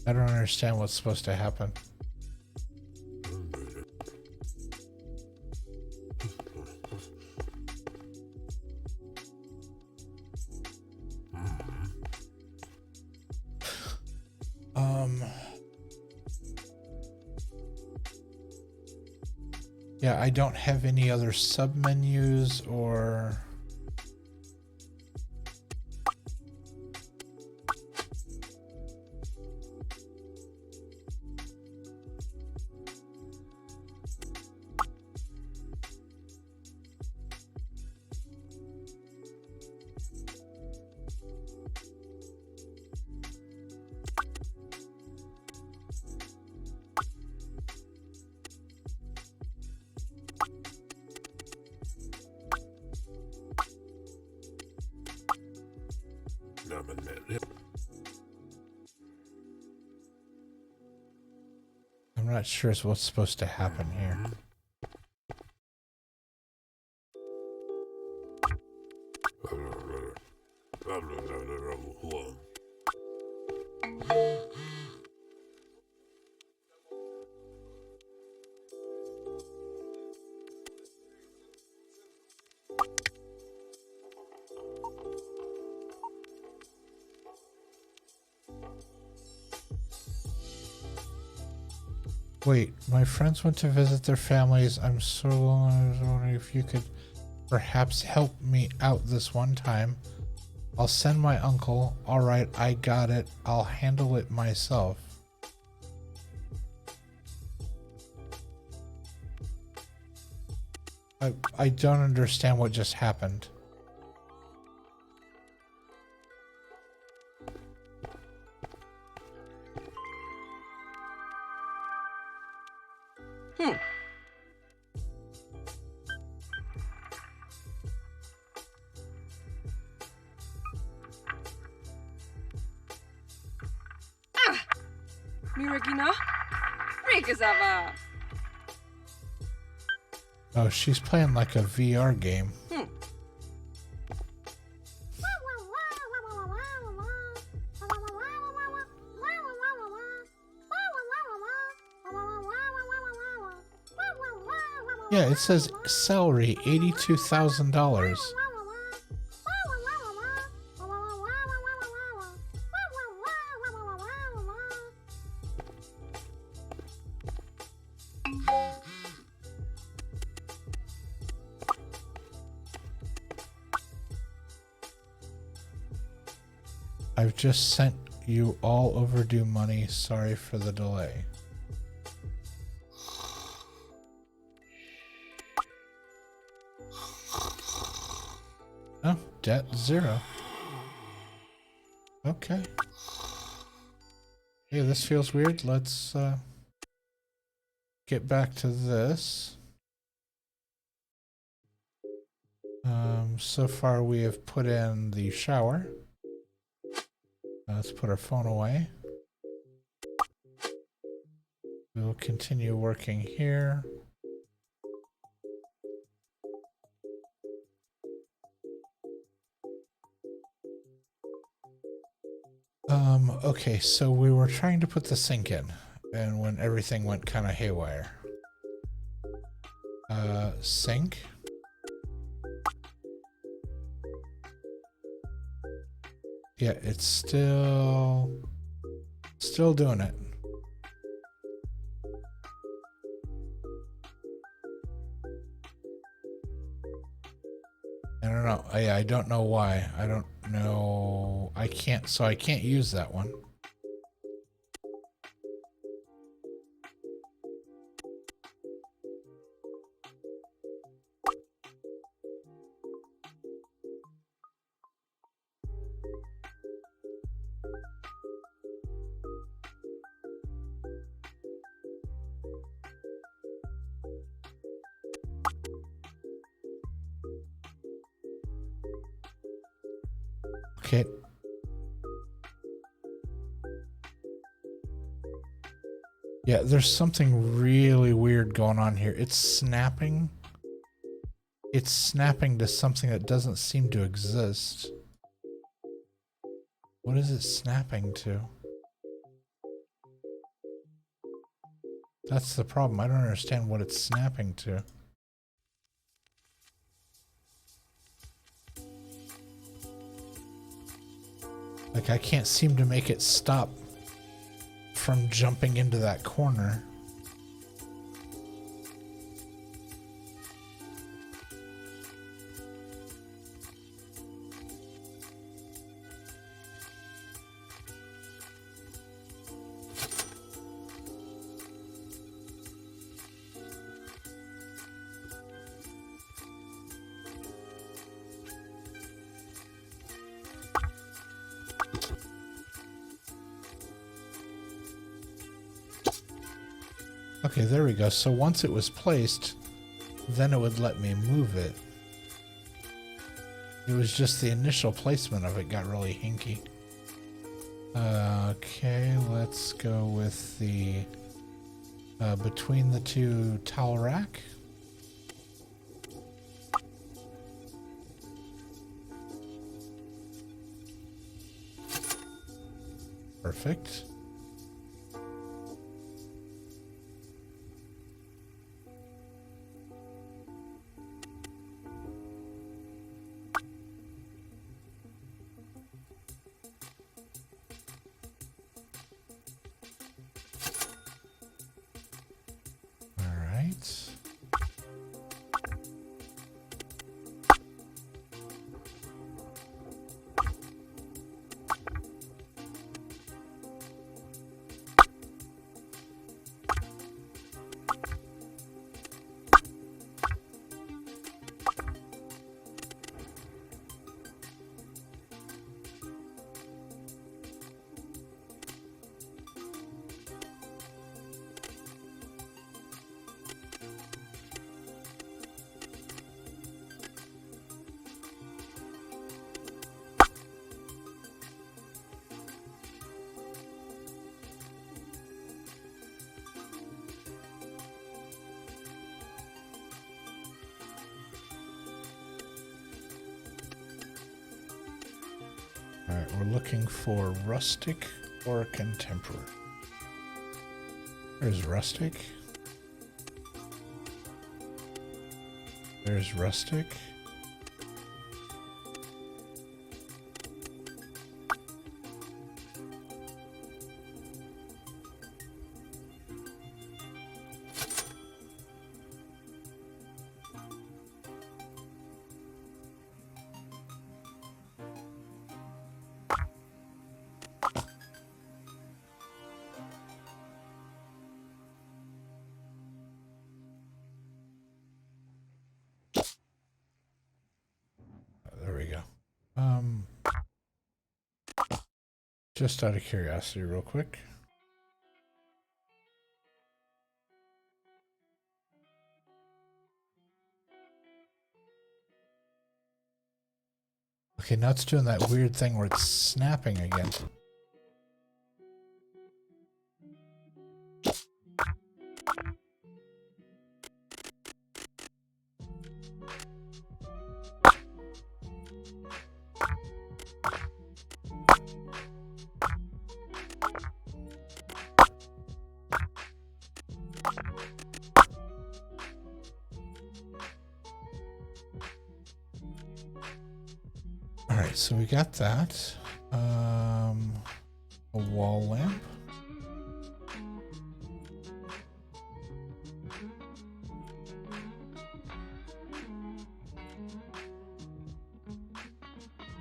I don't understand what's supposed to happen. Yeah, I don't have any other submenus or... I'm not sure what's supposed to happen here. Wait, my friends went to visit their families. I'm so long. I was wondering if you could perhaps help me out this one time. I'll send my uncle. All right, I got it. I'll handle it myself. I don't understand what just happened. Oh, she's playing like a VR game. Yeah, it says salary $82,000. I've just sent you all overdue money. Sorry for the delay. Oh, debt 0. Okay. Hey, this feels weird. Let's get back to this. So far we have put in the shower. Let's put our phone away. We will continue working here. Okay, so we were trying to put the sink in, and when everything went kind of haywire. Sink. Yeah, it's still doing it. I don't know. I don't know why. I don't know. I can't use that one. Okay. Yeah, there's something really weird going on here. It's snapping. It's snapping to something that doesn't seem to exist. What is it snapping to? That's the problem. I don't understand what it's snapping to. Like, I can't seem to make it stop from jumping into that corner. Okay, there we go. So once it was placed, then it would let me move it. It was just the initial placement of it got really hinky. Okay, let's go with the between the two towel rack. Perfect. Alright, we're looking for rustic or contemporary. There's rustic. There's rustic. Just out of curiosity, real quick. Okay, now it's doing that weird thing where it's snapping again. Alright, so we got that. A wall lamp.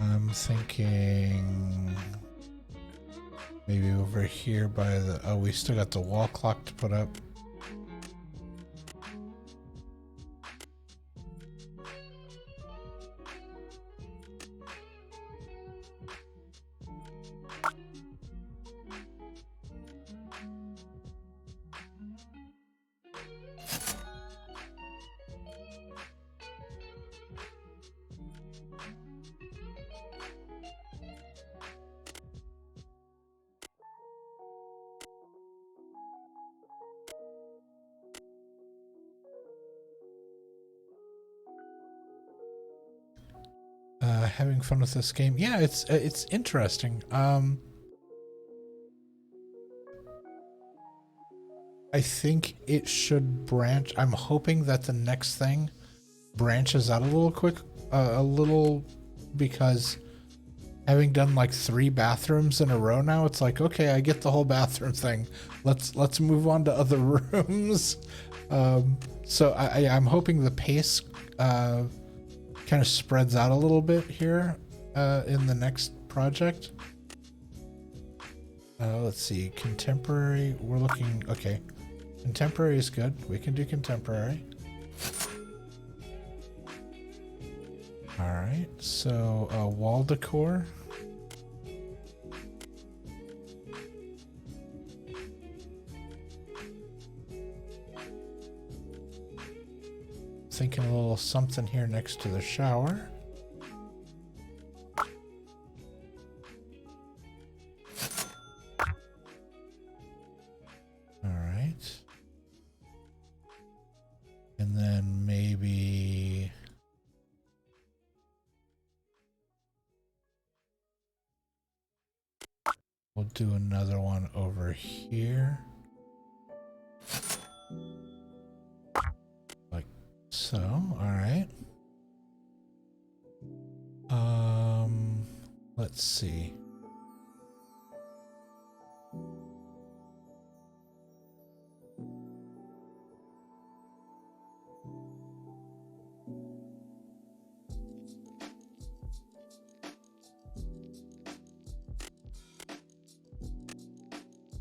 I'm thinking maybe over here by the... Oh, we still got the wall clock to put up. Having fun with this game. Yeah, it's interesting. I think it should branch. I'm hoping that the next thing branches out a little, because having done like 3 bathrooms in a row now, it's like, okay, I get the whole bathroom thing. Let's move on to other rooms. So I'm hoping the pace kind of spreads out a little bit here in the next project. Let's see, contemporary. We're looking, okay. Contemporary is good. We can do contemporary. All right, so wall decor. Thinking a little something here next to the shower. All right. And then maybe we'll do another one over here. Like so, all right. Let's see.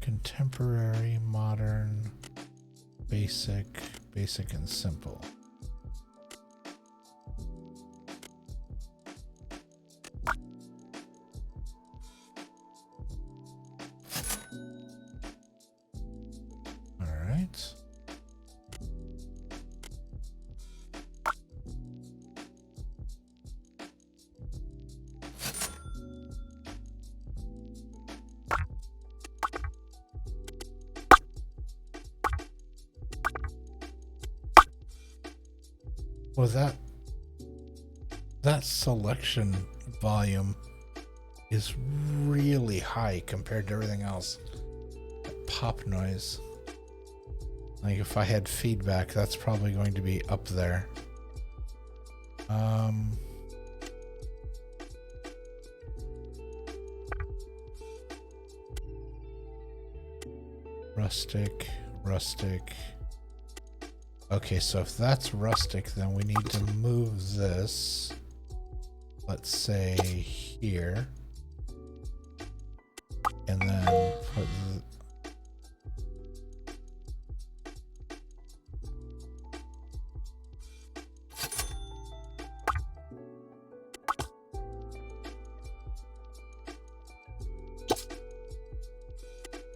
Contemporary, modern, basic and simple. All right. Well, that selection volume is really high compared to everything else. That pop noise. Like if I had feedback, that's probably going to be up there. Rustic. Okay, so if that's rustic, then we need to move this, let's say here, and then put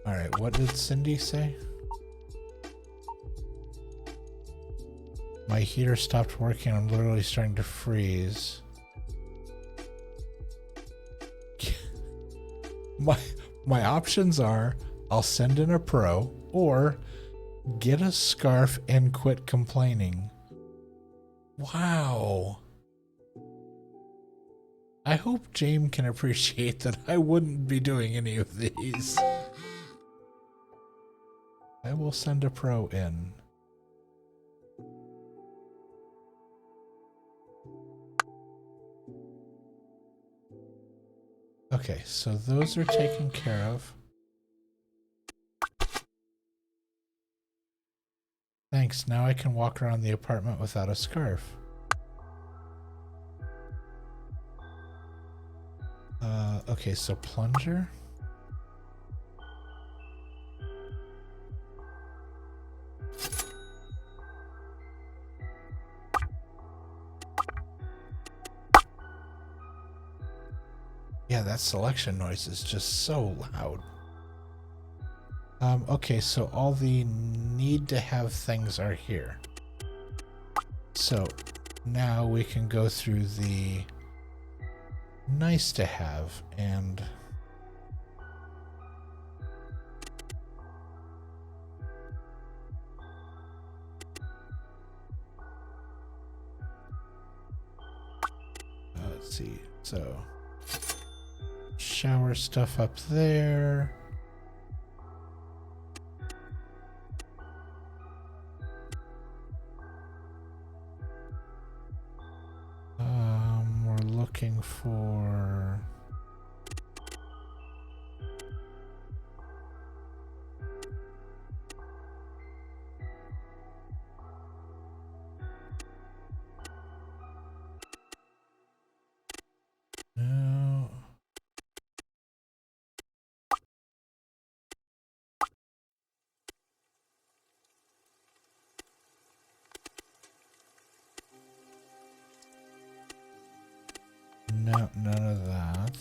All right, what did Cindy say? My heater stopped working. I'm literally starting to freeze. My options are I'll send in a pro or get a scarf and quit complaining. Wow. I hope James can appreciate that I wouldn't be doing any of these. I will send a pro in. Okay, so those are taken care of. Thanks, now I can walk around the apartment without a scarf. Okay, so plunger. Yeah, that selection noise is just so loud. Okay, so all the need to have things are here. So now we can go through the nice to have and let's see. So shower stuff up there. We're looking for no. No, none of that.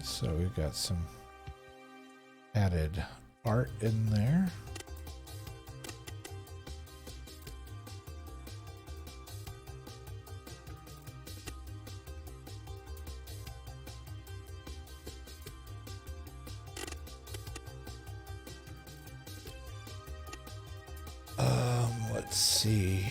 So we've got some added art in there. Let's see.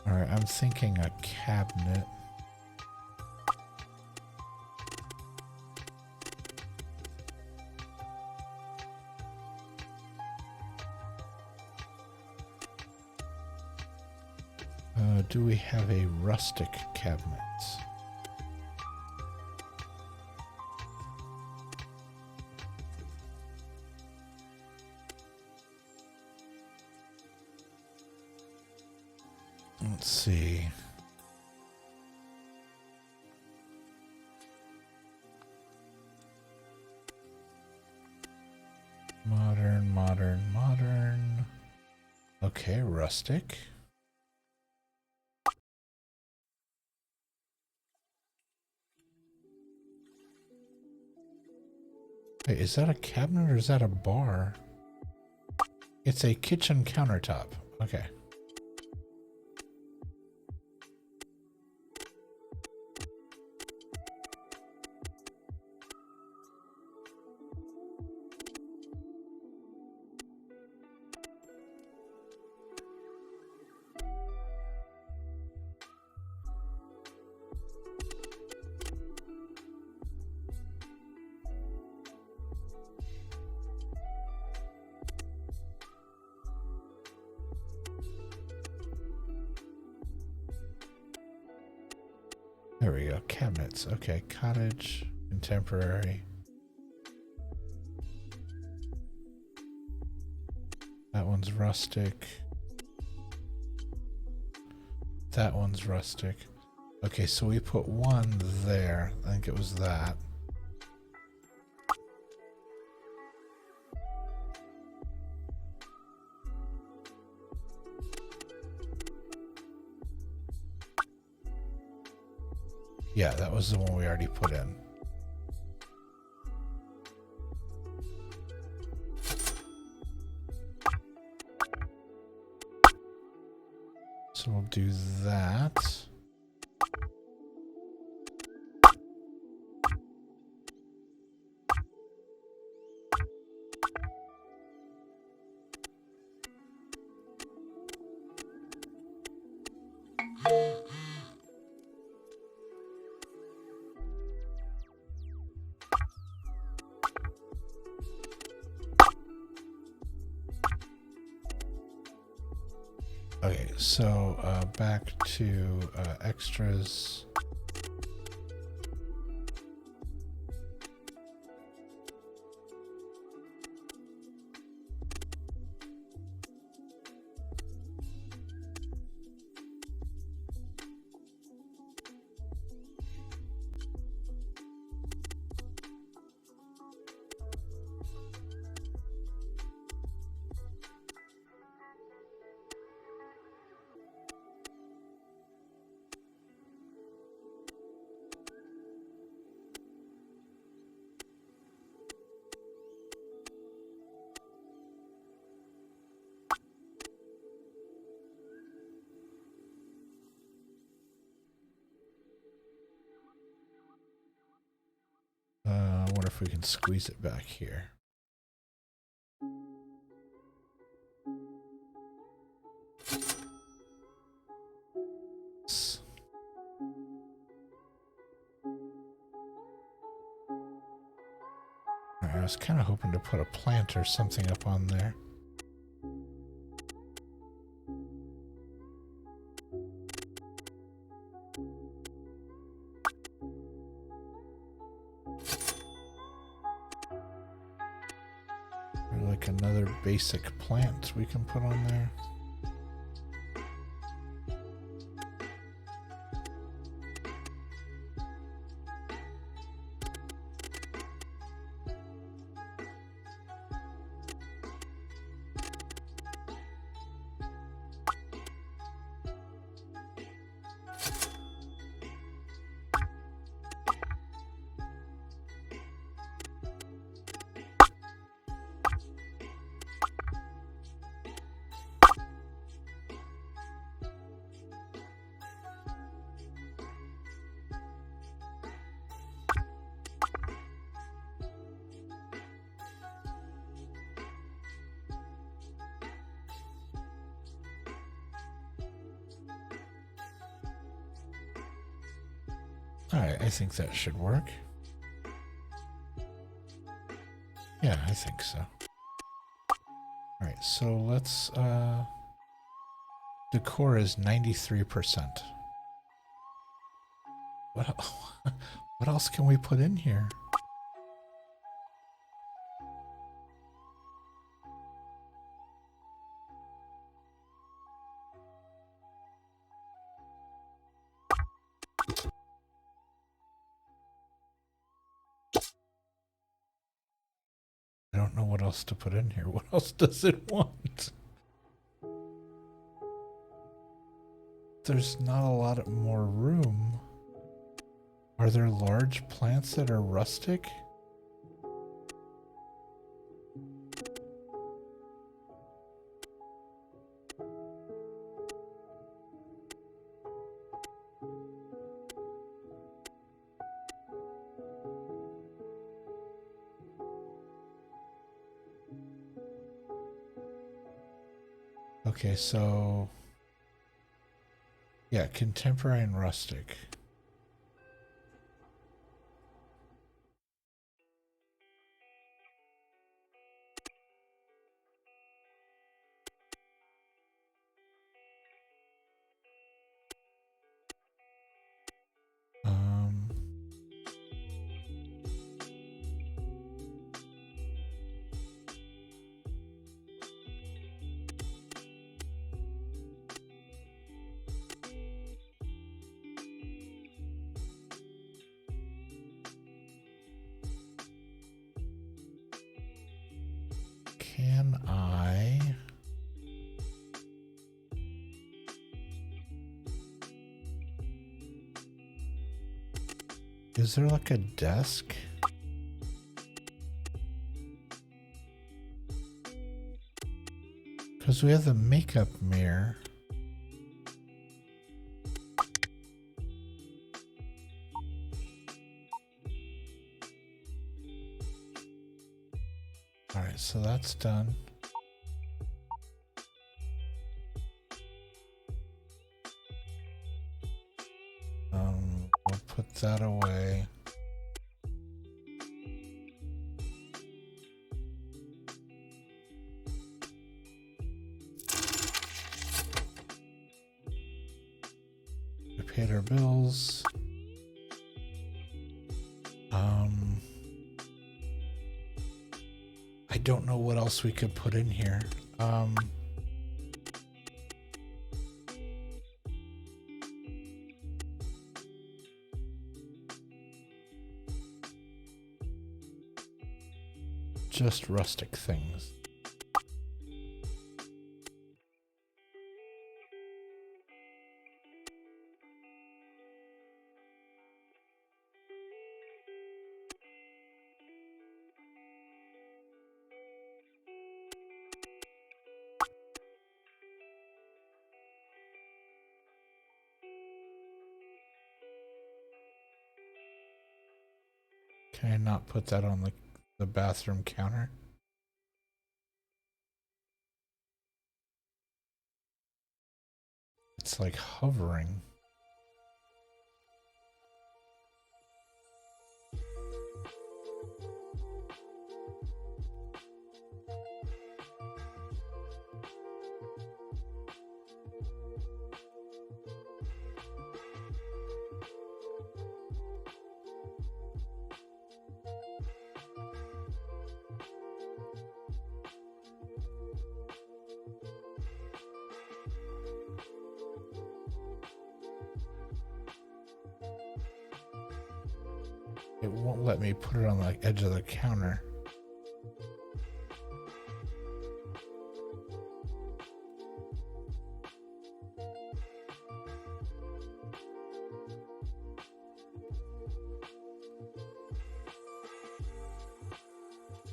Alright, I'm thinking a cabinet. Do we have a rustic cabinet? Let's see. Modern, modern, modern. Okay, rustic. Wait, is that a cabinet or is that a bar? It's a kitchen countertop. Okay. There we go. Cabinets. Okay. Cottage. Contemporary. That one's rustic. That one's rustic. Okay, so we put one there. I think it was that. Yeah, that was the one we already put in. So we'll do that. Okay, so back to extras. I wonder if we can squeeze it back here. I was kind of hoping to put a plant or something up on there. Or like another basic plant we can put on there. Alright, I think that should work. Yeah, I think so. Alright, so let's decor is 93%. What else can we put in here? I don't know what else to put in here. What else does it want? There's not a lot more room. Are there large plants that are rustic? Okay, so yeah, contemporary and rustic. Um, can I? Is there like a desk? Because we have the makeup mirror. All right, so that's done. We'll put that away. We paid our bills. I don't know what else we could put in here. Just rustic things. Can I not put that on the bathroom counter? It's like hovering. It won't let me put it on the edge of the counter.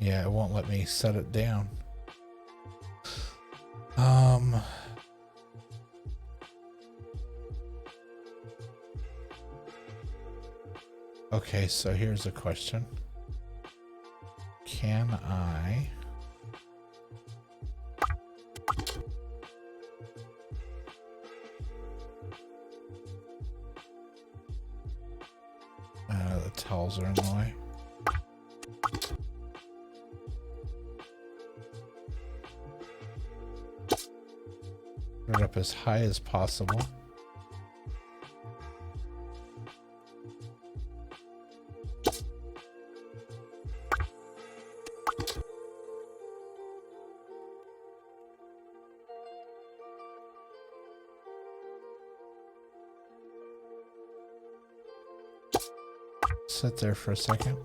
Yeah, it won't let me set it down. Okay, so here's a question. Can I the towels are in the way. Put it up as high as possible. Sit there for a second.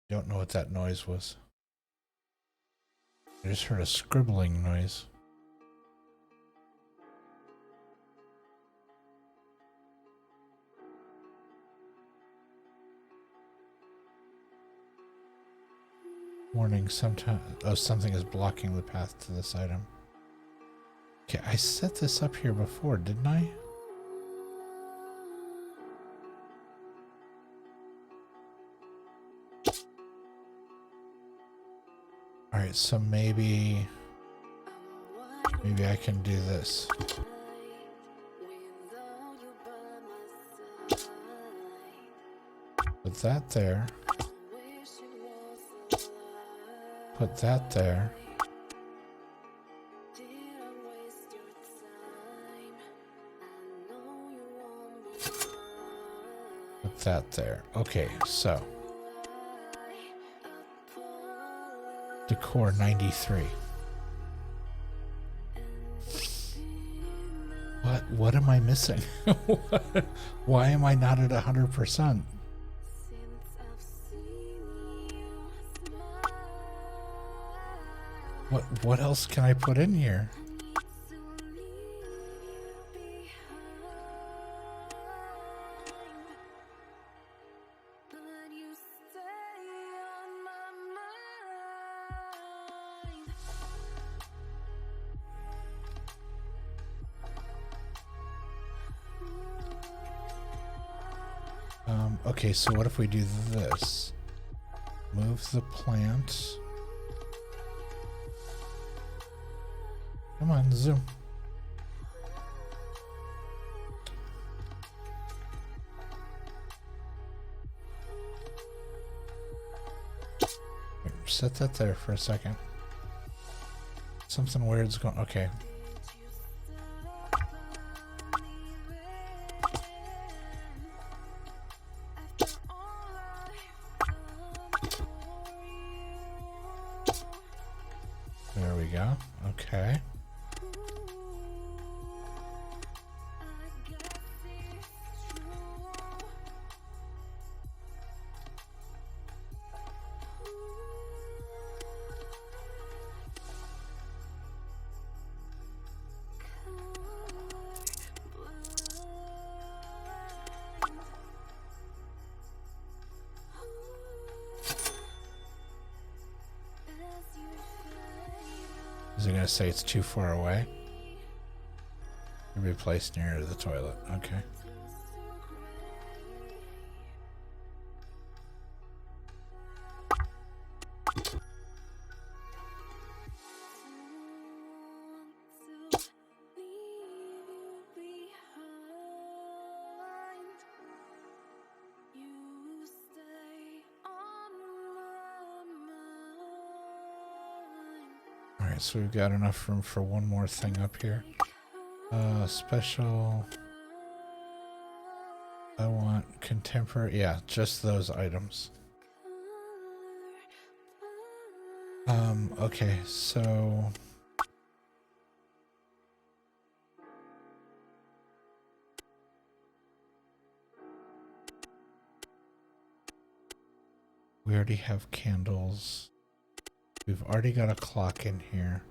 Don't know what that noise was. I just heard a scribbling noise. Warning, something is blocking the path to this item. Okay, I set this up here before, didn't I? Alright, so maybe I can do this. Put that there. Put that there. Put that there. Okay, so decor 93. What am I missing? Why am I not at 100%? What else can I put in here? Okay, so what if we do this? Move the plant. Come on, zoom. Wait, set that there for a second. Something weird's going. Okay. There we go. Okay. Is it going to say it's too far away? It'll be placed near the toilet. Okay. Alright, so we've got enough room for one more thing up here. Special. I want contemporary. Yeah, just those items. Okay, so. We already have candles. We've already got a clock in here.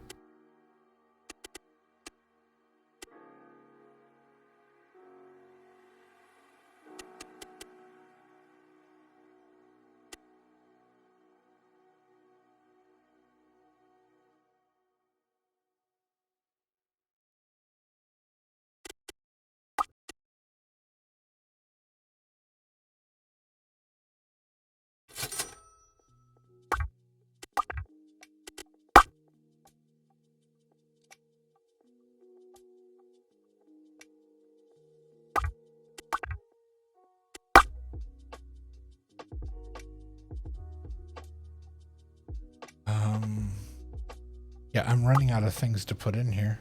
Yeah, I'm running out of things to put in here.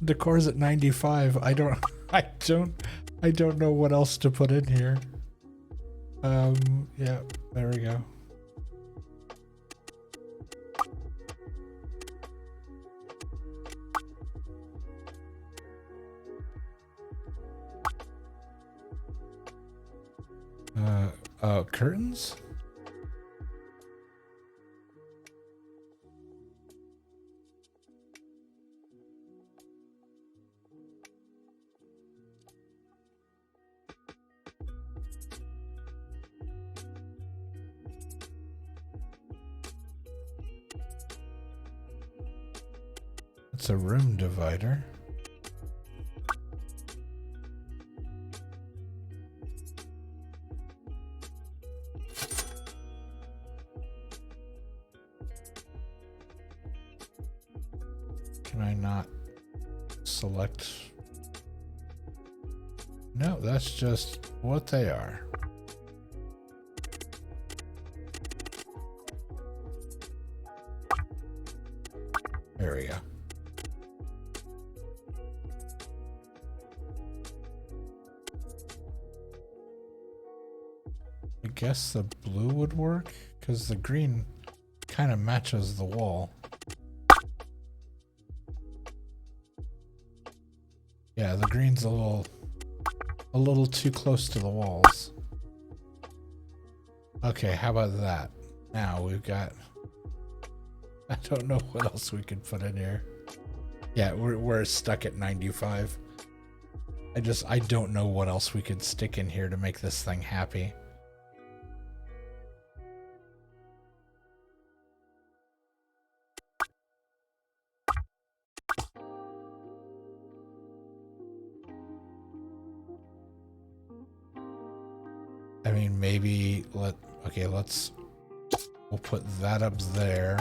Decor's at 95. I don't know what else to put in here. Yeah, there we go. Curtains? It's a room divider. Can I not select? No, that's just what they are. There we go. I guess the blue would work because the green kind of matches the wall. Yeah, the green's a little too close to the walls. Okay, how about that? Now we've got, I don't know what else we could put in here. Yeah, we're stuck at 95. I don't know what else we could stick in here to make this thing happy. I mean, maybe we'll put that up there.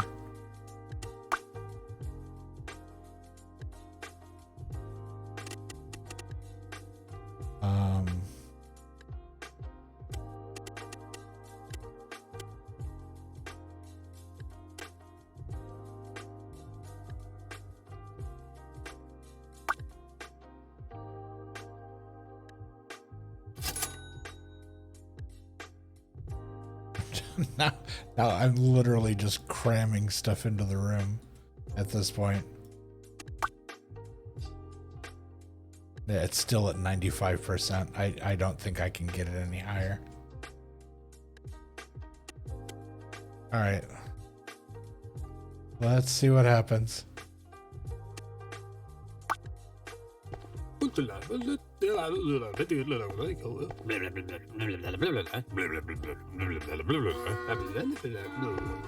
Now I'm literally just cramming stuff into the room at this point. Yeah, it's still at 95%. I don't think I can get it any higher. All right. Let's see what happens.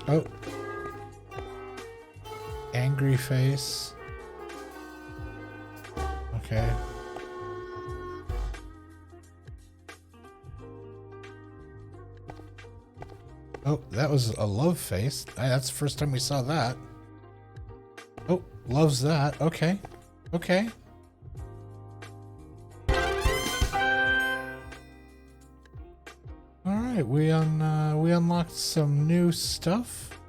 Oh. Angry face. Okay. Oh, that was a love face. That's the first time we saw that. Oh, loves that. Okay. Okay. All right, we unlocked some new stuff.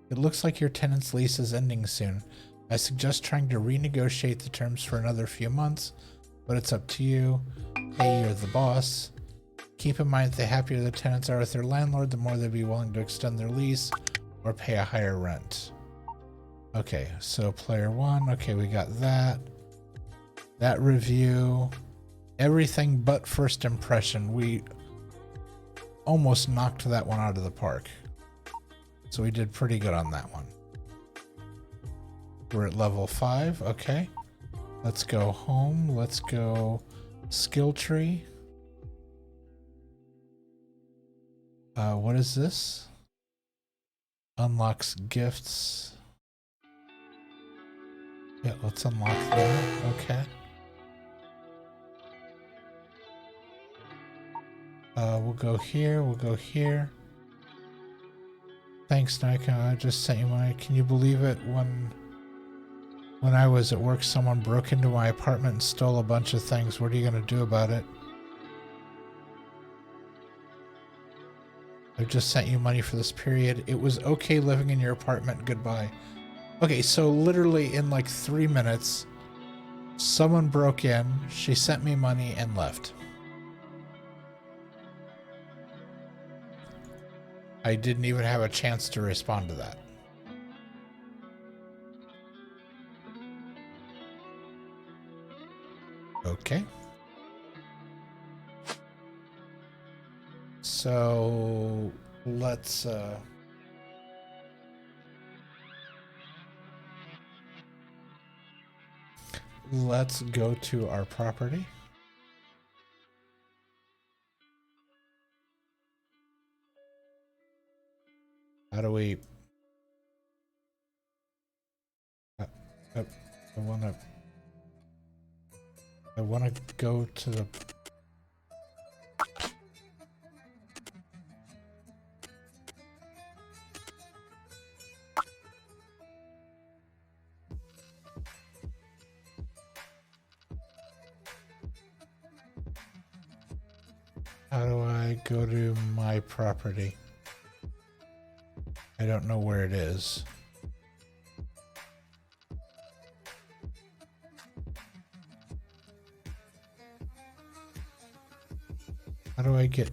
It looks like your tenant's lease is ending soon. I suggest trying to renegotiate the terms for another few months, but it's up to you. Hey, you're the boss. Keep in mind that the happier the tenants are with their landlord, the more they'll be willing to extend their lease or pay a higher rent. Okay, so player one. Okay, we got that. That review. Everything but first impression. We almost knocked that one out of the park. So we did pretty good on that one. We're at level 5. Okay. Let's go home. Let's go skill tree. What is this? Unlocks gifts. Yeah, let's unlock that. Okay. We'll go here. We'll go here. Thanks, Nika. I just sent you my... Can you believe it? When I was at work, someone broke into my apartment and stole a bunch of things. What are you going to do about it? I've just sent you money for this period. It was okay living in your apartment. Goodbye. Okay, so literally in like 3 minutes, someone broke in, she sent me money and left. I didn't even have a chance to respond to that. Okay. So let's go to our property. How do we... I, I wanna go to the... How do I go to my property? I don't know where it is. How do I get...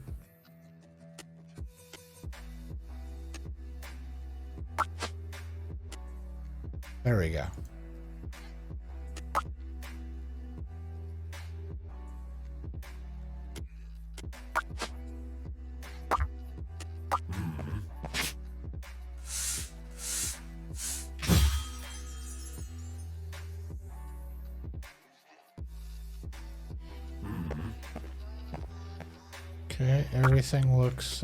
There we go. Okay, everything looks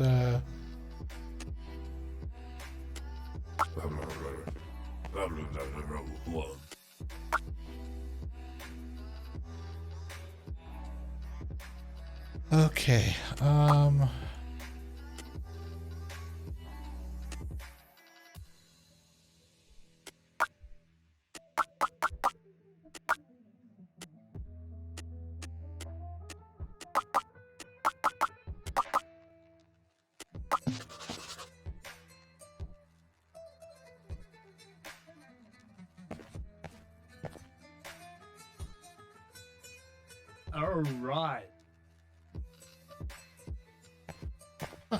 okay. All right. I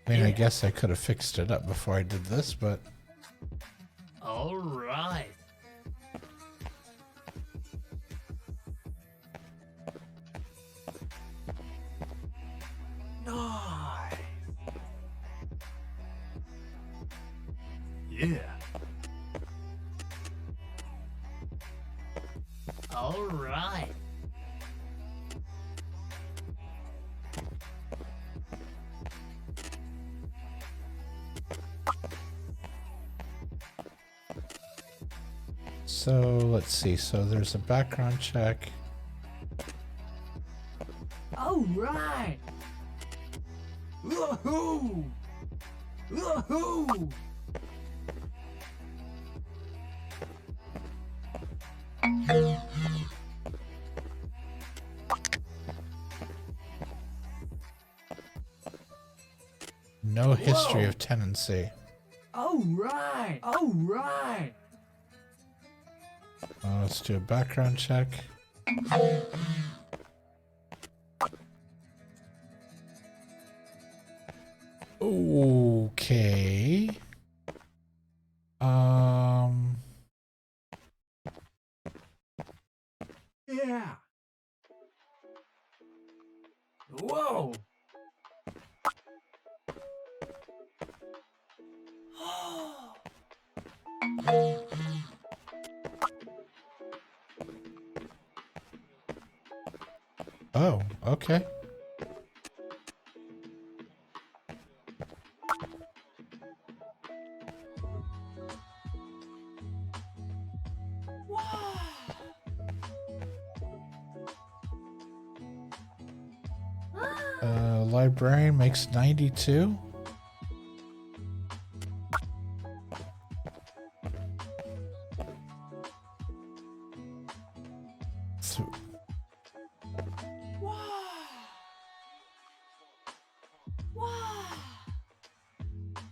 mean, I guess I could have fixed it up before I did this, but... All right. Nice. Yeah. All right. So, let's see. So, there's a background check. All right. Woohoo! Woohoo! No history Whoa. of tenancy. All right. All right. Let's do a background check. Okay. Yeah. Whoa. Oh, okay. Librarian makes 92.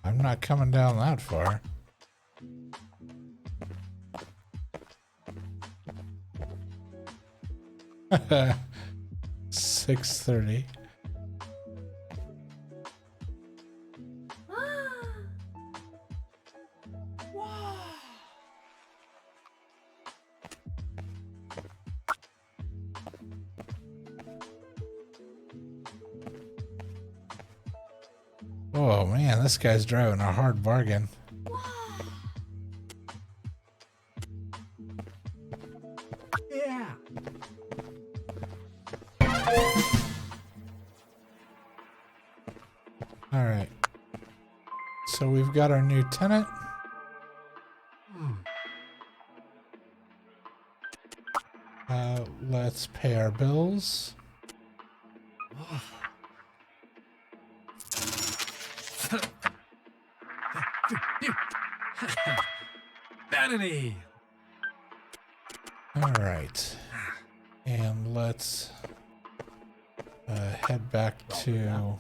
I'm not coming down that far. $630. Oh man, this guy's driving a hard bargain. All right. So we've got our new tenant. Let's pay our bills. Vanity. All right. And let's head back to...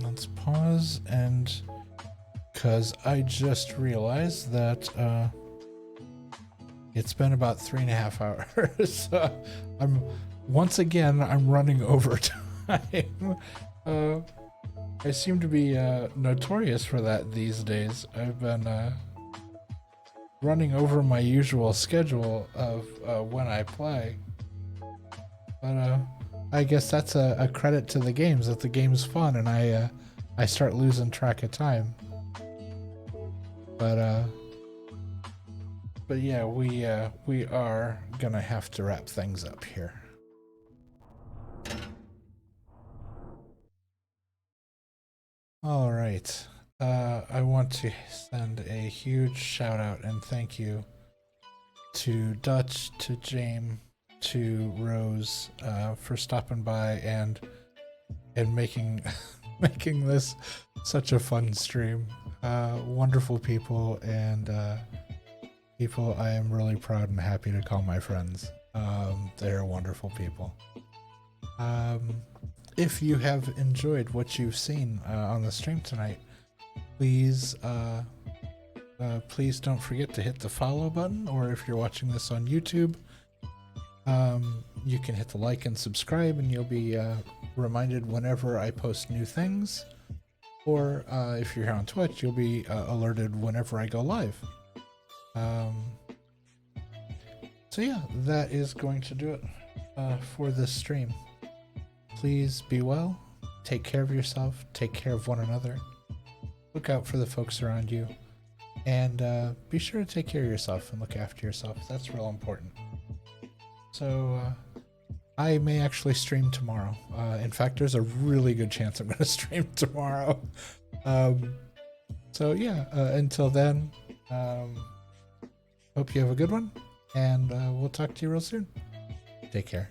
Let's pause, and because I just realized that it's been about 3.5 hours. I'm running overtime. I seem to be notorious for that these days. I've been running over my usual schedule of when I play. But I guess that's a credit to the games, that the game's fun and I start losing track of time. But yeah, we are gonna have to wrap things up here. All right. I want to send a huge shout out and thank you to Dutch, to James, to Rose for stopping by and making making this such a fun stream. Wonderful people and people I am really proud and happy to call my friends. They're wonderful people. If you have enjoyed what you've seen on the stream tonight, please please don't forget to hit the follow button, or if you're watching this on YouTube, you can hit the like and subscribe and you'll be reminded whenever I post new things, or if you're here on Twitch, you'll be alerted whenever I go live. So yeah, that is going to do it for this stream. Please be well, take care of yourself, take care of one another, look out for the folks around you, and be sure to take care of yourself and look after yourself. That's real important. So I may actually stream tomorrow. In fact, there's a really good chance I'm going to stream tomorrow. So yeah, until then, hope you have a good one, and we'll talk to you real soon. Take care.